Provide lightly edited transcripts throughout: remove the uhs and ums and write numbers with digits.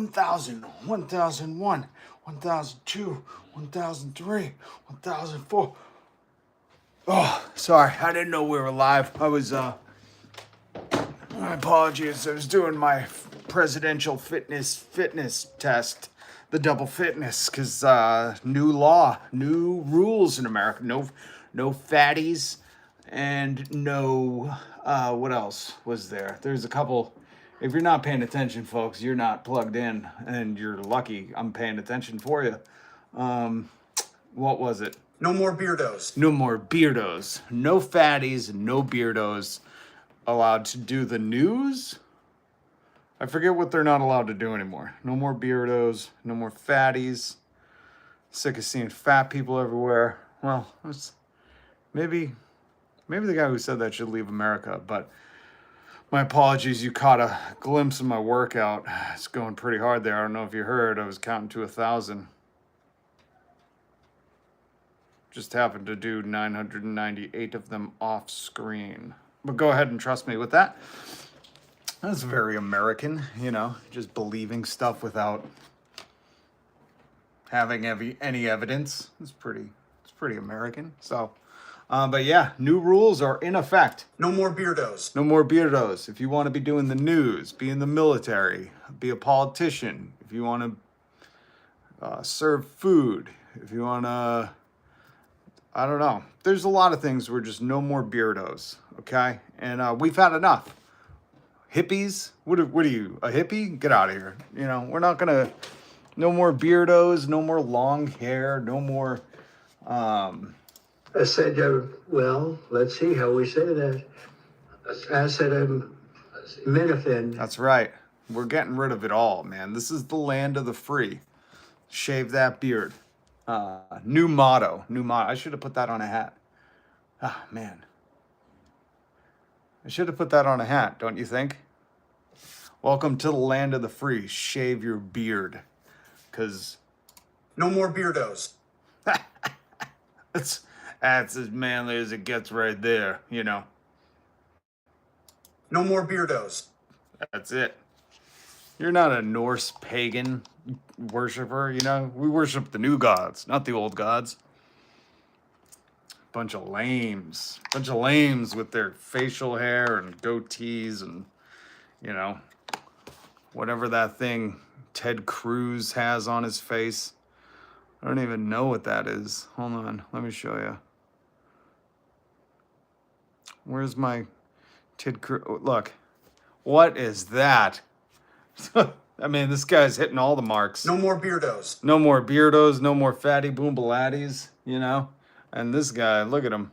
1,000, 1,001, 1,002, 1,003, 1,004. Oh, sorry, I didn't know we were live. I was, my apologies. I was doing my presidential fitness test, the double fitness, because new law, new rules in America. No fatties, and no, what else was there? There's a couple. If you're not paying attention, folks, you're not plugged in, and you're lucky I'm paying attention for you. What was it? No more beardos. No more beardos. No fatties, no beardos allowed to do the news. I forget what they're not allowed to do anymore. No more beardos, no more fatties. Sick of seeing fat people everywhere. Well, maybe the guy who said that should leave America, but my apologies, you caught a glimpse of my workout. It's going pretty hard there. I don't know if you heard, I was counting to 1,000. Just happened to do 998 of them off screen. But go ahead and trust me with that. That's very American, you know, just believing stuff without having any evidence. It's pretty American. So, but yeah, new rules are in effect. No more beardos. No more beardos. If you want to be doing the news, be in the military, be a politician, if you want to serve food, if you want to, I don't know. There's a lot of things where just no more beardos, okay? And we've had enough. Hippies? What are you, a hippie? Get out of here. You know, we're not going to, no more beardos, no more long hair, no more, I said, well, let's see how we say that. I said, Minifin. That's right. We're getting rid of it all, man. This is the land of the free. Shave that beard. New motto. I should have put that on a hat. Ah, man. I should have put that on a hat, don't you think? Welcome to the land of the free. Shave your beard. Because No more beardos. that's as manly as it gets right there, you know. No more beardos. That's it. You're not a Norse pagan worshiper, you know? We worship the new gods, not the old gods. Bunch of lames with their facial hair and goatees and, you know, whatever that thing Ted Cruz has on his face. I don't even know what that is. Hold on, let me show you. Where's my Ted Cruz? Look, what is that? I mean, this guy's hitting all the marks. No more beardos. No more beardos, no more fatty boombalatties, you know? And this guy, look at him.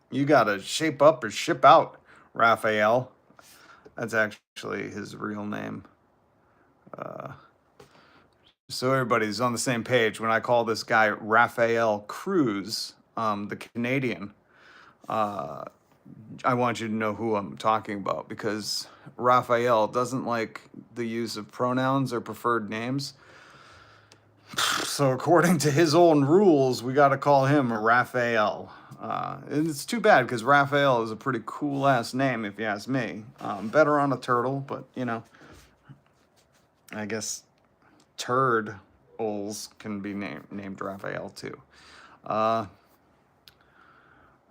You gotta shape up or ship out, Rafael. That's actually his real name. So everybody's on the same page. When I call this guy Rafael Cruz, the Canadian, I want you to know who I'm talking about, because Rafael doesn't like the use of pronouns or preferred names. So according to his own rules, we got to call him Rafael. And it's too bad, because Rafael is a pretty cool ass name, if you ask me. Better on a turtle, but you know, I guess turd-ols can be named Rafael too.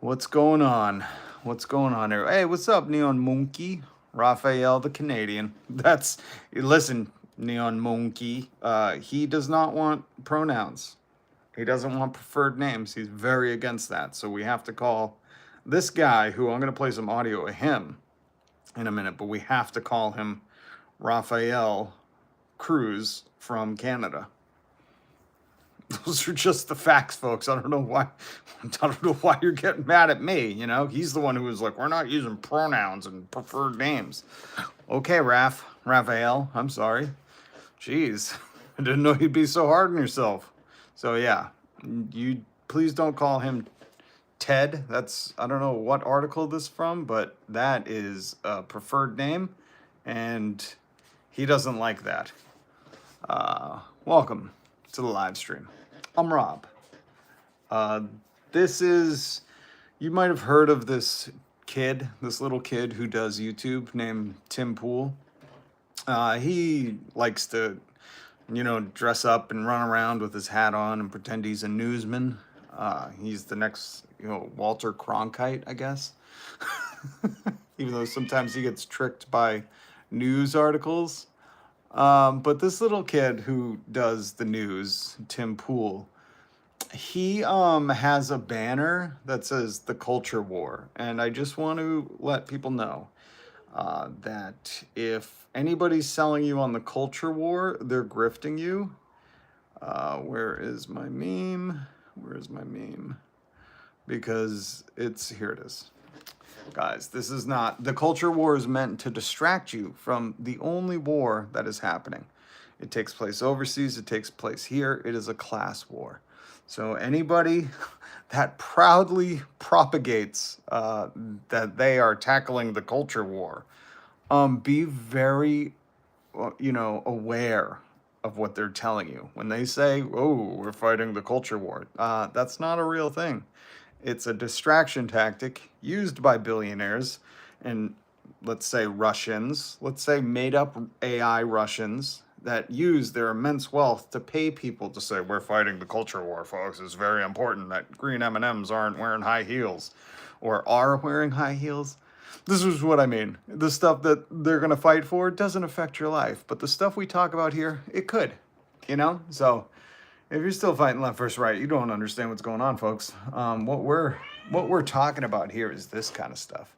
What's going on? What's going on here? Hey, what's up, Neon Monkey? Rafael the Canadian. Listen, Neon Monkey. He does not want pronouns. He doesn't want preferred names. He's very against that. So we have to call this guy, who I'm going to play some audio of him in a minute, but we have to call him Rafael Cruz from Canada. Those are just the facts, folks. I don't know why you're getting mad at me. You know, he's the one who was like, we're not using pronouns and preferred names. Okay, Rafael, I'm sorry. Jeez, I didn't know you'd be so hard on yourself. So yeah, you please don't call him Ted. I don't know what article this is from, but that is a preferred name, and he doesn't like that. Welcome to the live stream. I'm Rob. You might have heard of this little kid who does YouTube named Tim Pool. He likes to, dress up and run around with his hat on and pretend he's a newsman. He's the next, Walter Cronkite, I guess. Even though sometimes he gets tricked by news articles. But this little kid who does the news, Tim Pool, he has a banner that says the culture war. And I just want to let people know that if anybody's selling you on the culture war, they're grifting you. Where is my meme? Where is my meme? Because here it is. Guys, this is not, the culture war is meant to distract you from the only war that is happening. It takes place overseas, it takes place here, it is a class war. So anybody that proudly propagates that they are tackling the culture war, be very, aware of what they're telling you. When they say, oh, we're fighting the culture war, that's not a real thing. It's a distraction tactic used by billionaires and, let's say, Russians, let's say made-up AI Russians that use their immense wealth to pay people to say, we're fighting the culture war, folks. It's very important that green M&Ms aren't wearing high heels or are wearing high heels. This is what I mean. The stuff that they're going to fight for doesn't affect your life, but the stuff we talk about here, it could, So if you're still fighting left versus right, you don't understand what's going on, folks. What we're talking about here is this kind of stuff.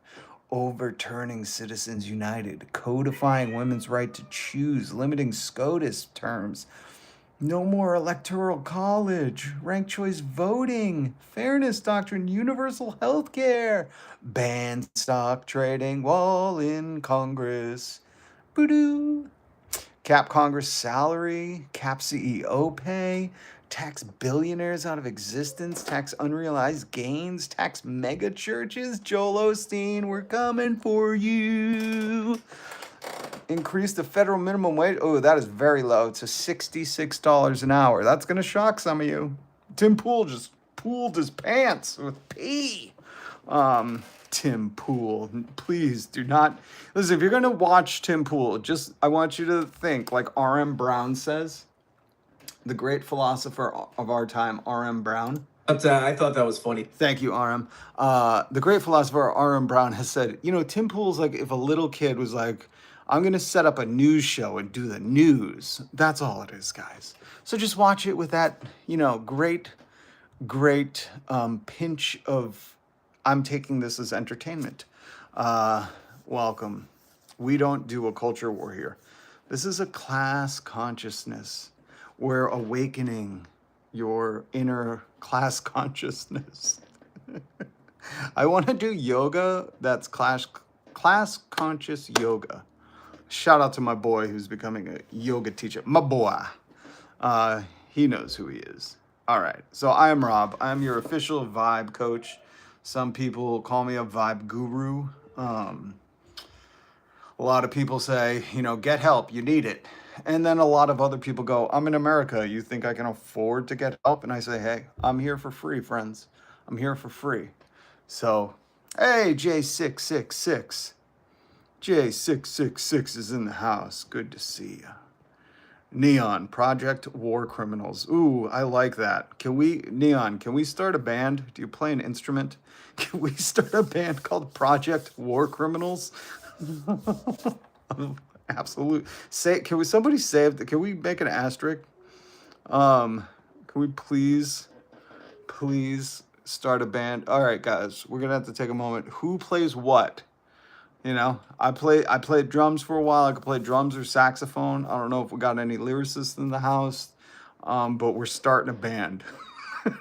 Overturning Citizens United, codifying women's right to choose, limiting SCOTUS terms, no more electoral college, ranked choice voting, fairness doctrine, universal health care, ban stock trading while in Congress. Boo-doo. Cap Congress salary, cap CEO pay, tax billionaires out of existence, tax unrealized gains, tax mega churches. Joel Osteen, we're coming for you. Increase the federal minimum wage. Oh, that is very low. It's $66 an hour. That's going to shock some of you. Tim Pool just pooled his pants with pee. Tim Pool, please do not listen. If you're going to watch Tim Pool, I want you to think like R.M. Brown says, the great philosopher of our time, R.M. Brown. I thought that was funny. Thank you, R.M. The great philosopher R.M. Brown has said, Tim Pool's like if a little kid was like, I'm going to set up a news show and do the news. That's all it is, guys. So just watch it with that, great pinch of, I'm taking this as entertainment. Welcome. We don't do a culture war here. This is a class consciousness. We're awakening your inner class consciousness. I want to do yoga that's class conscious yoga. Shout out to my boy who's becoming a yoga teacher. My boy. He knows who he is. All right. So I am Rob. I'm your official vibe coach. Some people call me a vibe guru. A lot of people say, get help. You need it. And then a lot of other people go, I'm in America. You think I can afford to get help? And I say, hey, I'm here for free, friends. I'm here for free. So, hey, J666. J666 is in the house. Good to see you. Neon, Project War Criminals. Ooh, I like that. Neon, can we start a band? Do you play an instrument? Can we start a band called Project War Criminals? Absolute. Can we make an asterisk? Can we please start a band? All right, guys, we're going to have to take a moment. Who plays what? I played drums for a while. I could play drums or saxophone. I don't know if we got any lyricists in the house, but we're starting a band.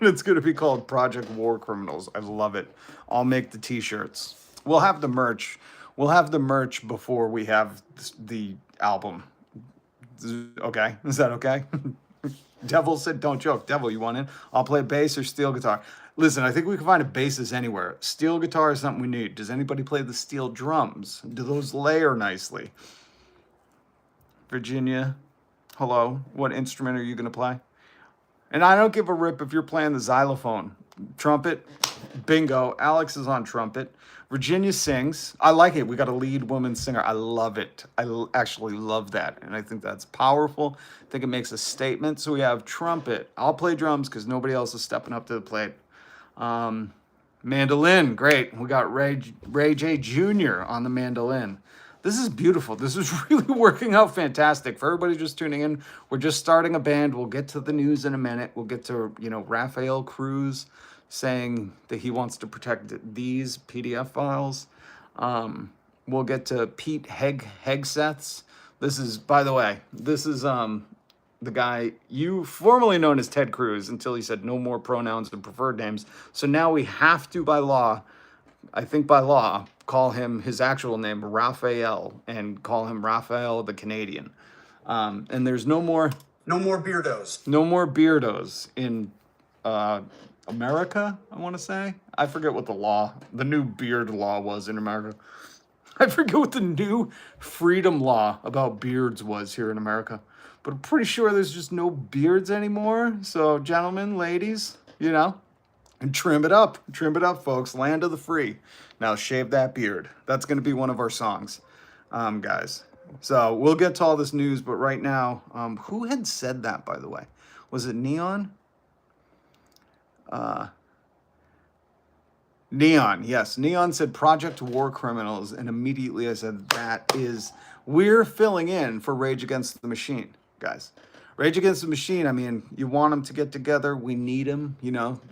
It's going to be called Project War Criminals. I love it. I'll make the t-shirts. We'll have the merch. We'll have the merch before we have the album. Okay? Is that okay? Devil said, don't joke. Devil, you want in? I'll play bass or steel guitar. Listen, I think we can find a bassist anywhere. Steel guitar is something we need. Does anybody play the steel drums? Do those layer nicely? Virginia, hello. What instrument are you going to play? And I don't give a rip if you're playing the xylophone. Trumpet, Bingo. Alex is on trumpet. Virginia sings. I like it. We got a lead woman singer. I love it. Actually love that. And I think that's powerful. I think it makes a statement. So we have trumpet. I'll play drums because nobody else is stepping up to the plate. Mandolin. Great. We got Ray J. Jr. on the mandolin. This is beautiful. This is really working out fantastic. For everybody just tuning in, we're just starting a band. We'll get to the news in a minute. We'll get to, Rafael Cruz saying that he wants to protect these PDF files. We'll get to Pete Hegseths. This is, by the way, the guy you formerly known as Ted Cruz until he said no more pronouns and preferred names. So now we have to, by law, call him his actual name, Rafael, and call him Rafael the Canadian. And there's no more beardos. No more beardos in America, I want to say. I forget what the new beard law was in America. I forget what the new freedom law about beards was here in America. But I'm pretty sure there's just no beards anymore. So, gentlemen, ladies, and trim it up, folks. Land of the free. Now shave that beard. That's going to be one of our songs, guys. So we'll get to all this news, but right now, who had said that, by the way? Was it Neon? Neon, yes. Neon said Project War Criminals, and immediately I said, we're filling in for Rage Against the Machine, guys. Rage Against the Machine, I mean, you want them to get together. We need them,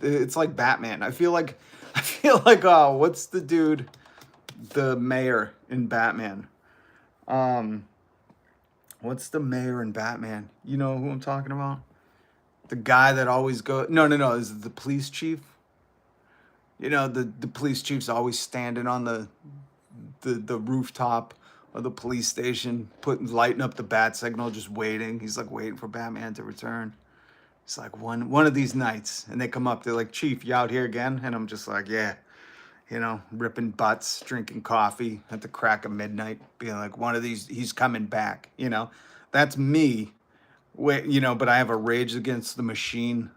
It's like Batman. I feel like, what's the dude, the mayor in Batman? What's the mayor in Batman? You know who I'm talking about? The guy that always goes... No. Is it the police chief? The police chief's always standing on the rooftop of the police station, lighting up the bat signal, just waiting. He's like waiting for Batman to return. It's like one of these nights, and they come up. They're like, "Chief, you out here again?" And I'm just like, "Yeah," ripping butts, drinking coffee at the crack of midnight, being like, "One of these, he's coming back." That's me. But I have a Rage Against the Machine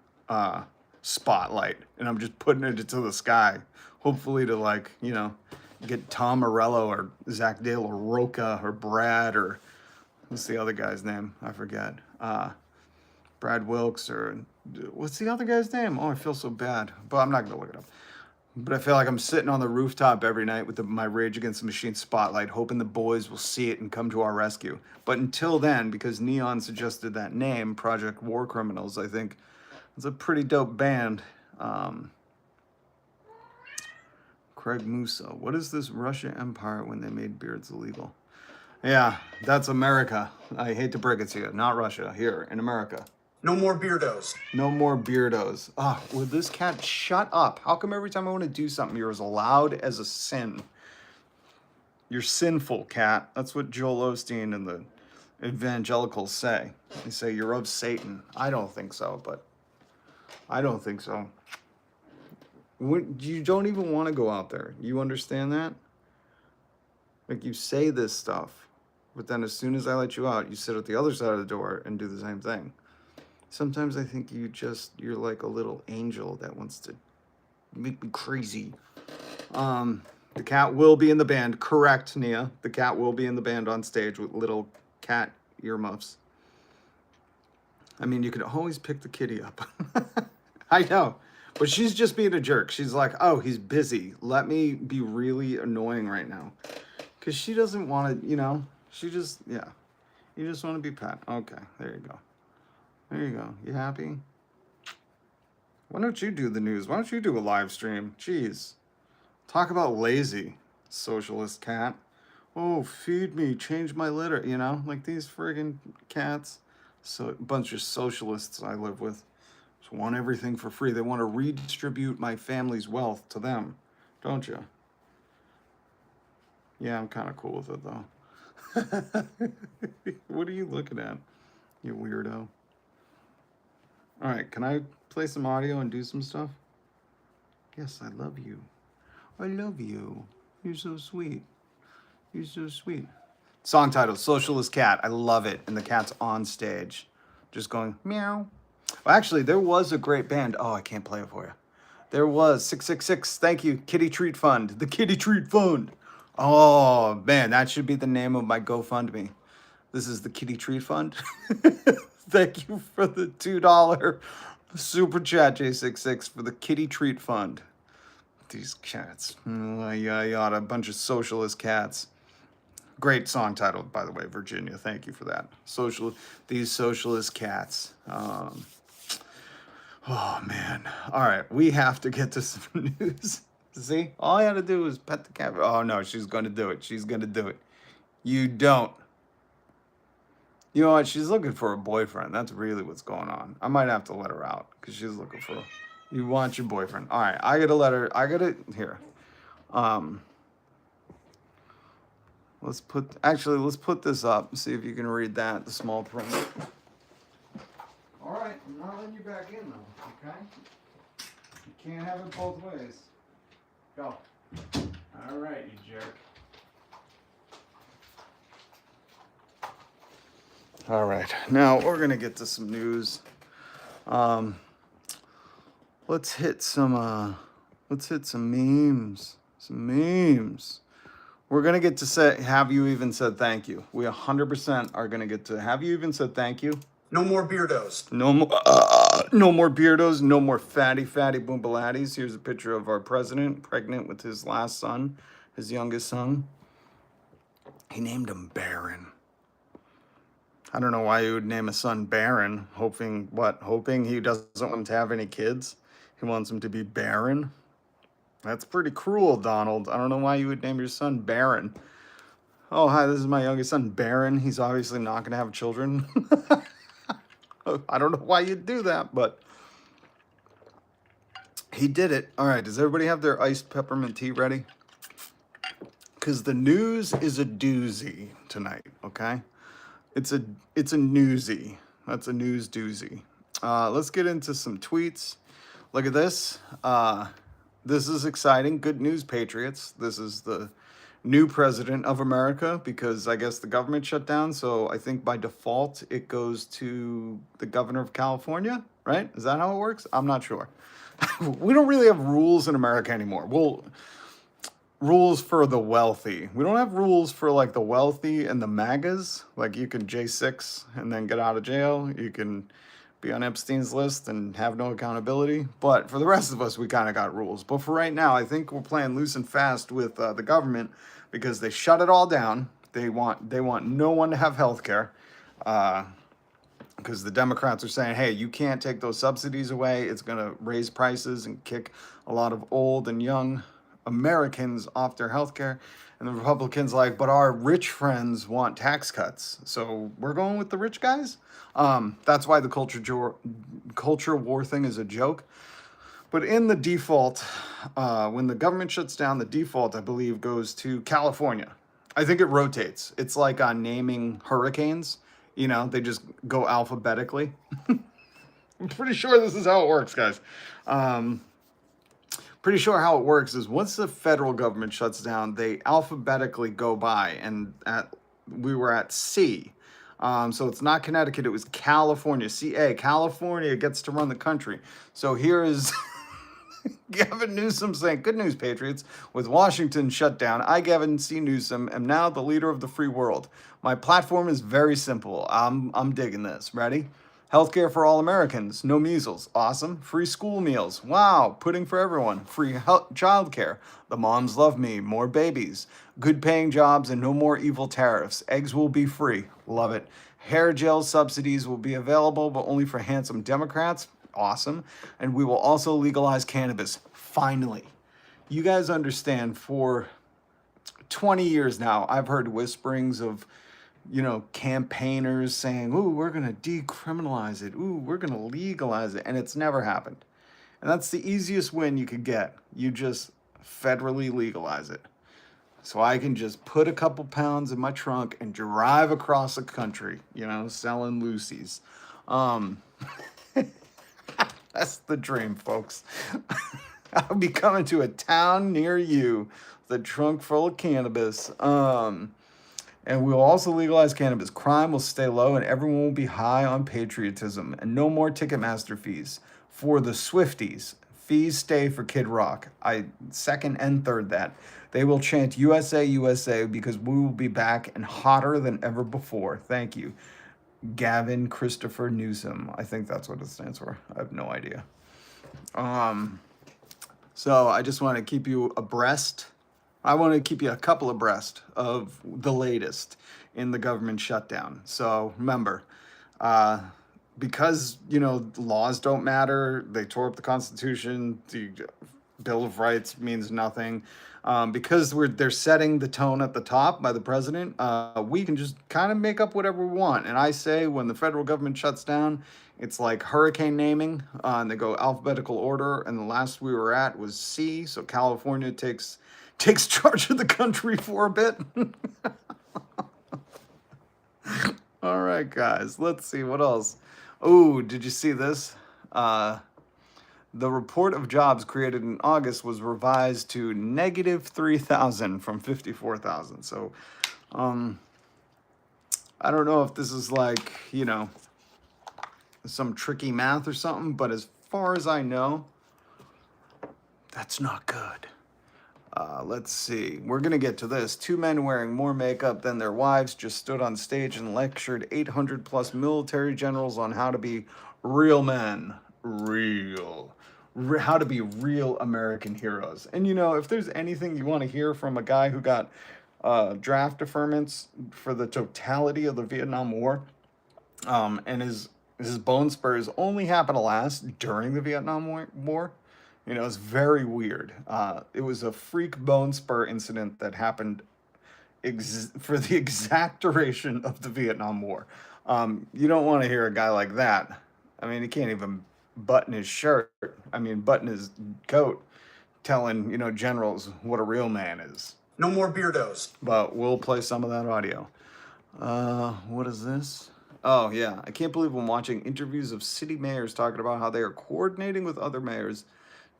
spotlight, and I'm just putting it into the sky, hopefully to get Tom Morello or Zach De La Roca or Brad or what's the other guy's name? I forget. Brad Wilkes or what's the other guy's name? Oh, I feel so bad, but I'm not going to look it up. But I feel like I'm sitting on the rooftop every night with my Rage Against the Machine spotlight, hoping the boys will see it and come to our rescue. But until then, because Neon suggested that name, Project War Criminals, I think it's a pretty dope band. Craig Musa. What is this Russia Empire when they made beards illegal? Yeah, that's America. I hate to break it to you. Not Russia. Here in America. No more beardos. No more beardos. Ah, will this cat shut up? How come every time I want to do something, you're as loud as a sin? You're sinful, cat. That's what Joel Osteen and the evangelicals say. They say you're of Satan. I don't think so, but I don't think so. You don't even want to go out there. You understand that? Like, you say this stuff, but then as soon as I let you out, you sit at the other side of the door and do the same thing. Sometimes I think you're like a little angel that wants to make me crazy. The cat will be in the band. Correct, Nia. The cat will be in the band on stage with little cat earmuffs. I mean, you could always pick the kitty up. I know. But she's just being a jerk. She's like, oh, he's busy. Let me be really annoying right now. Because she doesn't want to, she just, yeah. You just want to be pet. Okay, there you go. There you go. You happy? Why don't you do the news? Why don't you do a live stream? Jeez. Talk about lazy, socialist cat. Oh, feed me, change my litter, like these friggin' cats. So a bunch of socialists I live with. Just want everything for free. They want to redistribute my family's wealth to them, don't you? Yeah, I'm kind of cool with it, though. What are you looking at, you weirdo? All right, can I play some audio and do some stuff? Yes, I love you. I love you. You're so sweet. You're so sweet. Song title, Socialist Cat. I love it. And the cat's on stage, just going, meow. Well, actually, there was a great band. Oh, I can't play it for you. There was 666. Thank you. Kitty Treat Fund. The Kitty Treat Fund. Oh, man, that should be the name of my GoFundMe. This is the Kitty Treat Fund. Thank you for the $2 super chat, J66, for the Kitty Treat Fund. These cats. Yada, yada. A bunch of socialist cats. Great song title, by the way, Virginia. Thank you for that. These socialist cats. Oh, man. All right. We have to get to some news. See? All I had to do was pet the cat. Oh, no. She's going to do it. She's going to do it. You don't. You know what? She's looking for a boyfriend. That's really what's going on. I might have to let her out because she's looking for... You want your boyfriend. All right. I got to let her... I got to... Here. Let's put this up. See if you can read that, the small print. All right, I'm not letting you back in though, okay? You can't have it both ways. Go. All right, you jerk. All right, now we're gonna get to some news. Let's hit some memes. Some memes. We're gonna get to say, have you even said thank you? We 100% are gonna get to, have you even said thank you? No more beardos. No more beardos, no more fatty boombalatties. Here's a picture of our president, pregnant with his last son, his youngest son. He named him Baron. I don't know why you would name a son Baron, hoping he doesn't want him to have any kids. He wants him to be barren. That's pretty cruel, Donald. I don't know why you would name your son Baron. Oh, hi, this is my youngest son, Baron. He's obviously not going to have children. I don't know why you'd do that, but he did it. All right, does everybody have their iced peppermint tea ready? Because the news is a doozy tonight, okay? It's a newsie. That's a news doozy. Let's get into some tweets. Look at this. This is exciting. Good news, patriots. This is the new president of America because I guess the government shut down. So I think by default, it goes to the governor of California, right? Is that how it works? I'm not sure. We don't really have rules in America anymore. Well, rules for the wealthy. We don't have rules for like the wealthy and the MAGAs. Like you can J6 and then get out of jail. You can be on Epstein's list and have no accountability. But for the rest of us, we kind of got rules. But for right now, I think we're playing loose and fast with the government because they shut it all down. They want no one to have health care because the Democrats are saying, hey, you can't take those subsidies away. It's going to raise prices and kick a lot of old and young Americans off their health care. And the Republicans like, but our rich friends want tax cuts. So we're going with the rich guys. That's why the culture war thing is a joke. But in the default, when the government shuts down, the default, I believe, goes to California. I think it rotates. It's like on naming hurricanes. You know, they just go alphabetically. I'm pretty sure this is how it works, guys. Pretty sure how it works is once the federal government shuts down, they alphabetically go by. And we were at C. So it's not Connecticut, it was California. CA, California gets to run the country. So here is Gavin Newsom saying, good news, Patriots. With Washington shut down, I, Gavin C. Newsom, am now the leader of the free world. My platform is very simple. I'm digging this. Ready? Healthcare for all Americans. No measles. Awesome. Free school meals. Wow. Pudding for everyone. Free childcare. The moms love me. More babies. Good paying jobs and no more evil tariffs. Eggs will be free. Love it. Hair gel subsidies will be available, but only for handsome Democrats. Awesome. And we will also legalize cannabis. Finally. You guys understand, for 20 years now, I've heard whisperings of, you know, campaigners saying, ooh, we're going to decriminalize it. Ooh, we're going to legalize it. And it's never happened. And that's the easiest win you could get. You just federally legalize it. So I can just put a couple pounds in my trunk and drive across the country, you know, selling Lucy's. That's the dream, folks. I'll be coming to a town near you with a trunk full of cannabis. And we'll also legalize cannabis. Crime will stay low and everyone will be high on patriotism. And no more Ticketmaster fees for the Swifties. fees stay for Kid Rock. I second and third that. They will chant USA, USA because we will be back and hotter than ever before. Thank you. Gavin Christopher Newsom. I think that's what it stands for. I have no idea. So I just want to keep you abreast. I want to keep you a couple abreast of the latest in the government shutdown. So remember, because, laws don't matter, they tore up the Constitution, the Bill of Rights means nothing. Because they're setting the tone at the top by the president, we can just kind of make up whatever we want. And I say when the federal government shuts down, it's like hurricane naming, and they go alphabetical order. And the last we were at was C, so California takes charge of the country for a bit. All right, guys, let's see what else. Oh, did you see this? The report of jobs created in August was revised to negative 3,000 from 54,000. So, I don't know if this is like, some tricky math or something, but as far as I know, that's not good. Let's see. We're going to get to this. 2 men wearing more makeup than their wives just stood on stage and lectured 800 plus military generals on how to be real men. How to be real American heroes. And if there's anything you want to hear from a guy who got draft deferments for the totality of the Vietnam War, and his bone spurs only happened to last during the Vietnam War. It's very weird. It was a freak bone spur incident that happened for the exact duration of the Vietnam War. You don't want to hear a guy like that. I mean, he can't even button his shirt. Button his coat, telling, generals what a real man is. No more beardos. But we'll play some of that audio. What is this? Oh, yeah. I can't believe I'm watching interviews of city mayors talking about how they are coordinating with other mayors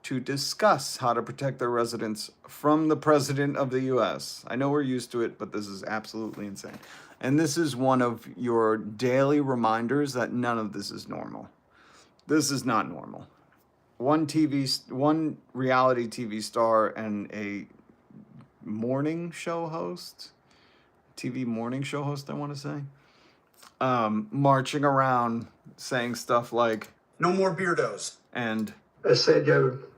to discuss how to protect their residents from the president of the U.S. I know we're used to it, but this is absolutely insane. And this is one of your daily reminders that none of this is normal. This is not normal. One reality TV star and a morning show host, TV morning show host, I want to say, marching around saying stuff like, no more beardos. And I said,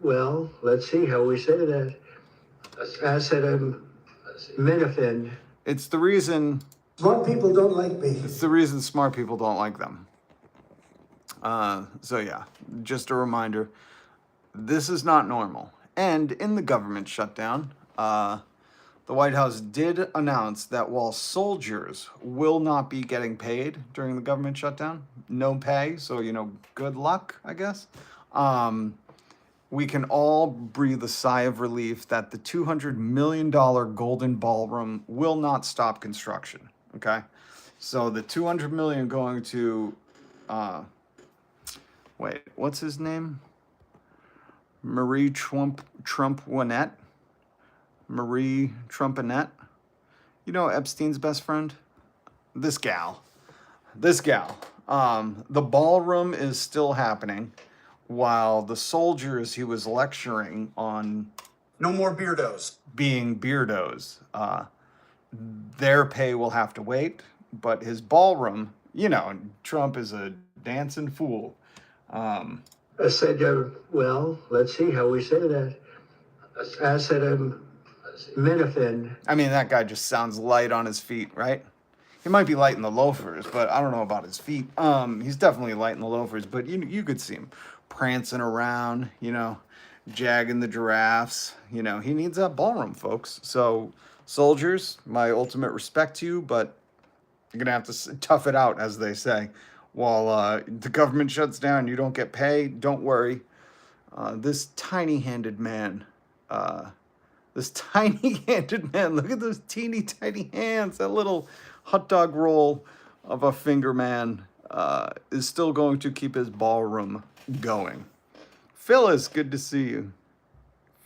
well, let's see how we say that. I said, Minifin. It's the reason Smart people don't like me. It's the reason smart people don't like them. So yeah, just a reminder, this is not normal. And in the government shutdown, the White House did announce that while soldiers will not be getting paid during the government shutdown, no pay, so, good luck, I guess. We can all breathe a sigh of relief that the $200 million Golden Ballroom will not stop construction, okay? So the $200 million going to, what's his name? Marie Trump-Winnett? Marie Trump-Annette? Epstein's best friend? This gal. The ballroom is still happening, while the soldiers he was lecturing on no more beardos being beardos, their pay will have to wait, but his ballroom, Trump is a dancing fool. I said, well, let's see how we say that. I said, Minifin. That guy just sounds light on his feet, right? He might be light in the loafers, but I don't know about his feet. He's definitely light in the loafers, but you could see him prancing around, jagging the giraffes. He needs that ballroom, folks. So, soldiers, my ultimate respect to you, but you're going to have to tough it out, as they say. While the government shuts down, you don't get paid, don't worry. This tiny-handed man, look at those teeny tiny hands, that little hot dog roll of a finger man is still going to keep his ballroom going. Phyllis, good to see you.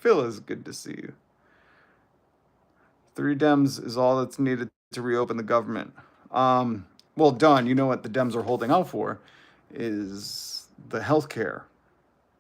Good to see you. 3 Dems is all that's needed to reopen the government. Well, Don, you know what the Dems are holding out for is the healthcare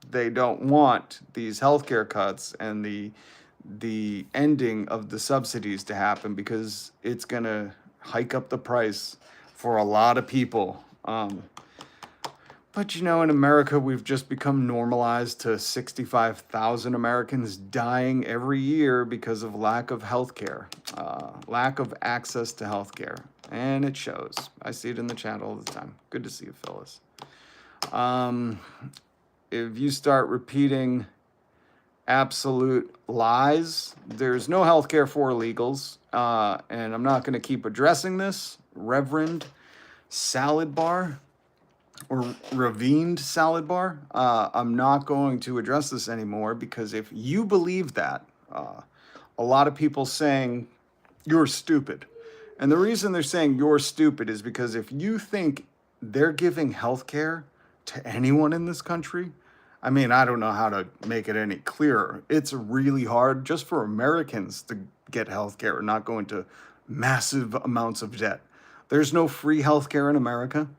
they don't want these healthcare cuts and the ending of the subsidies to happen because it's going to hike up the price for a lot of people. But in America, we've just become normalized to 65,000 Americans dying every year because of lack of health care, lack of access to health care. And it shows. I see it in the chat all the time. Good to see you, Phyllis. If you start repeating absolute lies, there's no health care for illegals. And I'm not going to keep addressing this. Reverend Salad Bar, or Ravined Salad Bar, I'm not going to address this anymore because if you believe that, a lot of people saying you're stupid. And the reason they're saying you're stupid is because if you think they're giving health care to anyone in this country, I mean, I don't know how to make it any clearer. It's really hard just for Americans to get health care and not go into massive amounts of debt. There's no free health care in America.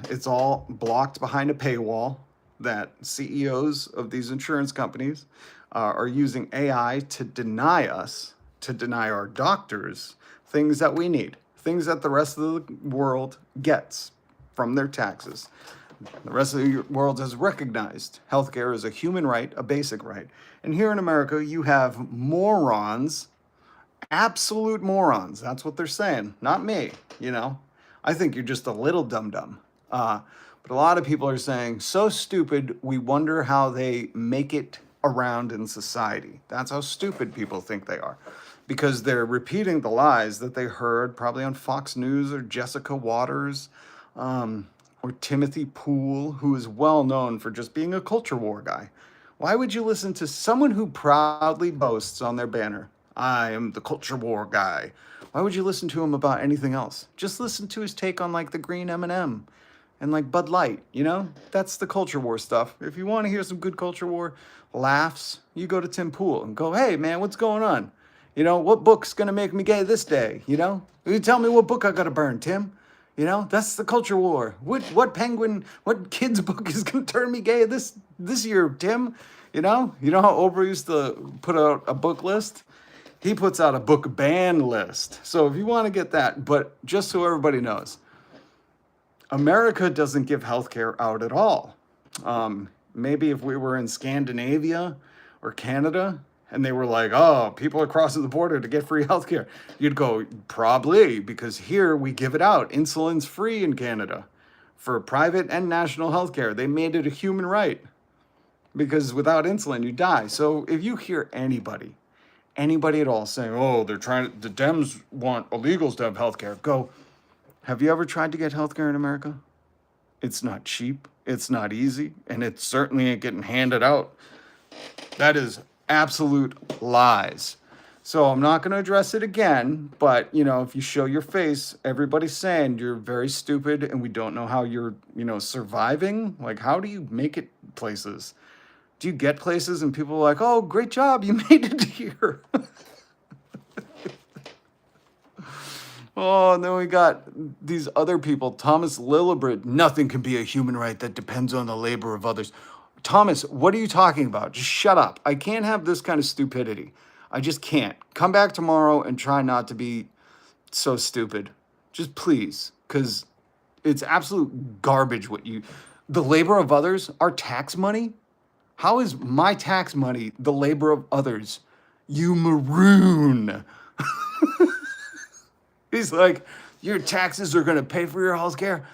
It's all blocked behind a paywall that CEOs of these insurance companies are using AI to deny us, to deny our doctors things that we need, things that the rest of the world gets from their taxes. The rest of the world has recognized healthcare as a human right, a basic right. And here in America, you have morons, absolute morons. That's what they're saying, not me, I think you're just a little dum-dum. But a lot of people are saying, so stupid, we wonder how they make it around in society. That's how stupid people think they are. Because they're repeating the lies that they heard probably on Fox News or Jessica Waters or Timothy Poole, who is well known for just being a culture war guy. Why would you listen to someone who proudly boasts on their banner, I am the culture war guy? Why would you listen to him about anything else? Just listen to his take on like the green M&M and like Bud Light, That's the culture war stuff. If you want to hear some good culture war laughs, you go to Tim Pool and go, hey man, what's going on? What book's going to make me gay this day? You tell me what book I got to burn, Tim. That's the culture war. What kid's book is going to turn me gay this year, Tim? You know how Oprah used to put out a book list? He puts out a book ban list. So if you want to get that, but just so everybody knows, America doesn't give healthcare out at all. Maybe if we were in Scandinavia or Canada and they were like, oh, people are crossing the border to get free healthcare, you'd go, probably, because here we give it out. Insulin's free in Canada for private and national healthcare. They made it a human right because without insulin, you die. So if you hear anybody at all saying, oh, the Dems want illegals to have healthcare, go, have you ever tried to get healthcare in America? It's not cheap, it's not easy, and it certainly ain't getting handed out. That is absolute lies. So I'm not going to address it again, but, if you show your face, everybody's saying you're very stupid and we don't know how you're, surviving. Like, how do you make it places? Do you get places and people are like, oh, great job, you made it here. Oh, and then we got these other people, Thomas Lillibrid, nothing can be a human right that depends on the labor of others. Thomas, what are you talking about? Just shut up. I can't have this kind of stupidity. I just can't. Come back tomorrow and try not to be so stupid. Just please, because it's absolute garbage the labor of others, our tax money. How is my tax money the labor of others? You maroon. He's like, your taxes are going to pay for your health care?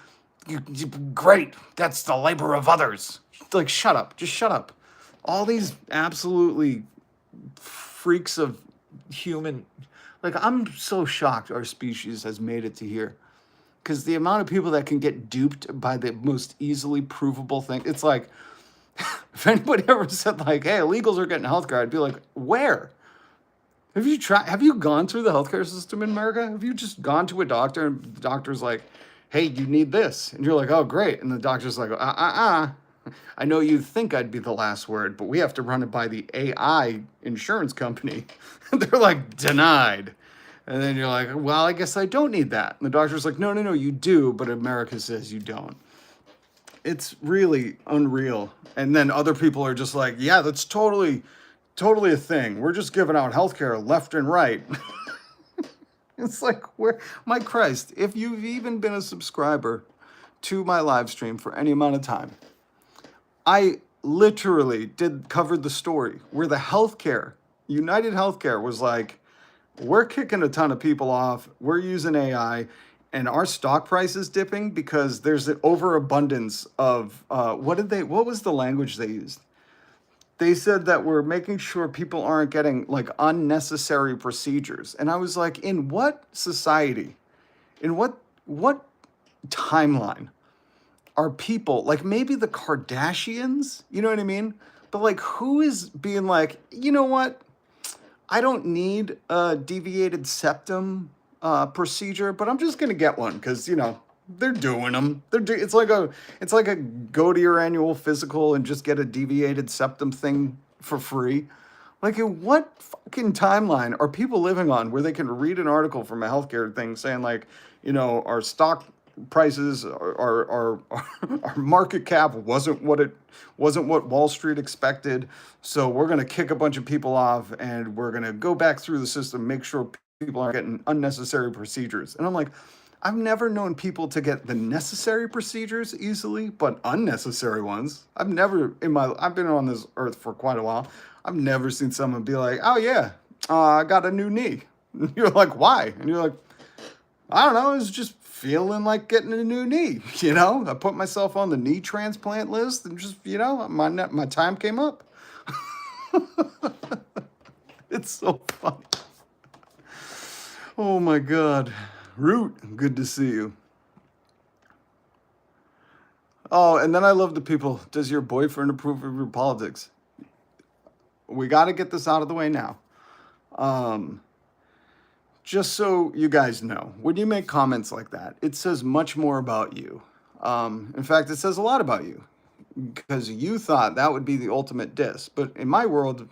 Great. That's the labor of others. Like, shut up. Just shut up. All these absolutely freaks of human... Like, I'm so shocked our species has made it to here. Because the amount of people that can get duped by the most easily provable thing, it's like... If anybody ever said like, hey, illegals are getting healthcare, I'd be like, where? Have you gone through the healthcare system in America? Have you just gone to a doctor and the doctor's like, hey, you need this? And you're like, oh, great. And the doctor's like, I know you think I'd be the last word, but we have to run it by the AI insurance company. And they're like, denied. And then you're like, well, I guess I don't need that. And the doctor's like, no, you do, but America says you don't. It's really unreal. And then other people are just like, yeah, that's totally a thing. We're just giving out healthcare left and right. It's like, where, my Christ, if you've even been a subscriber to my live stream for any amount of time, I literally covered the story where the healthcare, United Healthcare was like, we're kicking a ton of people off. We're using AI, and our stock price is dipping because there's an overabundance of what was the language they used? They said that we're making sure people aren't getting like unnecessary procedures. And I was like, in what society, in what timeline are people like maybe the Kardashians, you know what I mean? But like who is being like, you know what? I don't need a deviated septum procedure, but I'm just gonna get one because they're doing them. It's like a go to your annual physical and just get a deviated septum thing for free. Like, in what fucking timeline are people living on where they can read an article from a healthcare thing saying like, our stock prices, our market cap wasn't what Wall Street expected, so we're gonna kick a bunch of people off and we're gonna go back through the system, make sure people aren't getting unnecessary procedures. And I'm like, I've never known people to get the necessary procedures easily, but unnecessary ones. I've been on this earth for quite a while. I've never seen someone be like, oh yeah, I got a new knee. And you're like, why? And you're like, I don't know, I was just feeling like getting a new knee. I put myself on the knee transplant list and just, my time came up. It's so funny. Oh my God. Root, good to see you. Oh, and then I love the people. Does your boyfriend approve of your politics? We got to get this out of the way now. Just so you guys know, when you make comments like that, it says much more about you. In fact, it says a lot about you because you thought that would be the ultimate diss. But in my world,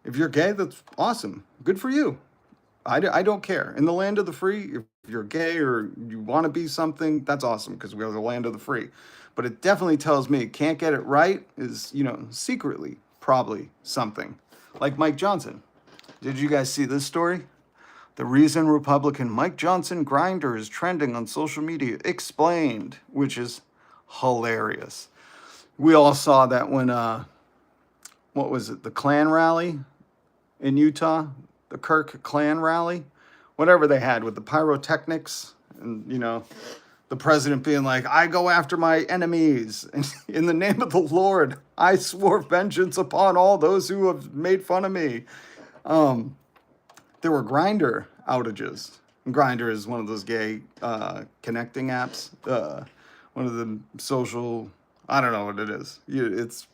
if you're gay, that's awesome. Good for you. I don't care. In the land of the free, if you're gay or you want to be something, that's awesome because we are the land of the free. But it definitely tells me can't get it right is, secretly probably something. Like Mike Johnson. Did you guys see this story? The reason Republican Mike Johnson Grindr is trending on social media explained, which is hilarious. We all saw that when, what was it, the Klan rally in Utah? The Kirk Klan rally? Whatever they had with the pyrotechnics and, the president being like, I go after my enemies. In the name of the Lord, I swore vengeance upon all those who have made fun of me. There were Grindr outages. Grindr is one of those gay connecting apps. One of the social, I don't know what it is. It's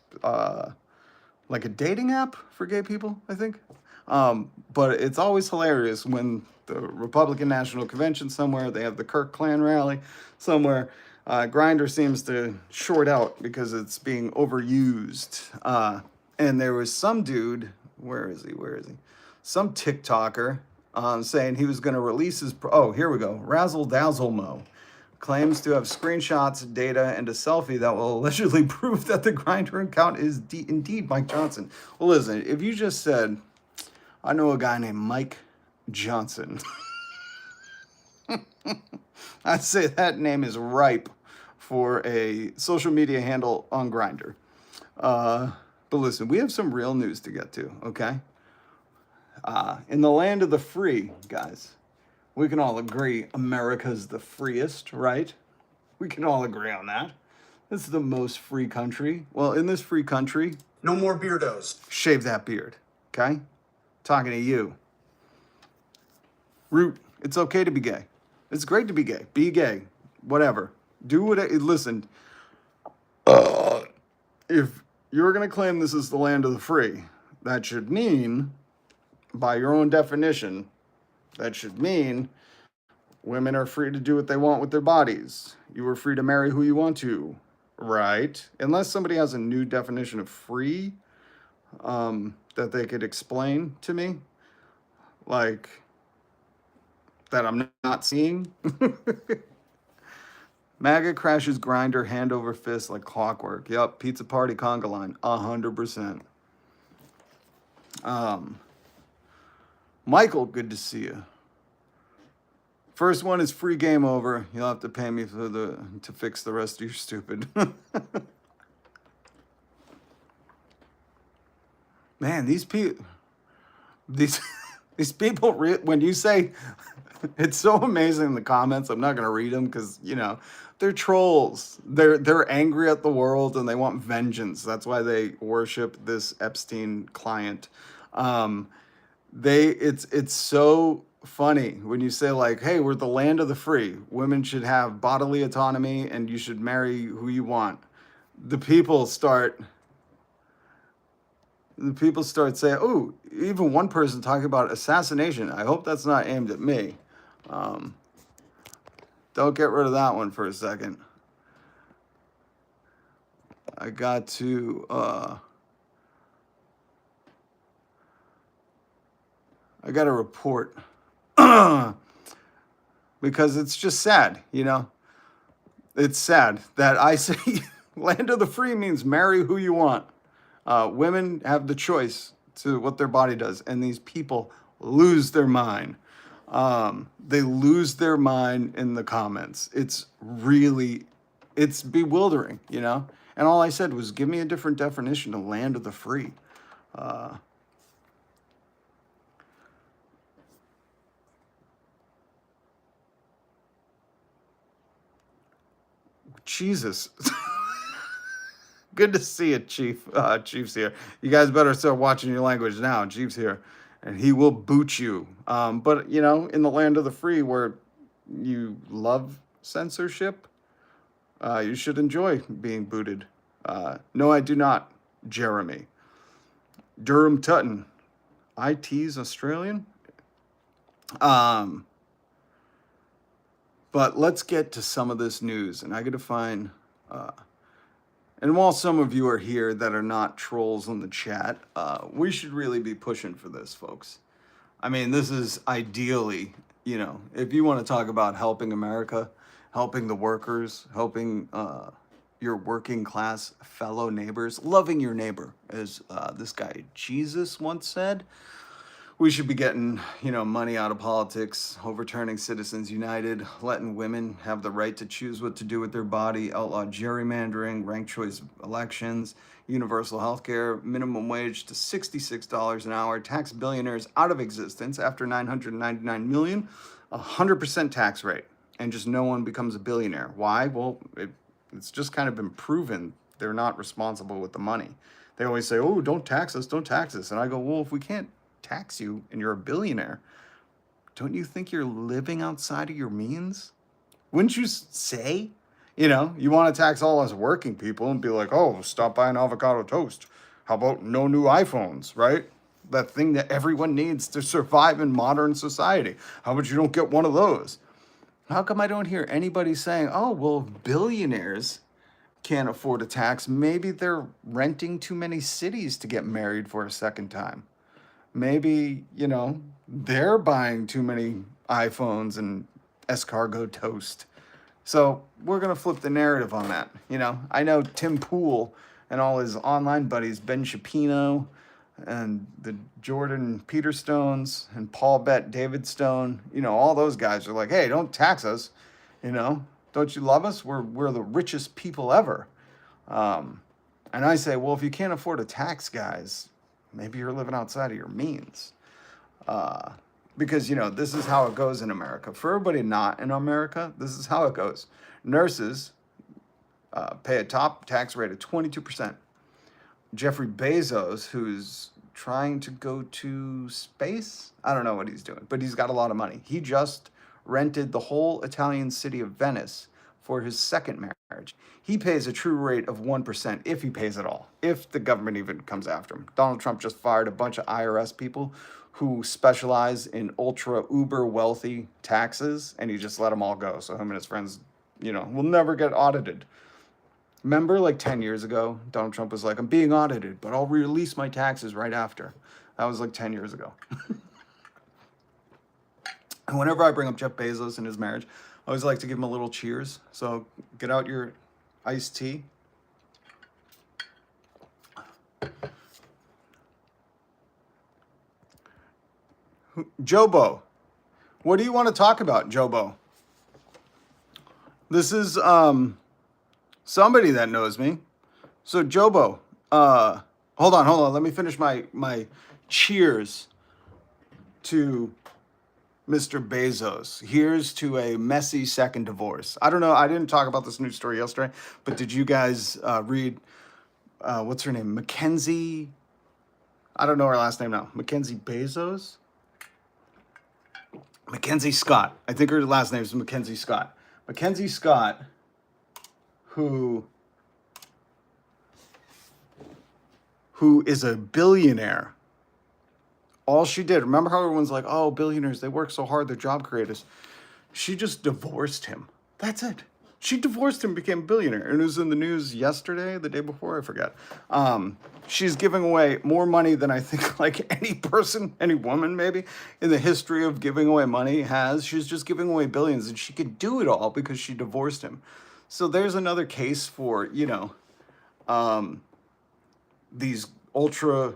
like a dating app for gay people, I think. But it's always hilarious when the Republican National Convention somewhere, they have the Kirk Klan rally somewhere. Grindr seems to short out because it's being overused. And there was some dude, where is he? Some TikToker saying he was going to release his, here we go, Razzle Dazzle Mo. Claims to have screenshots, data, and a selfie that will allegedly prove that the Grindr account is indeed Mike Johnson. Well, listen, if you just said, I know a guy named Mike Johnson, I'd say that name is ripe for a social media handle on Grindr. But listen, we have some real news to get to, okay? In the land of the free, guys, we can all agree America's the freest, right? We can all agree on that. This is the most free country. Well, in this free country, No more beardos. shave that beard, okay? Talking to you. Root, it's okay to be gay. It's great to be gay. Be gay. Whatever. Do what listen. If you're going to claim this is the land of the free, that should mean, by your own definition, that should mean women are free to do what they want with their bodies. You are free to marry who you want to, right? Unless somebody has a new definition of free that they could explain to me, like, that I'm not seeing. MAGA crashes Grindr hand over fist like clockwork. Yep, pizza party conga line, 100%. Michael, good to see you. First one is free game over. You'll have to pay me to fix the rest of your stupid. Man, these people, these people, when you say, it's so amazing in the comments. I'm not gonna read them because they're trolls. They're angry at the world and they want vengeance. That's why they worship this Epstein client. It's so funny when you say like, hey, we're the land of the free. Women should have bodily autonomy and you should marry who you want. The people start saying, oh, even one person talking about assassination. I hope that's not aimed at me. Don't get rid of that one for a second. I got to report because it's just sad, It's sad that I say land of the free means marry who you want. Women have the choice to what their body does, and these people lose their mind. They lose their mind in the comments. It's bewildering, And all I said was, give me a different definition of land of the free. Jesus. Good to see you, Chief. Chief's here. You guys better start watching your language now. Chief's here, and he will boot you. But, in the land of the free where you love censorship, you should enjoy being booted. No, I do not, Jeremy. Durham Tutton. IT's Australian? But let's get to some of this news, and I got to find... And while some of you are here that are not trolls in the chat, we should really be pushing for this, folks. I mean, this is ideally, if you want to talk about helping America, helping the workers, helping your working class fellow neighbors, loving your neighbor, as this guy Jesus once said, we should be getting, money out of politics, overturning Citizens United, letting women have the right to choose what to do with their body, outlaw gerrymandering, ranked choice elections, universal health care, minimum wage to $66 an hour, tax billionaires out of existence after $999 million, 100% tax rate, and just no one becomes a billionaire. Why? Well, it's just kind of been proven they're not responsible with the money. They always say, oh, don't tax us, don't tax us. And I go, well, if we can't tax you and you're a billionaire, don't you think you're living outside of your means? Wouldn't you say, you want to tax all us working people and be like, oh, stop buying avocado toast. How about no new iPhones, right? That thing that everyone needs to survive in modern society. How about you don't get one of those? How come I don't hear anybody saying, oh, well, billionaires can't afford a tax. Maybe they're renting too many cities to get married for a second time. Maybe, they're buying too many iPhones and escargot toast. So we're going to flip the narrative on that. I know Tim Pool and all his online buddies, Ben Shapiro and the Jordan Peterstones and Paul Bett David Stone, all those guys are like, hey, don't tax us. Don't you love us? We're the richest people ever. And I say, well, if you can't afford a tax, guys, maybe you're living outside of your means. Because, this is how it goes in America. For everybody not in America, this is how it goes. Nurses pay a top tax rate of 22%. Jeffrey Bezos, who's trying to go to space, I don't know what he's doing, but he's got a lot of money. He just rented the whole Italian city of Venice for his second marriage. He pays a true rate of 1% if he pays at all, if the government even comes after him. Donald Trump just fired a bunch of IRS people who specialize in ultra uber wealthy taxes, and he just let them all go. So him and his friends, will never get audited. Remember, like 10 years ago, Donald Trump was like, I'm being audited, but I'll release my taxes right after. That was like 10 years ago. And whenever I bring up Jeff Bezos and his marriage, I always like to give him a little cheers. So get out your iced tea. Jobo, what do you want to talk about, Jobo? This is somebody that knows me. So Jobo, hold on. Let me finish my cheers to Mr. Bezos. Here's to a messy second divorce. I don't know. I didn't talk about this news story yesterday, but did you guys read, what's her name? Mackenzie. I don't know her last name now. Mackenzie Bezos? Mackenzie Scott. I think her last name is Mackenzie Scott. Mackenzie Scott, who is a billionaire. All she did, remember how everyone's like, oh, billionaires, they work so hard, they're job creators. She just divorced him. That's it. She divorced him, became a billionaire. And it was in the news yesterday, the day before, I forget. She's giving away more money than I think like any person, any woman maybe, in the history of giving away money has. She's just giving away billions, and she could do it all because she divorced him. So there's another case for, these ultra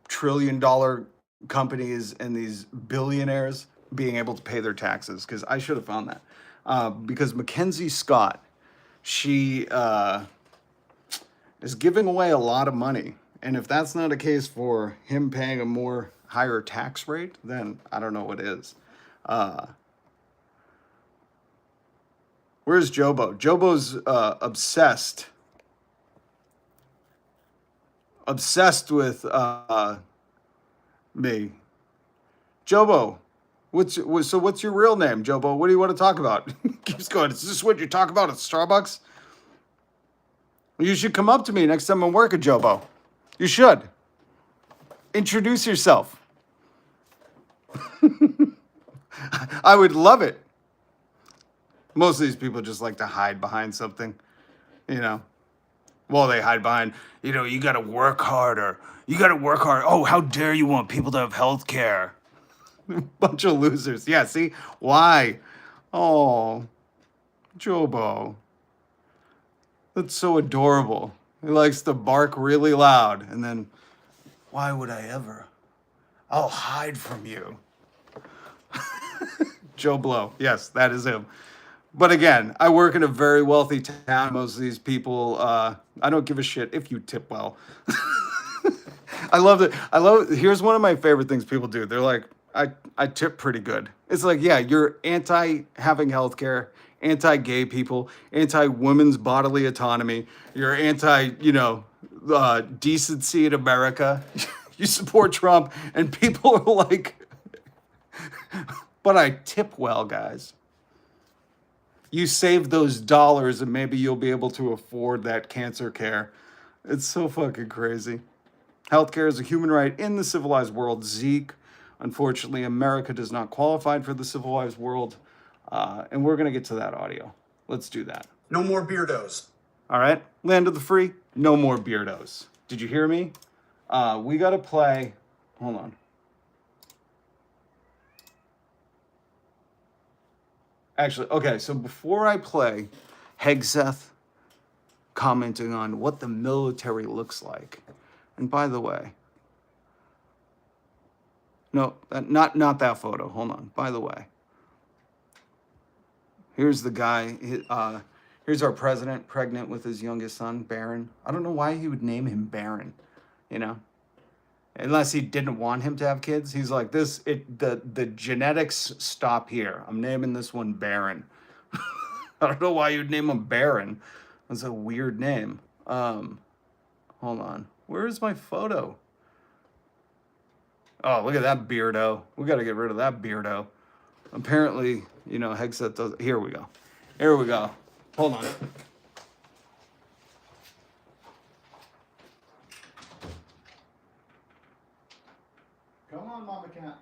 trillion-dollar companies and these billionaires being able to pay their taxes, because I should have found that. Because Mackenzie Scott, she is giving away a lot of money. And if that's not a case for him paying a more higher tax rate, then I don't know what is. Where's Jobo? Jobo's obsessed with me. Jobo, what's your real name, Jobo? What do you want to talk about? Keeps going. Is this what you talk about at Starbucks? You should come up to me next time I'm working, Jobo. You should. Introduce yourself. I would love it. Most of these people just like to hide behind something, Well, they hide behind, you got to work harder. You got to work hard. Oh, how dare you want people to have health care? Bunch of losers. Yeah, see? Why? Oh, Jobo. That's so adorable. He likes to bark really loud. And then, why would I ever? I'll hide from you. Joe Blow. Yes, that is him. But again, I work in a very wealthy town. Most of these people, I don't give a shit if you tip well. I love it. Here's one of my favorite things people do. They're like, I tip pretty good. It's like, yeah, you're anti having healthcare, anti-gay people, anti-women's bodily autonomy. You're anti, decency in America. You support Trump, and people are like, but I tip well, guys. You save those dollars and maybe you'll be able to afford that cancer care. It's so fucking crazy. Healthcare is a human right in the civilized world. Zeke. Unfortunately, America does not qualify for the civilized world. And we're going to get to that audio. Let's do that. No more beardos. All right. Land of the free. No more beardos. Did you hear me? We got to play. Hold on. Actually, okay, so before I play Hegseth commenting on what the military looks like, and by the way, no, not that photo. Hold on. By the way, here's the guy. Here's our president, pregnant with his youngest son, Barron. I don't know why he would name him Barron, unless he didn't want him to have kids. He's like, the genetics stop here. I'm naming this one Barron. I don't know why you'd name him Barron. That's a weird name. Hold on. Where is my photo? Oh, look at that beardo. We got to get rid of that beardo. Apparently, Hegseth does. Here we go. Hold on. Come on, Mama Cat.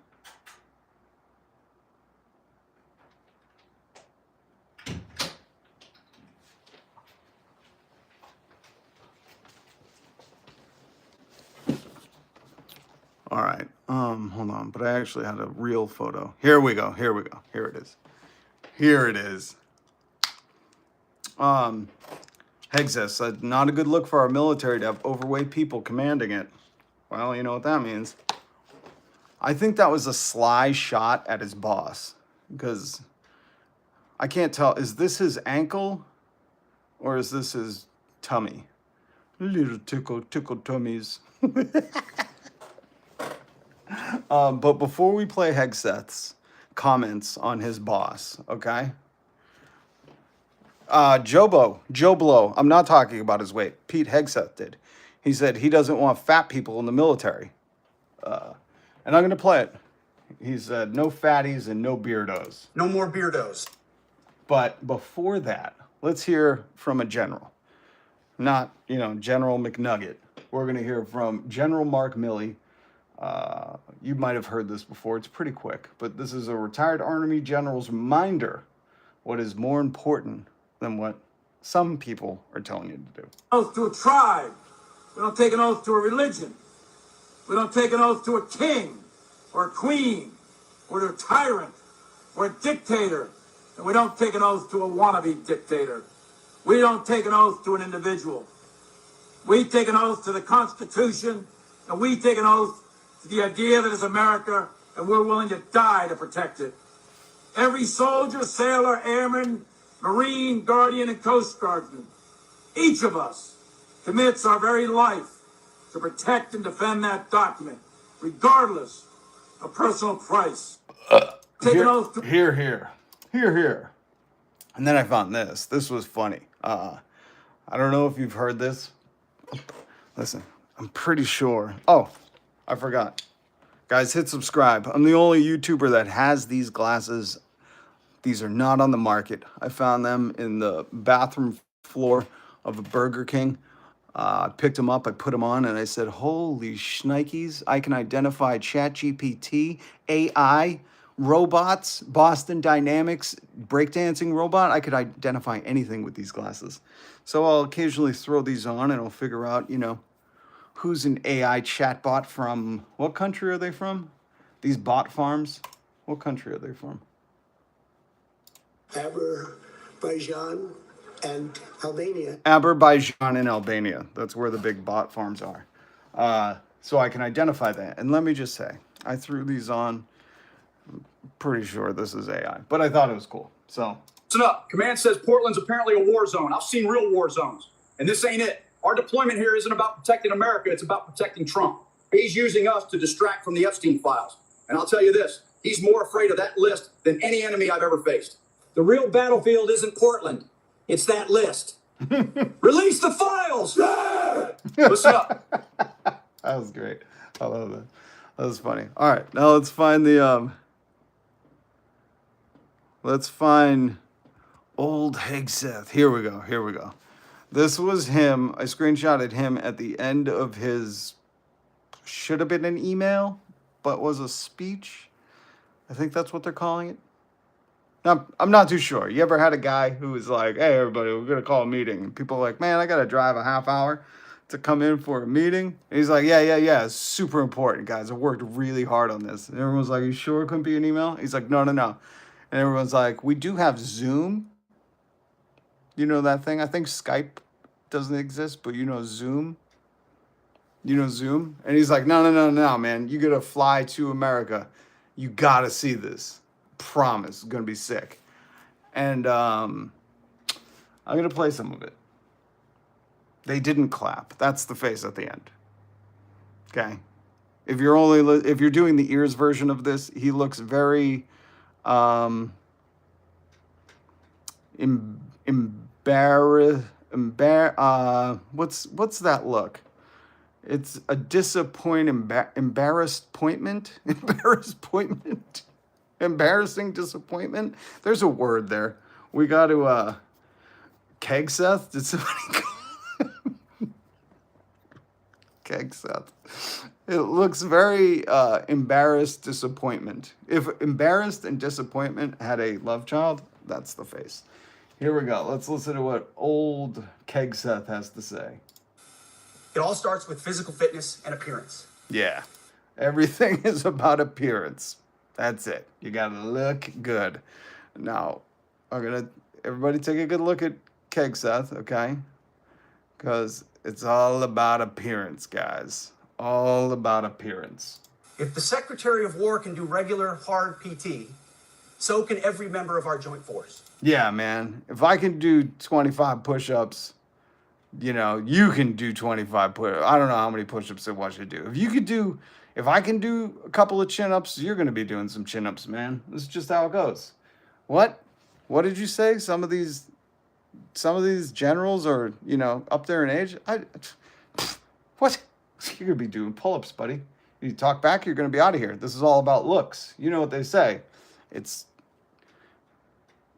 All right. Hold on. But I actually had a real photo. Here we go. Here it is. Here it is. Hegseth said, not a good look for our military to have overweight people commanding it. Well, you know what that means. I think that was a sly shot at his boss, because I can't tell, is this his ankle or is this his tummy? Little tickle tummies. But before we play Hegseth's comments on his boss, okay? Joe Blow, I'm not talking about his weight. Pete Hegseth did. He said he doesn't want fat people in the military. And I'm going to play it. He said, no fatties and no beardos. No more beardos. But before that, let's hear from a general. Not, General McNugget. We're going to hear from General Mark Milley. You might have heard this before. It's pretty quick. But this is a retired Army general's reminder what is more important than what some people are telling you to do. Oath to a tribe. We don't take an oath to a religion. We don't take an oath to a king or a queen or to a tyrant or a dictator. And we don't take an oath to a wannabe dictator. We don't take an oath to an individual. We take an oath to the Constitution, and we take an oath to the idea that is America, and we're willing to die to protect it. Every soldier, sailor, airman, Marine, Guardian, and Coast Guardsman, each of us commits our very life to protect and defend that document, regardless of personal price. Take an oath to... Here. And then I found this. This was funny. I don't know if you've heard this. Listen, I'm pretty sure. Oh, I forgot. Guys, hit subscribe. I'm the only YouTuber that has these glasses. These are not on the market. I found them in the bathroom floor of a Burger King. I picked them up, I put them on, and I said, holy shnikes, I can identify ChatGPT, AI, robots, Boston Dynamics, breakdancing robot. I could identify anything with these glasses. So I'll occasionally throw these on and I'll figure out, who's an AI chatbot from, what country are they from? These bot farms, what country are they from? Azerbaijan and Albania. Azerbaijan and Albania. That's where the big bot farms are. So I can identify that. And let me just say, I threw these on. I'm pretty sure this is AI, but I thought it was cool. So listen up. Command says Portland's apparently a war zone. I've seen real war zones, and this ain't it. Our deployment here isn't about protecting America. It's about protecting Trump. He's using us to distract from the Epstein files. And I'll tell you this, he's more afraid of that list than any enemy I've ever faced. The real battlefield isn't Portland. It's that list. Release the files! Listen up. That was great. I love that. That was funny. All right, now let's find the let's find old Hegseth. Here we go. This was him. I screenshotted him at the end of his, should have been an email, but was a speech. I think that's what they're calling it. Now, I'm not too sure. You ever had a guy who was like, hey, everybody, we're going to call a meeting. And people are like, man, I got to drive a half hour to come in for a meeting. And he's like, yeah. It's super important, guys. I worked really hard on this. And everyone's like, you sure it couldn't be an email? He's like, no. And everyone's like, we do have Zoom. You know that thing? I think Skype doesn't exist, but Zoom. Zoom? And he's like, no, man. You got to fly to America. You got to see this. Promise. It's going to be sick. And I'm going to play some of it. They didn't clap. That's the face at the end. Okay? If you're doing the ears version of this, he looks very what's that look? It's a embarrassing disappointment. There's a word there. We got to Hegseth. Did somebody call Hegseth? It looks very embarrassed disappointment. If embarrassed and disappointment had a love child, that's the face. Here we go. Let's listen to what old Hegseth has to say. It all starts with physical fitness and appearance. Yeah. Everything is about appearance. That's it. You got to look good. Now, everybody take a good look at Hegseth, okay? Because it's all about appearance, guys. All about appearance. If the Secretary of War can do regular hard PT, so can every member of our joint force. Yeah, man. If I can do 25 push-ups, you know, you can do 25 push-ups. I don't know how many push-ups I want you to do. If I can do a couple of chin-ups, you're going to be doing some chin-ups, man. This is just how it goes. What? What did you say? Some of these generals are, you know, up there in age. What? You're going to be doing pull-ups, buddy. You talk back, you're going to be out of here. This is all about looks. You know what they say. It's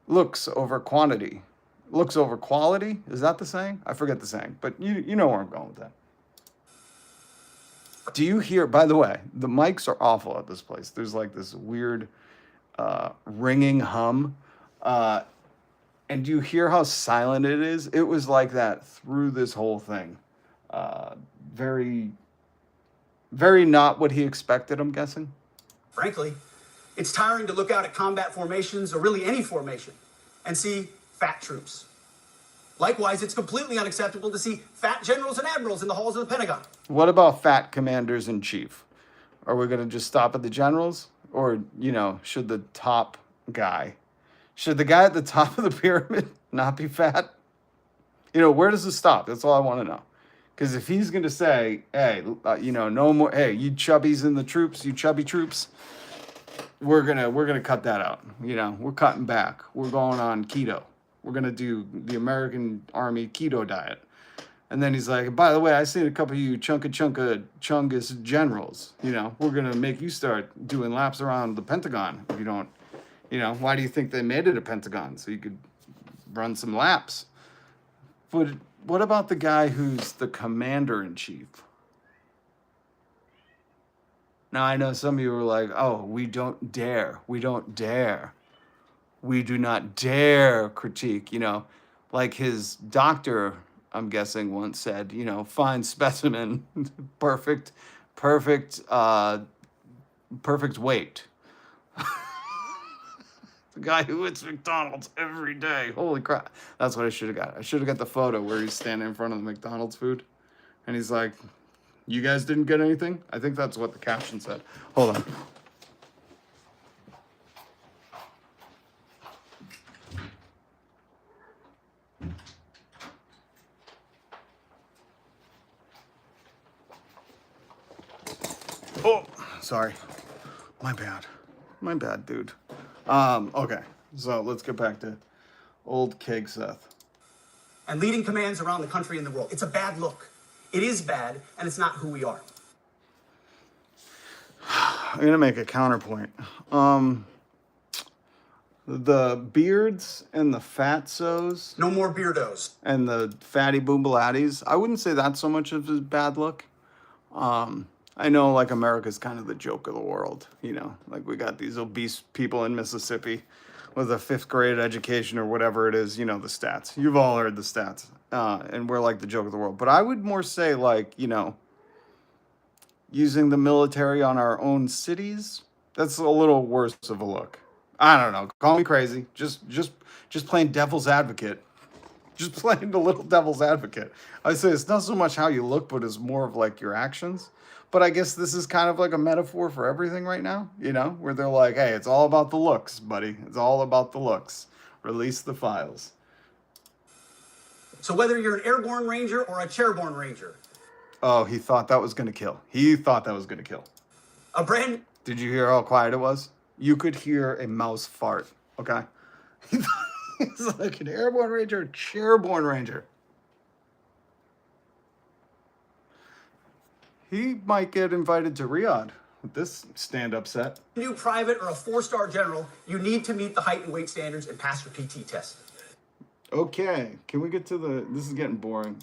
looks over quantity. Looks over quality? Is that the saying? I forget the saying, but you know where I'm going with that. Do you hear, by the way, the mics are awful at this place. There's like this weird ringing hum. And do you hear how silent it is? It was like that through this whole thing. Very, very not what he expected, I'm guessing. Frankly, it's tiring to look out at combat formations, or really any formation, and see fat troops. Likewise, it's completely unacceptable to see fat generals and admirals in the halls of the Pentagon. What about fat commanders in chief? Are we going to just stop at the generals? Or, you know, should the top guy, should the guy at the top of the pyramid not be fat? You know, where does it stop? That's all I want to know. Because if he's going to say, hey, you know, no more, hey, you chubbies in the troops, you chubby troops, we're gonna cut that out. You know, we're cutting back. We're going on keto. We're gonna do the American Army keto diet. And then he's like, by the way, I seen a couple of you chungus generals. You know, we're gonna make you start doing laps around the Pentagon. If you don't, you know, why do you think they made it a Pentagon? So you could run some laps. But what about the guy who's the commander in chief? Now, I know some of you were like, oh, we don't dare. We don't dare. We do not dare critique, you know, like his doctor, I'm guessing, once said, you know, fine specimen, perfect weight. The guy who eats McDonald's every day. Holy crap. That's what I should have got. I should have got the photo where he's standing in front of the McDonald's food. And he's like, you guys didn't get anything? I think that's what the caption said. Hold on. Oh, sorry. My bad, dude. Okay, so let's get back to old Hegseth. And leading commands around the country and the world. It's a bad look. It is bad, and it's not who we are. I'm gonna make a counterpoint. The beards and the fatsos. No more beardos. And the fatty boombalatties. I wouldn't say that's so much of a bad look. I know, like, America's kind of the joke of the world, you know? Like, we got these obese people in Mississippi with a 5th grade education or whatever it is, you know, the stats. You've all heard the stats. And we're like the joke of the world. But I would more say, like, you know, using the military on our own cities, that's a little worse of a look. I don't know. Call me crazy. Just playing devil's advocate. Just playing the little devil's advocate. I say it's not so much how you look, but it's more of like your actions. But I guess this is kind of like a metaphor for everything right now, you know, where they're like, hey, it's all about the looks, buddy. It's all about the looks. Release the files. So whether you're an airborne ranger or a chairborne ranger. Oh, he thought that was going to kill. He thought that was going to kill. A brand. Did you hear how quiet it was? You could hear a mouse fart, okay? He's like an airborne ranger, a chairborne ranger. He might get invited to Riyadh with this stand-up set. New private or a 4-star general, you need to meet the height and weight standards and pass your PT test. Okay, can we get to the... This is getting boring.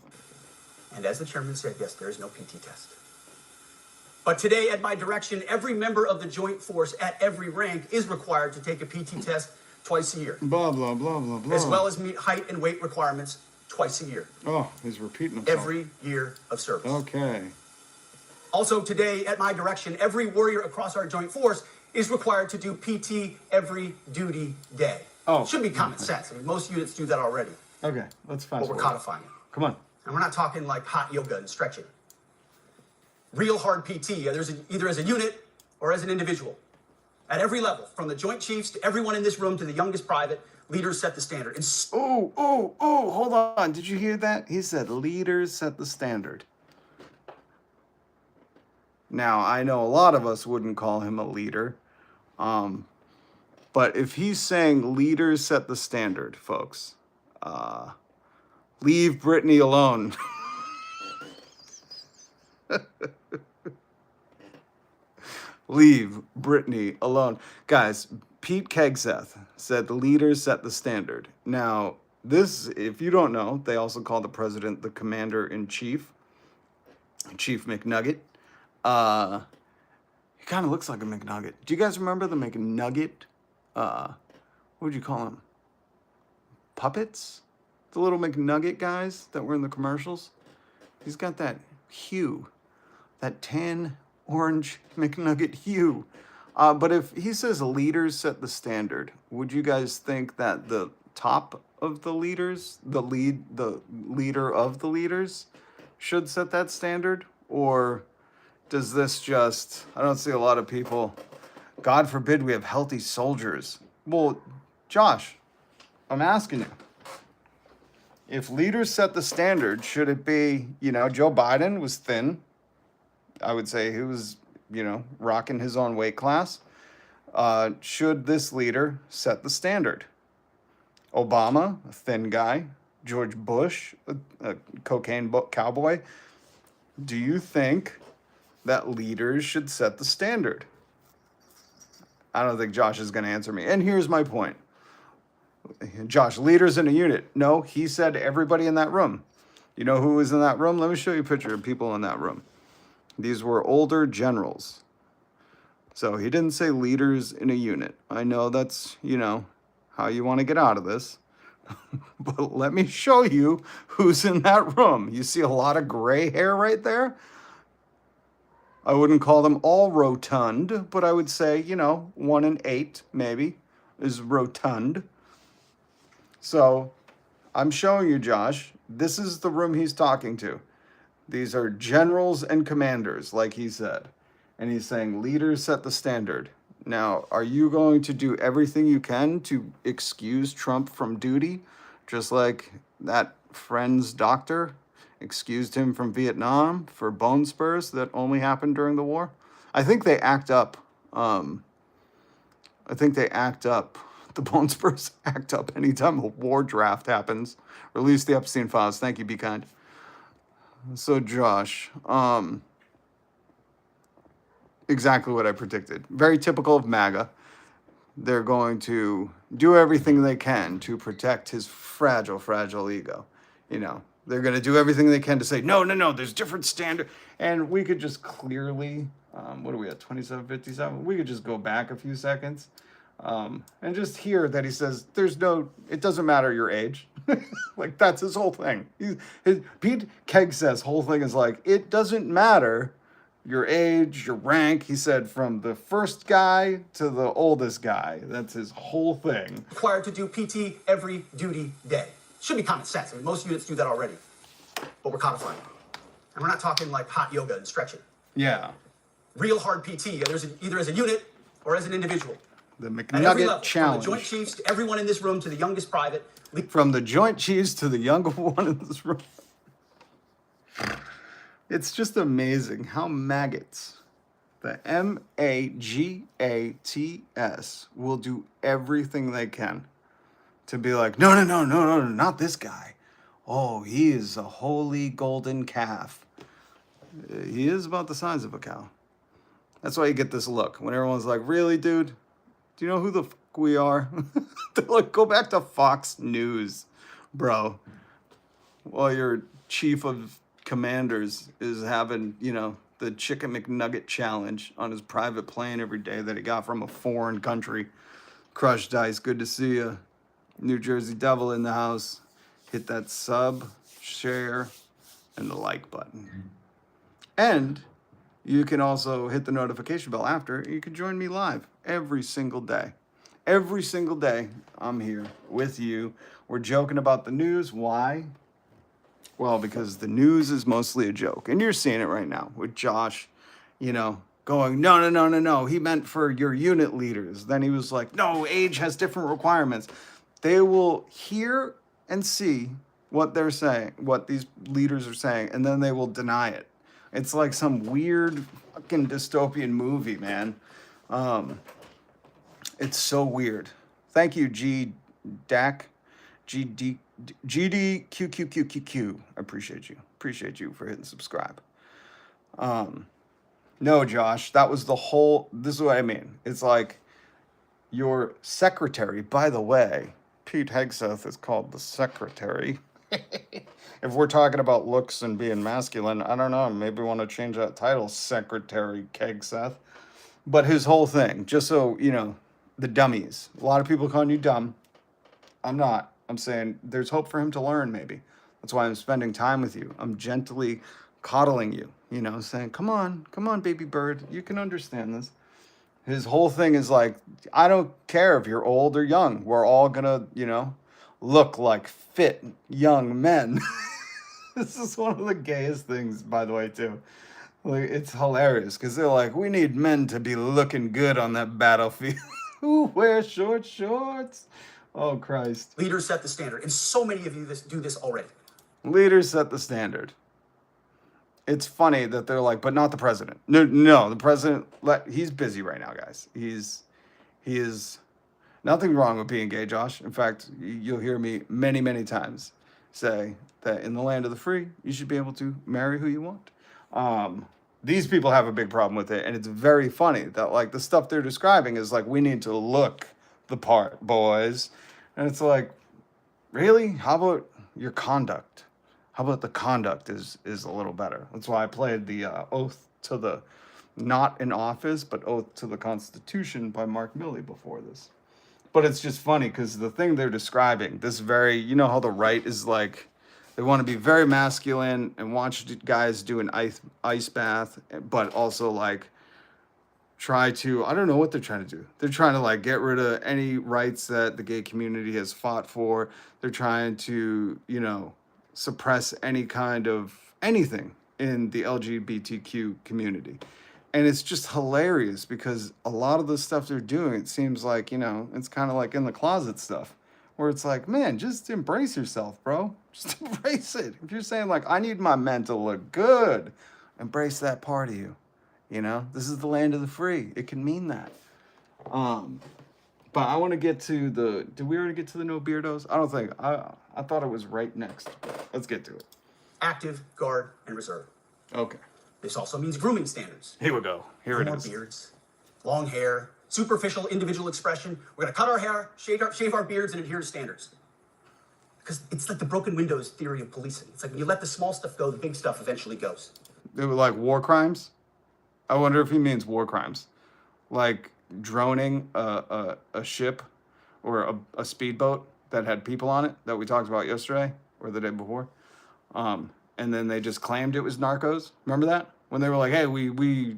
And as the chairman said, yes, there is no PT test. But today, at my direction, every member of the joint force at every rank is required to take a PT test twice a year. Blah, blah, blah, blah, blah. As well as meet height and weight requirements twice a year. Oh, he's repeating himself. Every year of service. Okay. Also today, at my direction, every warrior across our joint force is required to do PT every duty day. Oh. It should be common sense. I mean, most units do that already, Okay, let's fast but we're forward. codifying it. Come on. And we're not talking like hot yoga and stretching. Real hard PT, either as a unit or as an individual. At every level, from the Joint Chiefs to everyone in this room to the youngest private, leaders set the standard. And Oh, hold on. Did you hear that? He said leaders set the standard. Now, I know a lot of us wouldn't call him a leader. But if he's saying leaders set the standard, folks, leave Britney alone. Leave Britney alone. Guys, Pete Hegseth said the leaders set the standard. Now, this, if you don't know, they also call the president the commander-in-chief, Chief McNugget. He kind of looks like a McNugget. Do you guys remember the McNugget? What would you call them? Puppets? The little McNugget guys that were in the commercials? He's got that hue, that tan orange McNugget hue. But if he says leaders set the standard, would you guys think that the top of the leaders, the leader of the leaders, should set that standard? Or does this just, I don't see a lot of people, God forbid we have healthy soldiers. Well, Josh, I'm asking you, if leaders set the standard, should it be, Joe Biden was thin. I would say he was, rocking his own weight class. Should this leader set the standard? Obama, a thin guy. George Bush, a cocaine cowboy. Do you think that leaders should set the standard? I don't think Josh is going to answer me. And here's my point. Josh, leaders in a unit. No, he said everybody in that room. You know who was in that room? Let me show you a picture of people in that room. These were older generals. So he didn't say leaders in a unit. I know that's, how you want to get out of this. But let me show you who's in that room. You see a lot of gray hair right there? I wouldn't call them all rotund, but I would say, 1 in 8 maybe is rotund. So I'm showing you, Josh, this is the room he's talking to. These are generals and commanders, like he said. And he's saying leaders set the standard. Now, are you going to do everything you can to excuse Trump from duty, just like that friend's doctor excused him from Vietnam for bone spurs that only happened during the war? I think they act up. The bone spurs act up anytime a war draft happens. Release the Epstein files. Thank you, be kind. So, Josh, exactly what I predicted. Very typical of MAGA. They're going to do everything they can to protect his fragile, fragile ego. They're going to do everything they can to say, no, there's different standard. And we could just clearly, what are we at, 27:57? We could just go back a few seconds and just hear that he says, it doesn't matter your age. Like, that's his whole thing. Pete Hegseth's whole thing is like, it doesn't matter your age, your rank. He said from the first guy to the oldest guy. That's his whole thing. Required to do PT every duty day. Should be common sense. I mean, most units do that already, but we're codifying it. And we're not talking like hot yoga and stretching. Yeah. Real hard PT, either as a unit or as an individual. The At every McNugget level, Challenge. from the Joint Chiefs to everyone in this room to the youngest private. From the Joint Chiefs to the younger one in this room. It's just amazing how maggots, the MAGATS, will do everything they can to be like, no, not this guy. Oh, he is a holy golden calf. He is about the size of a cow. That's why you get this look. When everyone's like, really, dude? Do you know who the fuck we are? They're like, go back to Fox News, bro. While your chief of commanders is having, the Chicken McNugget Challenge on his private plane every day that he got from a foreign country. Crush Dice, good to see you. New Jersey Devil in the house. Hit that sub, share, and the like button. And you can also hit the notification bell after. You can join me live every single day. Every single day, I'm here with you. We're joking about the news. Why? Well, because the news is mostly a joke. And you're seeing it right now with Josh, going, no. He meant for your unit leaders. Then he was like, no, age has different requirements. They will hear and see what they're saying, what these leaders are saying, and then they will deny it. It's like some weird fucking dystopian movie, man. It's so weird. Thank you, GDQQQQQ. I appreciate you. Appreciate you for hitting subscribe. No, Josh, that was this is what I mean. It's like your secretary, by the way, Pete Hegseth is called the secretary. If we're talking about looks and being masculine, I don't know, maybe we want to change that title, Secretary Hegseth. But his whole thing, just so, the dummies. A lot of people calling you dumb. I'm not. I'm saying there's hope for him to learn, maybe. That's why I'm spending time with you. I'm gently coddling you, saying, come on, baby bird. You can understand this. His whole thing is like, I don't care if you're old or young. We're all going to, look like fit young men. This is one of the gayest things, by the way, too. Like, it's hilarious because they're like, we need men to be looking good on that battlefield. Who wears short shorts? Oh, Christ. Leaders set the standard, and so many of you do this already. Leaders set the standard. It's funny that they're like, but not the president. No, the president, he's busy right now, guys. He is nothing wrong with being gay, Josh. In fact, you'll hear me many, many times say that in the land of the free, you should be able to marry who you want. These people have a big problem with it, and it's very funny that like the stuff they're describing is like, we need to look the part, boys. And it's like, really? How about your conduct? How about the conduct is a little better? That's why I played the oath to the, not in office, but oath to the Constitution by Mark Milley before this. But it's just funny because the thing they're describing, this very, how the right is like, they want to be very masculine and watch guys do an ice bath, but also like try to, I don't know what they're trying to do. They're trying to like get rid of any rights that the gay community has fought for. They're trying to, suppress any kind of anything in the LGBTQ community. And it's just hilarious because a lot of the stuff they're doing, it seems like, it's kind of like in the closet stuff where it's like, man, just embrace yourself, bro. Just embrace it. If you're saying like, I need my men to look good, embrace that part of you. This is the land of the free. It can mean that. But I want to get to did we already get to the no beardos? I don't think, I thought it was right next. Let's get to it. Active, guard, and reserve. Okay. This also means grooming standards. Here we go. Here it No is. more beards, long hair, superficial individual expression. We're going to cut our hair, shave our beards, and adhere to standards. Because it's like the broken windows theory of policing. It's like when you let the small stuff go, the big stuff eventually goes. They were like war crimes. I wonder if he means war crimes. Like droning a ship or a speedboat that had people on it that we talked about yesterday or the day before. And then they just claimed it was narcos. Remember that? When they were like, hey, we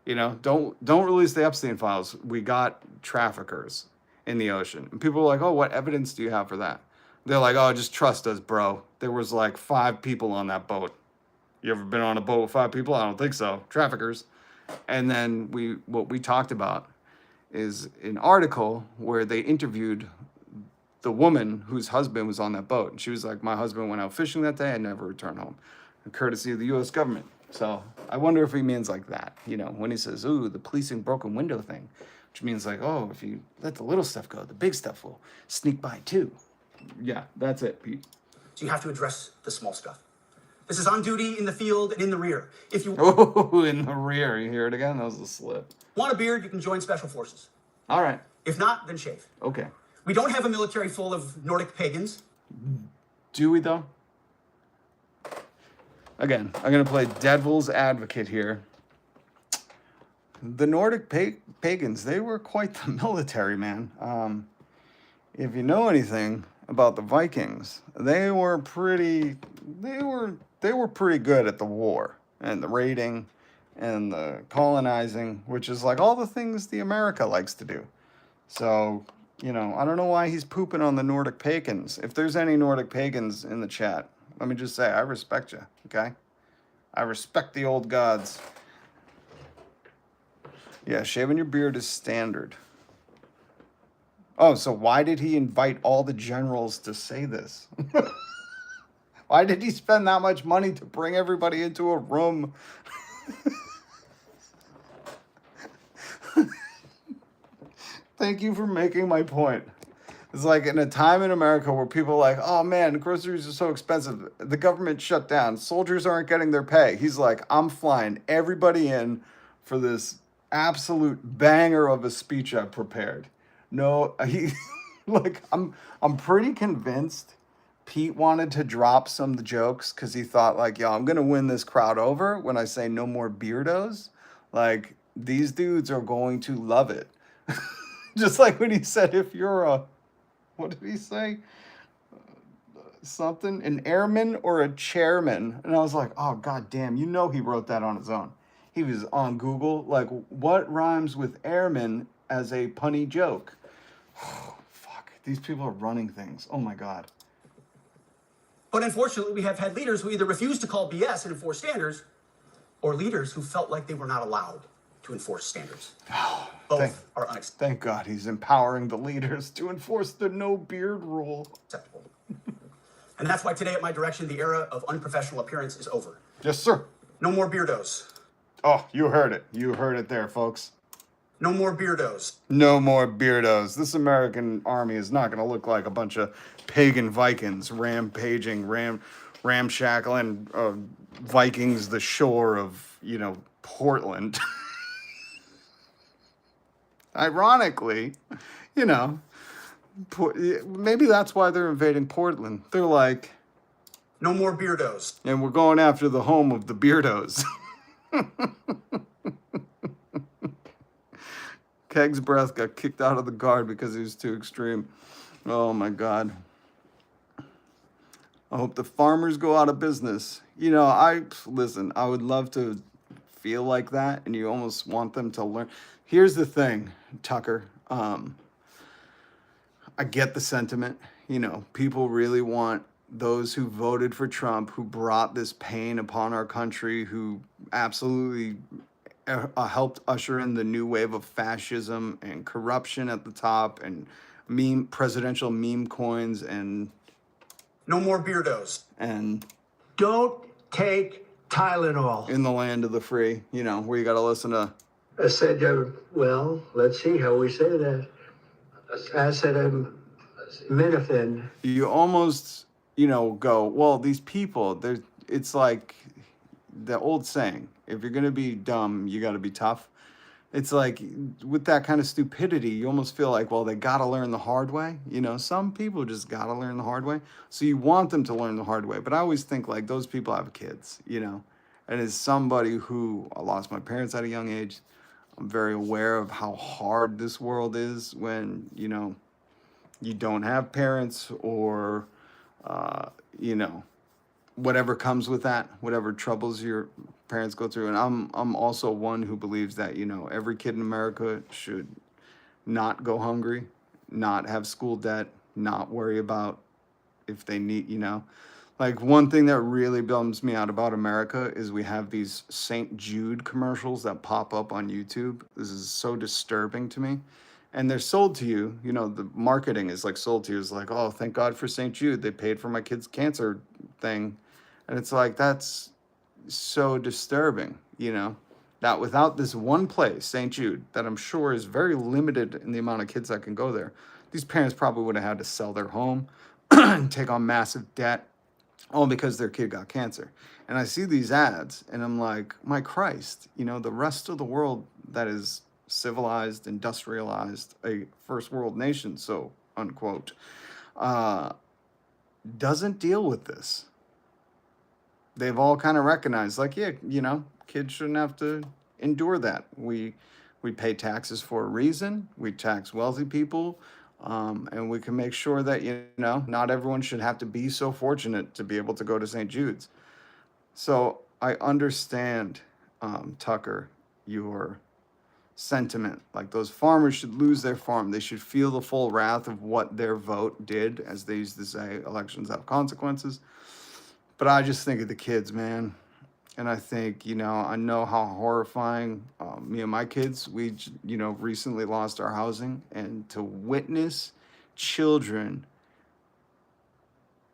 don't release the Epstein files. We got traffickers in the ocean. And people were like, oh, what evidence do you have for that? They're like, oh, just trust us, bro. There was like 5 people on that boat. You ever been on a boat with 5 people? I don't think so. Traffickers. And then what we talked about is an article where they interviewed the woman whose husband was on that boat. And she was like, my husband went out fishing that day and never returned home, courtesy of the U.S. government. So I wonder if he means like that, when he says, ooh, the policing broken window thing, which means like, oh, if you let the little stuff go, the big stuff will sneak by too. Yeah, that's it, Pete. So you have to address the small stuff. This is on duty in the field and in the rear. If you Oh, in the rear. You hear it again? That was a slip. want a beard, you can join special forces. All right. If not, then shave. Okay. We don't have a military full of Nordic pagans. Do we, though? Again, I'm going to play devil's advocate here. The Nordic pagans, they were quite the military, man. If you know anything about the Vikings, they were pretty good at the war and the raiding and the colonizing, which is like all the things the America likes to do. So, I don't know why he's pooping on the Nordic pagans. If there's any Nordic pagans in the chat, let me just say, I respect you, okay? I respect the old gods. Yeah, shaving your beard is standard. Oh, so why did he invite all the generals to say this? Why did he spend that much money to bring everybody into a room? Thank you for making my point. It's like in a time in America where people are like, oh man, groceries are so expensive. The government shut down. Soldiers aren't getting their pay. He's like, I'm flying everybody in for this absolute banger of a speech I've prepared. No, I'm pretty convinced Pete wanted to drop some of the jokes because he thought like, yo, I'm gonna win this crowd over when I say no more beardos. Like, these dudes are going to love it. Just like when he said, if you're a, what did he say? Something, an airman or a chairman. And I was like, oh, god damn, he wrote that on his own. He was on Google, like, what rhymes with airman as a punny joke? Oh, fuck, these people are running things. Oh my god. But unfortunately, we have had leaders who either refuse to call BS and enforce standards, or leaders who felt like they were not allowed to enforce standards. Both are unacceptable. Thank God he's empowering the leaders to enforce the no beard rule. And that's why today, at my direction, the era of unprofessional appearance is over. Yes, sir. No more beardos. Oh, you heard it. You heard it there, folks. No more beardos. No more beardos. This American army is not going to look like a bunch of pagan Vikings rampaging, ramshackling Vikings the shore of, Portland. Ironically, maybe that's why they're invading Portland. They're like, no more beardos. And we're going after the home of the beardos. Keg's breath got kicked out of the guard because he was too extreme. Oh my God. I hope the farmers go out of business. I would love to feel like that, and you almost want them to learn. Here's the thing, Tucker. I get the sentiment. People really want those who voted for Trump, who brought this pain upon our country, who absolutely helped usher in the new wave of fascism and corruption at the top, and presidential meme coins, and no more beardos. And don't take Tylenol in the land of the free, where you got to listen to. I said, well, let's see how we say that. I said, Minifin. You almost, go, well, these people, it's like the old saying, if you're going to be dumb, you got to be tough. It's like with that kind of stupidity, you almost feel like, well, they got to learn the hard way. Some people just got to learn the hard way. So you want them to learn the hard way. But I always think like those people have kids, And as somebody who I lost my parents at a young age, I'm very aware of how hard this world is when, you don't have parents or, whatever comes with that, whatever troubles your parents go through. And I'm also one who believes that, every kid in America should not go hungry, not have school debt, not worry about if they need, Like, one thing that really bums me out about America is we have these St. Jude commercials that pop up on YouTube. This is so disturbing to me. And they're sold to you, the marketing is like sold to you. It's like, oh, thank God for St. Jude. They paid for my kid's cancer thing. And it's like, that's so disturbing, that without this one place, St. Jude, that I'm sure is very limited in the amount of kids that can go there, these parents probably would have had to sell their home and take on massive debt, all because their kid got cancer. And I see these ads and I'm like, my Christ, the rest of the world that is civilized, industrialized, a first world nation, so unquote, doesn't deal with this. They've all kind of recognized, like, yeah, kids shouldn't have to endure that. We pay taxes for a reason. We tax wealthy people, and we can make sure that, not everyone should have to be so fortunate to be able to go to St. Jude's. So I understand, Tucker, your sentiment. Like, those farmers should lose their farm. They should feel the full wrath of what their vote did. As they used to say, elections have consequences. But I just think of the kids, man. And I think, I know how horrifying me and my kids, we, recently lost our housing. And to witness children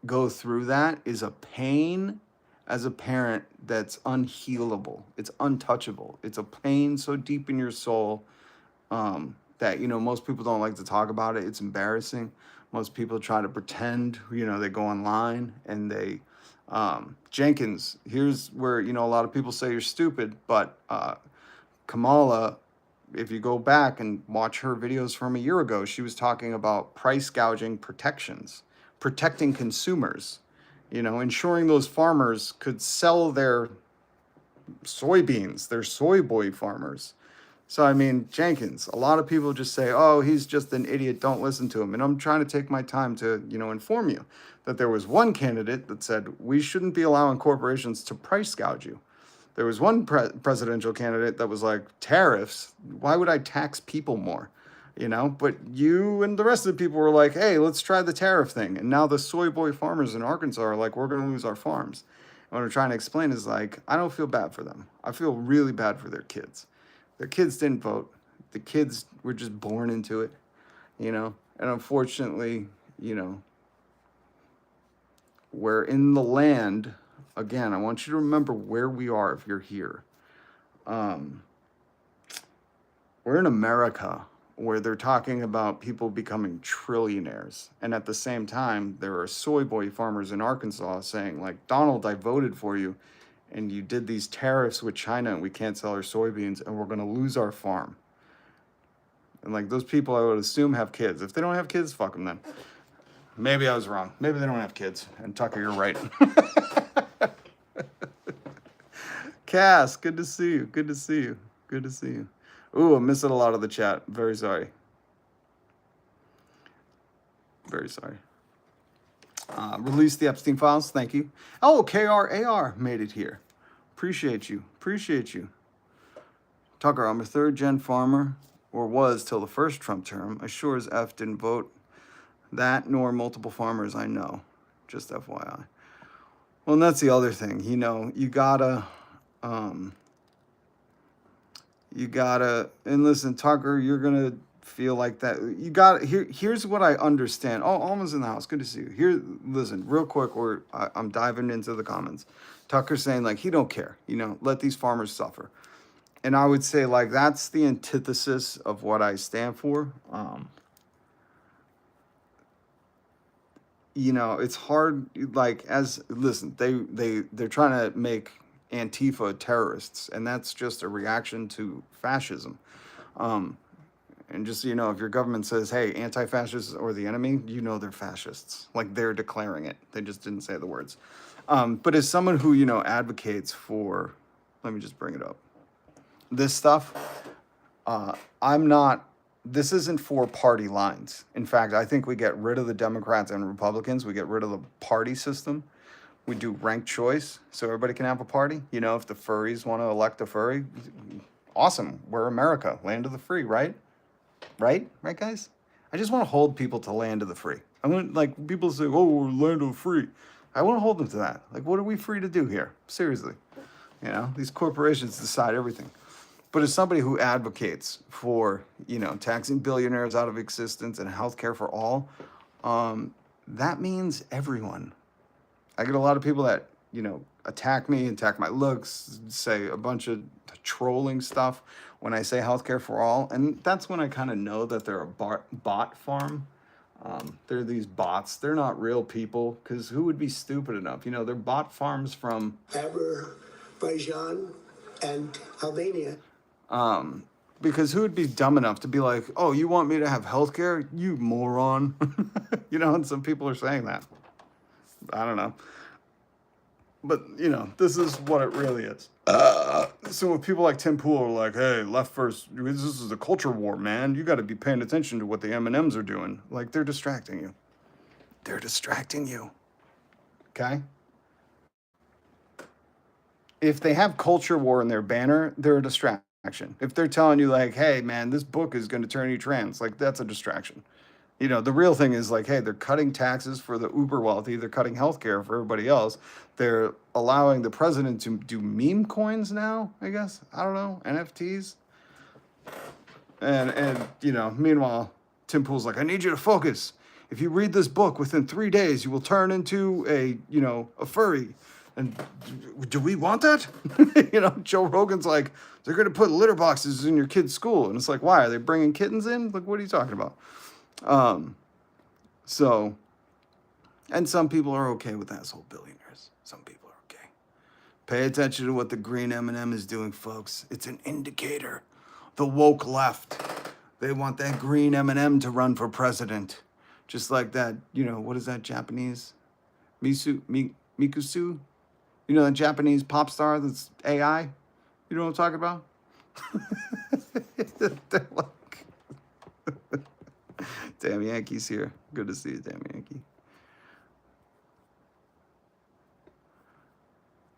go through that is a pain as a parent that's unhealable. It's untouchable. It's a pain so deep in your soul that, most people don't like to talk about it. It's embarrassing. Most people try to pretend, they go online and they, Jenkins, here's where, a lot of people say you're stupid, but Kamala, if you go back and watch her videos from a year ago, she was talking about price gouging protections, protecting consumers, ensuring those farmers could sell their soybeans, their soy boy farmers. So, I mean, Jenkins, a lot of people just say, oh, he's just an idiot, don't listen to him. And I'm trying to take my time to, inform you that there was one candidate that said we shouldn't be allowing corporations to price gouge you. There was one presidential candidate that was like, tariffs, why would I tax people more? But you and the rest of the people were like, hey, let's try the tariff thing. And now the soy boy farmers in Arkansas are like, we're going to lose our farms. And what I'm trying to explain is, like, I don't feel bad for them. I feel really bad for their kids. Their kids didn't vote. The kids were just born into it, And unfortunately, we're in the land. Again, I want you to remember where we are if you're here. We're in America, where they're talking about people becoming trillionaires. And at the same time, there are soy boy farmers in Arkansas saying, like, Donald, I voted for you, and you did these tariffs with China, and we can't sell our soybeans, and we're going to lose our farm. And, like, those people, I would assume, have kids. If they don't have kids, fuck them then. Maybe I was wrong. Maybe they don't have kids. And Tucker, you're right. Cass, good to see you. Good to see you. Good to see you. Ooh, I'm missing a lot of the chat. Very sorry. Very sorry. Release the Epstein files. Thank you. Oh, KRAR made it here. Appreciate you. Appreciate you. Tucker, I'm a third-gen farmer, or was till the first Trump term. I sure as F didn't vote that, nor multiple farmers I know. Just FYI. Well, and that's the other thing. You gotta... and listen, Tucker, you're gonna feel like that. Here's what I understand. Oh, Alma's in the house. Good to see you. Listen, real quick, I'm diving into the comments. Tucker's saying, like, he don't care. Let these farmers suffer. And I would say, like, that's the antithesis of what I stand for. It's hard. Like, they're trying to make Antifa terrorists, and that's just a reaction to fascism. And just so you know, if your government says, hey, anti-fascists are the enemy, they're fascists. Like, they're declaring it. They just didn't say the words. But as someone who, advocates for, let me just bring it up, this stuff, this isn't for party lines. In fact, I think we get rid of the Democrats and Republicans. We get rid of the party system. We do ranked choice so everybody can have a party. If the furries want to elect a furry, awesome. We're America, land of the free, right? Right, guys? I just want to hold people to land of the free. I want, like, people say, oh, we're land of the free. I want to hold them to that. Like, what are we free to do here? Seriously. These corporations decide everything. But as somebody who advocates for, taxing billionaires out of existence and healthcare for all, that means everyone. I get a lot of people that, attack me, attack my looks, say a bunch of trolling stuff when I say healthcare for all. And that's when I kind of know that they're a bot farm. They're these bots. They're not real people, because who would be stupid enough? They're bot farms from Azerbaijan and Albania. Because who would be dumb enough to be like, oh, you want me to have healthcare? You moron. And some people are saying that. I don't know. But, this is what it really is. So with people like Tim Pool are like, hey, left first, this is a culture war, man. You got to be paying attention to what the M&Ms are doing. Like, they're distracting you. They're distracting you. Okay? If they have culture war in their banner, they're a distraction. distraction. If they're telling you like, hey man, this book is going to turn you trans, like that's a distraction. You know, the real thing is like, hey, they're cutting taxes for the uber wealthy. They're cutting healthcare for everybody else. They're allowing the president to do meme coins now, I guess. I don't know, NFTs. And you know, meanwhile, Tim Pool's like, I need you to focus. If you read this book within 3 days, you will turn into a furry. And do we want that? You know, Joe Rogan's like, they're going to put litter boxes in your kid's school. And it's like, why? Are they bringing kittens in? Like, what are you talking about? So, and some people are okay with asshole billionaires. Some people are okay. Pay attention to what the green M&M is doing, folks. It's an indicator. The woke left, they want that green M&M to run for president. Just like that, you know, what is that Japanese? Mikusu? You know, that Japanese pop star that's AI? You know what I'm talking about? They're like, damn Yankees here. Good to see you, damn Yankee.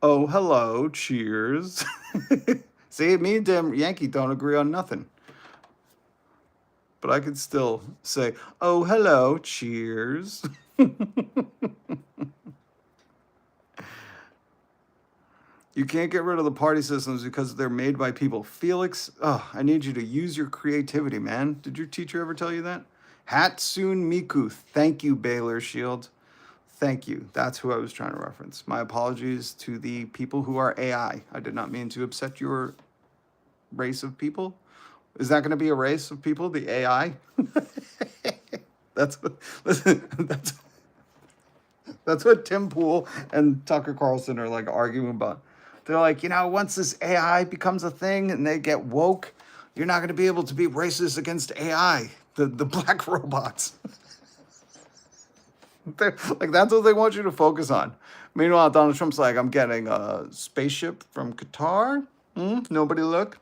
Oh, hello. Cheers. See, me and damn Yankee don't agree on nothing. But I could still say, oh, hello. Cheers. You can't get rid of the party systems because they're made by people. Felix, I need you to use your creativity, man. Did your teacher ever tell you that? Hatsune Miku. Thank you, Baylor Shield. Thank you. That's who I was trying to reference. My apologies to the people who are AI. I did not mean to upset your race of people. Is that going to be a race of people? The AI? That's what Tim Pool and Tucker Carlson are like arguing about. They're like, you know, once this AI becomes a thing and they get woke, you're not going to be able to be racist against AI, the black robots. Like, that's what they want you to focus on. Meanwhile, Donald Trump's like, I'm getting a spaceship from Qatar. Nobody look.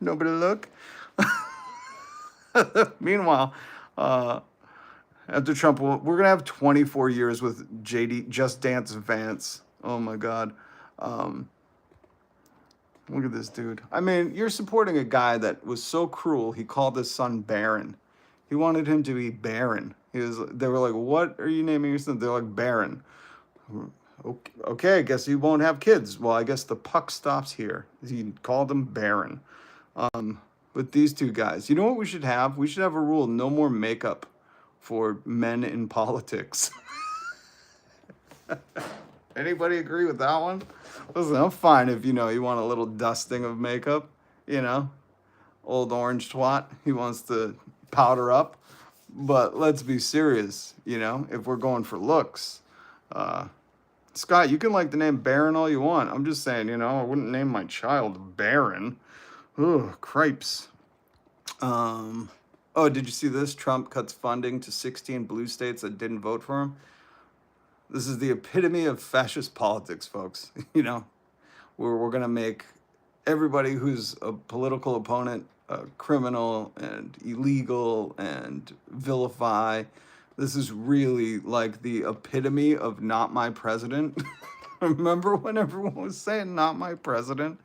Meanwhile, after Trump, we're going to have 24 years with Just Dance Vance. Oh, my God. Look at this dude. I mean, you're supporting a guy that was so cruel, he called his son Barron. He wanted him to be Barron. They were like, what are you naming your son? They're like, Barron. Okay, I guess he won't have kids. Well, I guess the puck stops here. He called him Barron. With these two guys. You know what we should have? We should have a rule, no more makeup for men in politics. Anybody agree with that one? Listen, I'm fine if, you want a little dusting of makeup, Old orange twat, he wants to powder up. But let's be serious, if we're going for looks. Scott, you can like the name Baron all you want. I'm just saying, I wouldn't name my child Baron. Ugh, cripes. Did you see this? Trump cuts funding to 16 blue states that didn't vote for him. This is the epitome of fascist politics, folks. We're going to make everybody who's a political opponent a criminal and illegal and vilify. This is really like the epitome of not my president. Remember when everyone was saying not my president?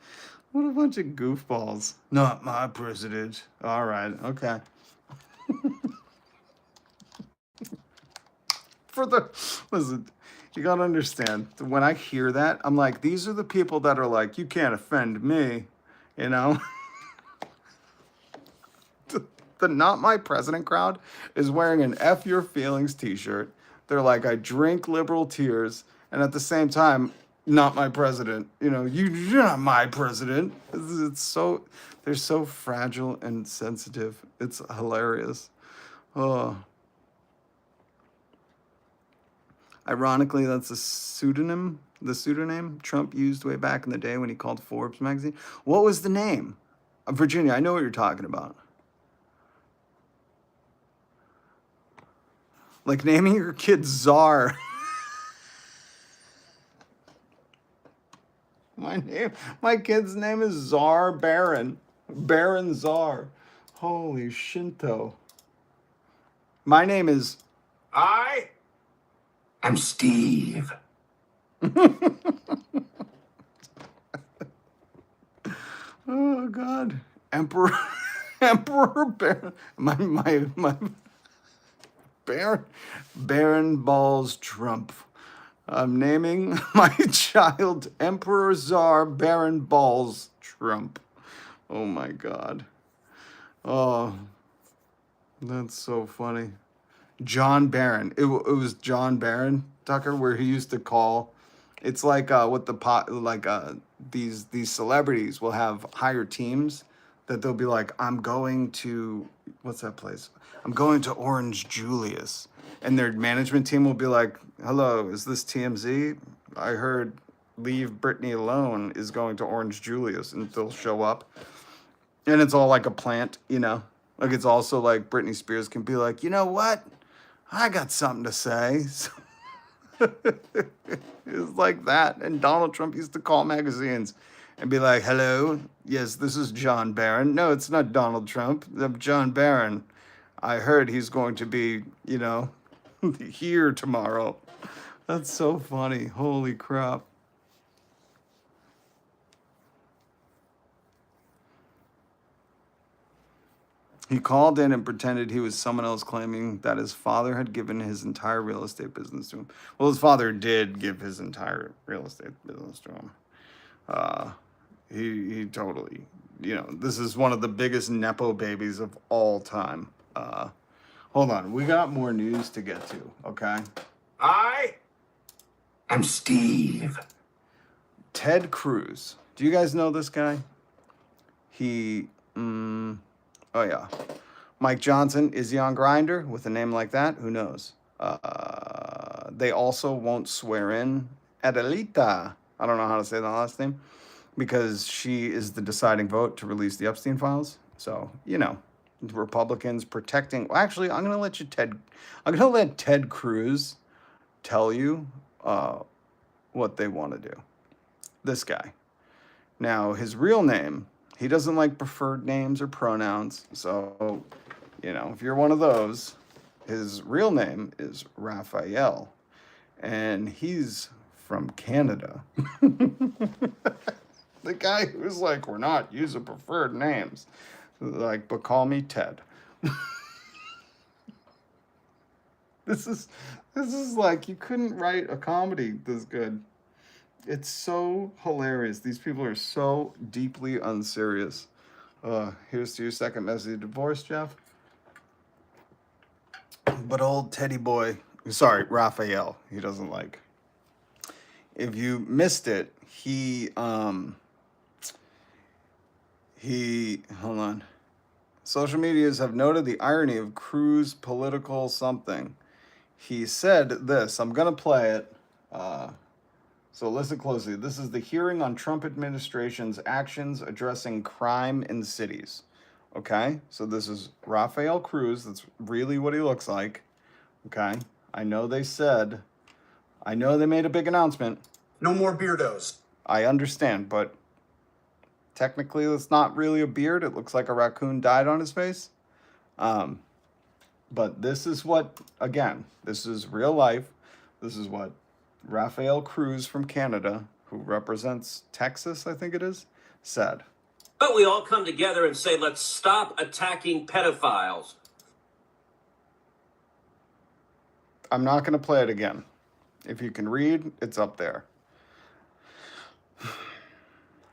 What a bunch of goofballs. Not my president. All right, okay. Listen, you gotta understand, when I hear that, I'm like, these are the people that are like, you can't offend me, The not my president crowd is wearing an F your feelings t-shirt. They're like, I drink liberal tears, and at the same time, not my president. You're not my president. It's so, they're so fragile and sensitive. It's hilarious. Oh. Ironically, that's the pseudonym Trump used way back in the day when he called Forbes magazine. What was the name? Virginia, I know what you're talking about. Like naming your kid Czar. My kid's name is Czar Baron. Baron Czar. Holy Shinto. My name is... I'm Steve. Oh, God. Emperor Emperor Baron my Baron Balls Trump. I'm naming my child Emperor Tsar Baron Balls Trump. Oh my God. Oh, that's so funny. John Barron. It was John Barron, Tucker, where he used to call. It's like what the pot like these celebrities will have higher teams that they'll be like, I'm going to what's that place? I'm going to Orange Julius, and their management team will be like, hello, is this TMZ? I heard Leave Britney Alone is going to Orange Julius, and they'll show up, and it's all like a plant, you know. Like it's also like Britney Spears can be like, you know what? I got something to say. It's like that. And Donald Trump used to call magazines and be like, hello, yes, this is John Barron. No, it's not Donald Trump. I'm John Barron. I heard he's going to be, you know, here tomorrow. That's so funny. Holy crap. He called in and pretended he was someone else, claiming that his father had given his entire real estate business to him. Well, his father did give his entire real estate business to him. He totally, you know, this is one of the biggest Nepo babies of all time. Hold on, we got more news to get to, okay? I am Steve. Ted Cruz. Do you guys know this guy? He, oh yeah. Mike Johnson, is he on Grindr with a name like that? Who knows? They also won't swear in Adelita. I don't know how to say that last name, because she is the deciding vote to release the Epstein files. So, you know, Republicans protecting. Well, actually, I'm gonna let Ted Cruz tell you what they want to do. This guy. Now, his real name, he doesn't like preferred names or pronouns. So, you know, if you're one of those, his real name is Rafael, and he's from Canada. The guy who's like, we're not using preferred names. Like, but call me Ted. This is like, you couldn't write a comedy this good. It's so hilarious. These people are so deeply unserious. Here's to your second message of divorce, Jeff. But old Teddy boy, sorry, Raphael, he doesn't like. If you missed it, he, hold on. Social medias have noted the irony of Cruz' political something. He said this, I'm going to play it. So listen closely. This is the hearing on Trump administration's actions addressing crime in cities. Okay? So this is Rafael Cruz. That's really what he looks like. Okay? I know they made a big announcement. No more beardos. I understand, but technically it's not really a beard. It looks like a raccoon died on his face. But this is what, again, this is real life. This is what Rafael Cruz from Canada, who represents Texas, I think it is, said. But we all come together and say, let's stop attacking pedophiles. I'm not going to play it again. If you can read, it's up there.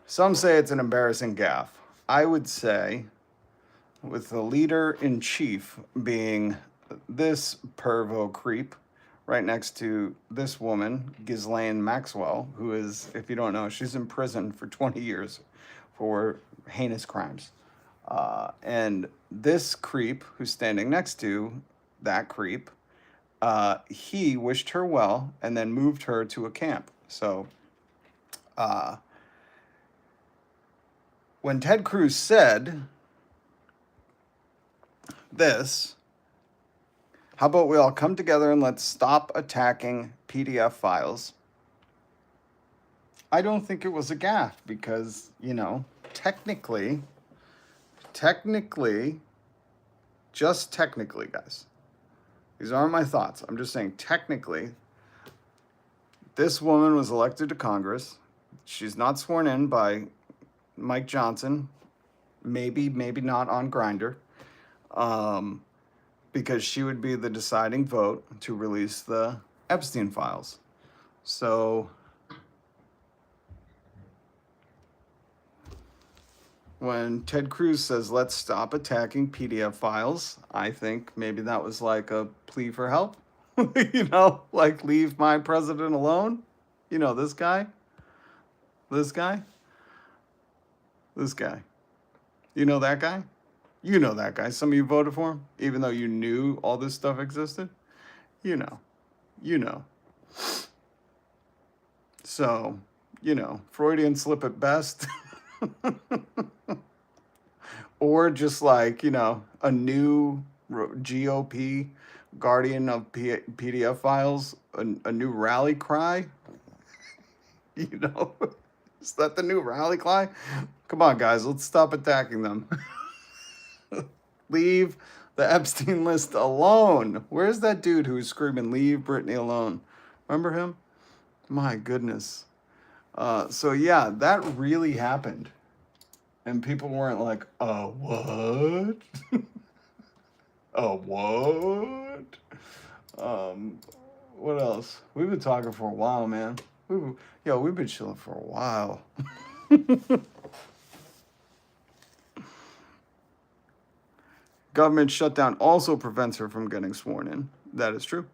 Some say it's an embarrassing gaffe. I would say, with the leader-in-chief being this pervo creep, right next to this woman, Ghislaine Maxwell, who is, if you don't know, she's in prison for 20 years for heinous crimes. And this creep, who's standing next to that creep, he wished her well and then moved her to a camp. So, when Ted Cruz said this, how about we all come together and let's stop attacking PDF files? I don't think it was a gaffe because, you know, technically, just technically, guys, these aren't my thoughts. I'm just saying technically, this woman was elected to Congress. She's not sworn in by Mike Johnson, maybe not on Grindr, because she would be the deciding vote to release the Epstein files. So when Ted Cruz says, let's stop attacking PDF files, I think maybe that was like a plea for help. You know, like, leave my president alone. You know, this guy. You know that guy? You know that guy. Some of you voted for him, even though you knew all this stuff existed. You know. So, Freudian slip at best. Or just like, a new GOP guardian of PDF files, a new rally cry. Is that the new rally cry? Come on, guys, let's stop attacking them. Leave the Epstein list alone. Where's that dude who was screaming, leave Britney alone? Remember him? My goodness. So yeah, that really happened. And people weren't like, what? What? What else? We've been talking for a while, man. We've been chilling for a while. Government shutdown also prevents her from getting sworn in. That is true.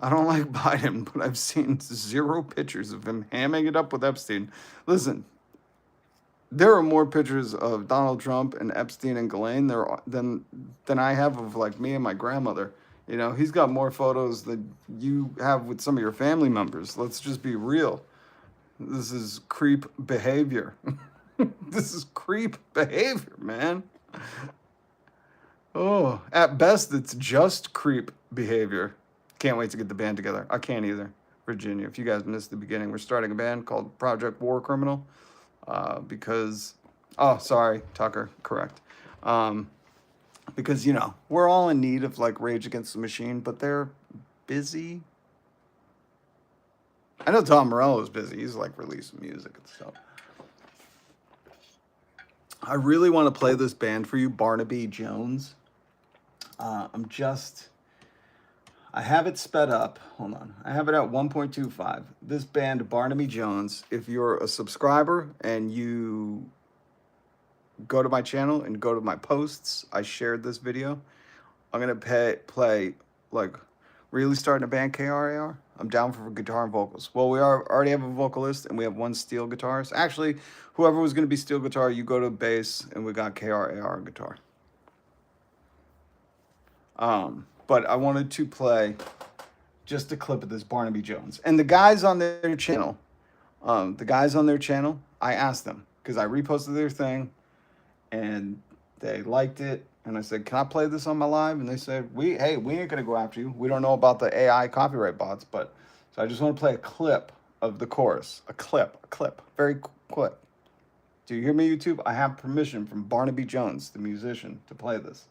I don't like Biden, but I've seen 0 pictures of him hamming it up with Epstein. Listen, there are more pictures of Donald Trump and Epstein and Ghislaine than I have of, like, me and my grandmother. He's got more photos than you have with some of your family members. Let's just be real. This is creep behavior. This is creep behavior, man. Oh, at best, it's just creep behavior. Can't wait to get the band together. I can't either. Virginia, if you guys missed the beginning, we're starting a band called Project War Criminal. Because, sorry, Tucker, correct. Because, we're all in need of, like, Rage Against the Machine, but they're busy. I know Tom Morello is busy. He's, like, releasing music and stuff. I really want to play this band for you, Barnaby Jones. I have it sped up. Hold on. I have it at 1.25. This band, Barnaby Jones, if you're a subscriber and you go to my channel and go to my posts, I shared this video. I'm going to play, like, really starting a band, KRAR. I'm down for guitar and vocals. Well, we already have a vocalist and we have 1 steel guitarist. Actually, whoever was going to be steel guitar, you go to bass and we got KRAR guitar. But I wanted to play just a clip of this Barnaby Jones. And the guys on their channel, I asked them, because I reposted their thing, and they liked it. And I said, can I play this on my live? And they said, we ain't going to go after you. We don't know about the AI copyright bots, but... So I just want to play a clip of the chorus. A clip. Very clip. Do you hear me, YouTube? I have permission from Barnaby Jones, the musician, to play this.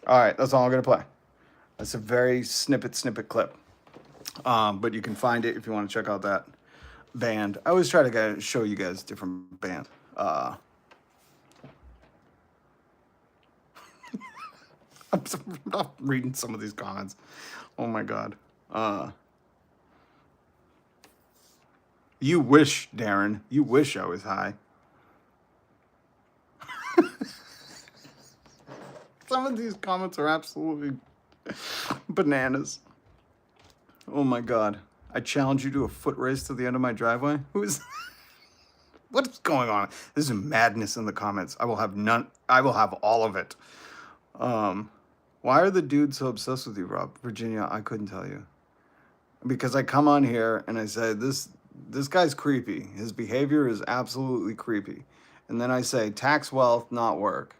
All right, that's all I'm going to play. That's a very snippet clip. But you can find it if you want to check out that band. I always try to show you guys different bands. I'm reading some of these comments. Oh my God. You wish, Darren. You wish I was high. Some of these comments are absolutely bananas. Oh my God. I challenge you to a foot race to the end of my driveway. What is going on? This is madness in the comments. I will have none. I will have all of it. Why are the dudes so obsessed with you, Rob? Virginia, I couldn't tell you. Because I come on here and I say, this guy's creepy. His behavior is absolutely creepy. And then I say, tax wealth, not work.